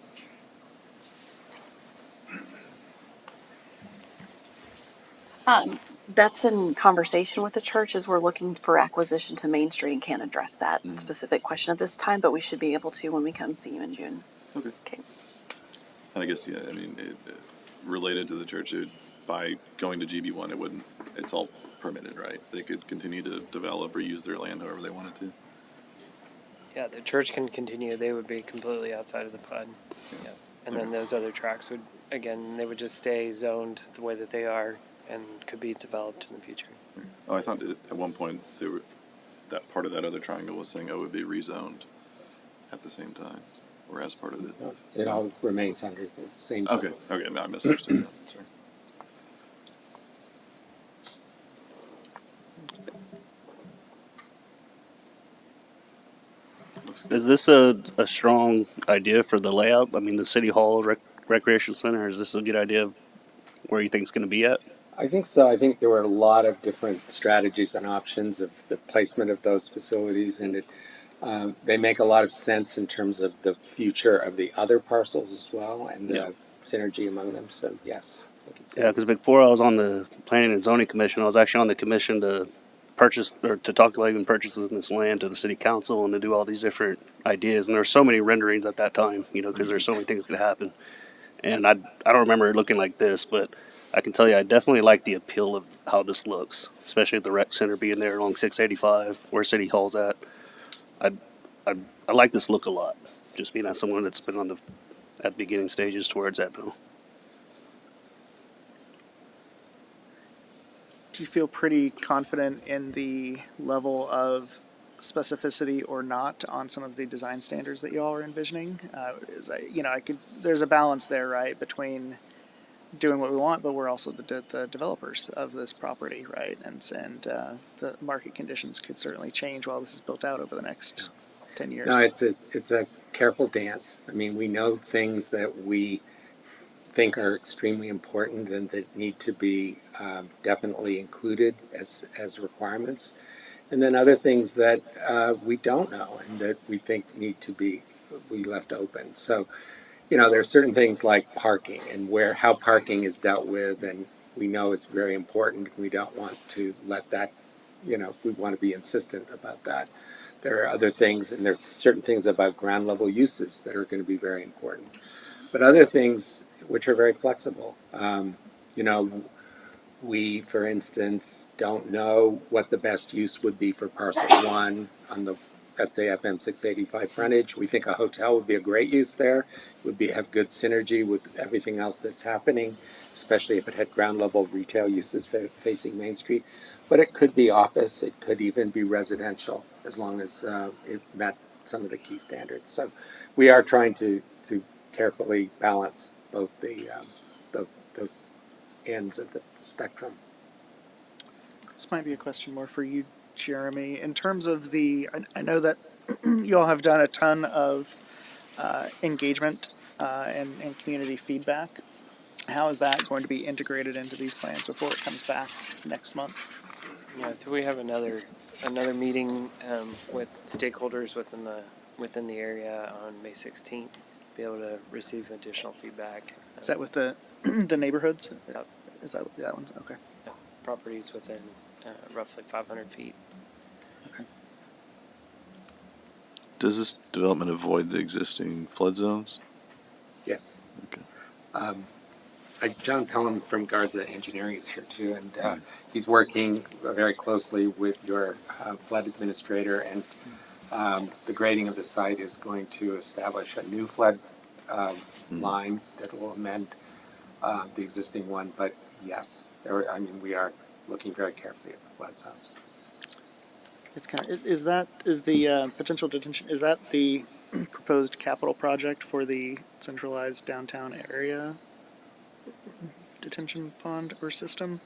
That's in conversation with the church as we're looking for acquisition to Main Street and can't address that specific question at this time, but we should be able to when we come see you in June. Okay. And I guess, related to the church, by going to GB1, it's all permitted, right? They could continue to develop or use their land however they wanted to. Yeah, the church can continue. They would be completely outside of the PUD. Yeah. And then those other tracks they would just stay zoned the way that they are and could be developed in the future. Oh, I thought at one point that part of that other triangle was saying it would be rezoned at the same time, or as part of it. It all remains under the same zone. Okay, I misunderstood that. Sorry. Is this a strong idea for the layout? I mean, the city hall recreation center, is this a good idea of where you think it's going to be at? I think so. I think there were a lot of different strategies and options of the placement of those facilities, and they make a lot of sense in terms of the future of the other parcels as well, and the synergy among them. So yes. Yeah, because before I was on the Planning and Zoning Commission, I was actually on the commission to purchase or to talk about even purchasing this land to the city council and to do all these different ideas. And there were so many renderings at that time, because there's so many things that could happen. And I don't remember it looking like this, but I can tell you I definitely like the appeal of how this looks, especially at the rec center being there along 685 where City Hall's at. I like this look a lot, just being as someone that's been at the beginning stages to where it's at now. Do you feel pretty confident in the level of specificity or not on some of the design standards that you all are envisioning? There's a balance there, right, between doing what we want, but we're also the developers of this property, right? And the market conditions could certainly change while this is built out over the next 10 years. No, it's a careful dance. I mean, we know things that we think are extremely important and that need to be definitely included as requirements. And then other things that we don't know and that we think need to be left open. So, there are certain things like parking and how parking is dealt with, and we know it's very important. We don't want to let that, we want to be insistent about that. There are other things, and there are certain things about ground level uses that are going to be very important. but other things which are very flexible. You know, we, for instance, don't know what the best use would be for parcel one on the at the FM 685 frontage. We think a hotel would be a great use there. Would be have good synergy with everything else that's happening, especially if it had ground level retail uses facing Main Street. But it could be office. It could even be residential, as long as it met some of the key standards. So we are trying to carefully balance both those ends of the spectrum. This might be a question more for you, Jeremy. In terms of I know that you all have done a ton of engagement and community feedback. How is that going to be integrated into these plans before it comes back next month? Yeah, so we have another meeting with stakeholders within the area on May 16th. Be able to receive additional feedback. Is that with the the neighborhoods? Yep. Is that one's okay? Properties within roughly 500 feet. Okay. Does this development avoid the existing flood zones? Yes. Okay. John Pelham from Garza Engineering is here too, and he's working very closely with your flood administrator, and the grading of the site is going to establish a new flood line that will amend the existing one. But yes, we are looking very carefully at the flood zones. It's kind of is the potential detention, is that the proposed capital project for the centralized downtown area detention pond or system?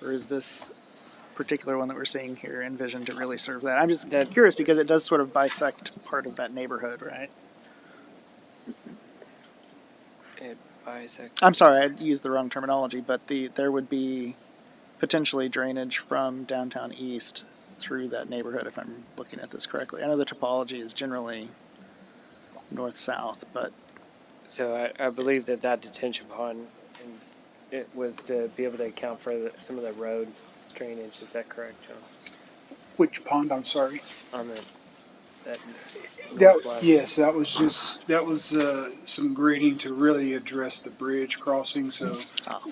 Or is this particular one that we're seeing here envisioned to really serve that? I'm just curious because it does sort of bisect part of that neighborhood, right? It bisects. I'm sorry, I used the wrong terminology, but there would be potentially drainage from downtown east through that neighborhood, if I'm looking at this correctly. I know the topology is generally north-south, but So I believe that detention pond, it was to be able to account for some of the road drainage. Is that correct, John? Which pond? I'm sorry. On that That yes, that was some grading to really address the bridge crossing. So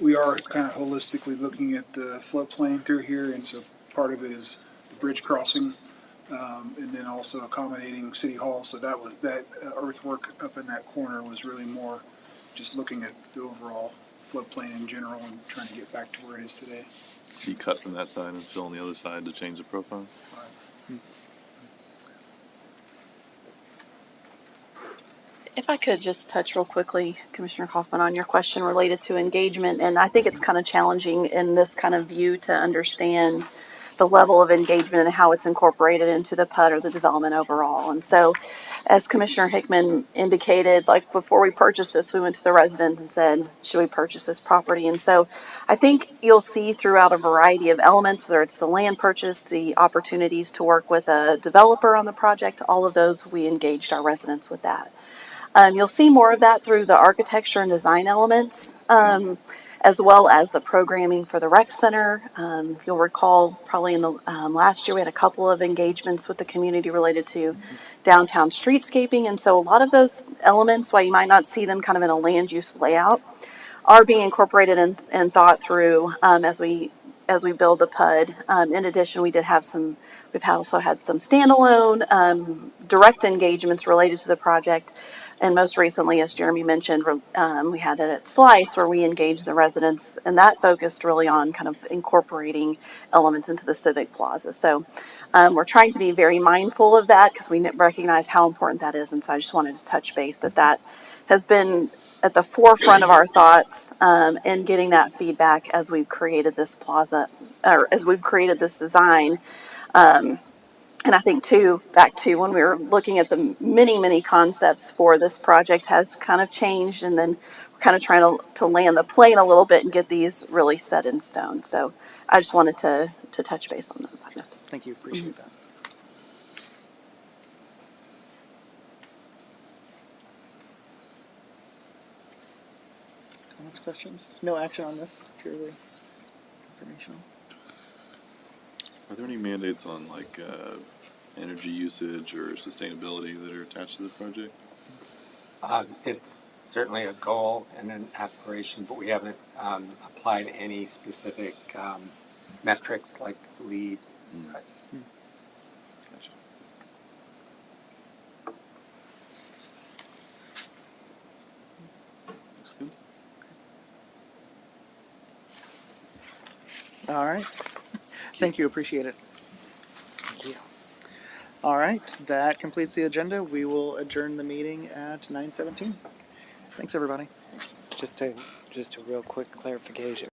we are kind of holistically looking at the floodplain through here, and so part of it is the bridge crossing, and then also accommodating City Hall. So that earthwork up in that corner was really more just looking at the overall floodplain in general and trying to get back to where it is today. So you cut from that side and fill on the other side to change the profile? If I could just touch real quickly, Commissioner Kaufman, on your question related to engagement, and I think it's kind of challenging in this kind of view to understand the level of engagement and how it's incorporated into the PUD or the development overall. And so, as Commissioner Hickman indicated, like before we purchased this, we went to the residents and said, should we purchase this property? And so I think you'll see throughout a variety of elements, whether it's the land purchase, the opportunities to work with a developer on the project, all of those, we engaged our residents with that. You'll see more of that through the architecture and design elements, as well as the programming for the rec center. If you'll recall, probably in the last year, we had a couple of engagements with the community related to downtown streetscaping. And so a lot of those elements, while you might not see them kind of in a land use layout, are being incorporated and thought through as we build the PUD. In addition, we've also had some standalone direct engagements related to the project. And most recently, as Jeremy mentioned, we had it at Slice where we engaged the residents, and that focused really on kind of incorporating elements into the Civic Plaza. So we're trying to be very mindful of that because we recognize how important that is. And so I just wanted to touch base that has been at the forefront of our thoughts in getting that feedback as we've created this plaza, or as we've created this design. And I think, too, back to when we were looking at the many concepts for this project has kind of changed, and then we're kind of trying to land the plane a little bit and get these really set in stone. So I just wanted to touch base on those items. thank you, appreciate that. Comments, questions? No action on this, purely informational. Are there any mandates on energy usage or sustainability that are attached to the project? It's certainly a goal and an aspiration, but we haven't applied any specific metrics like lead. Looks good. All right. Thank you. Appreciate it. Thank you. All right. That completes the agenda. We will adjourn the meeting at 9:17. Thanks, everybody. Just a real quick clarification.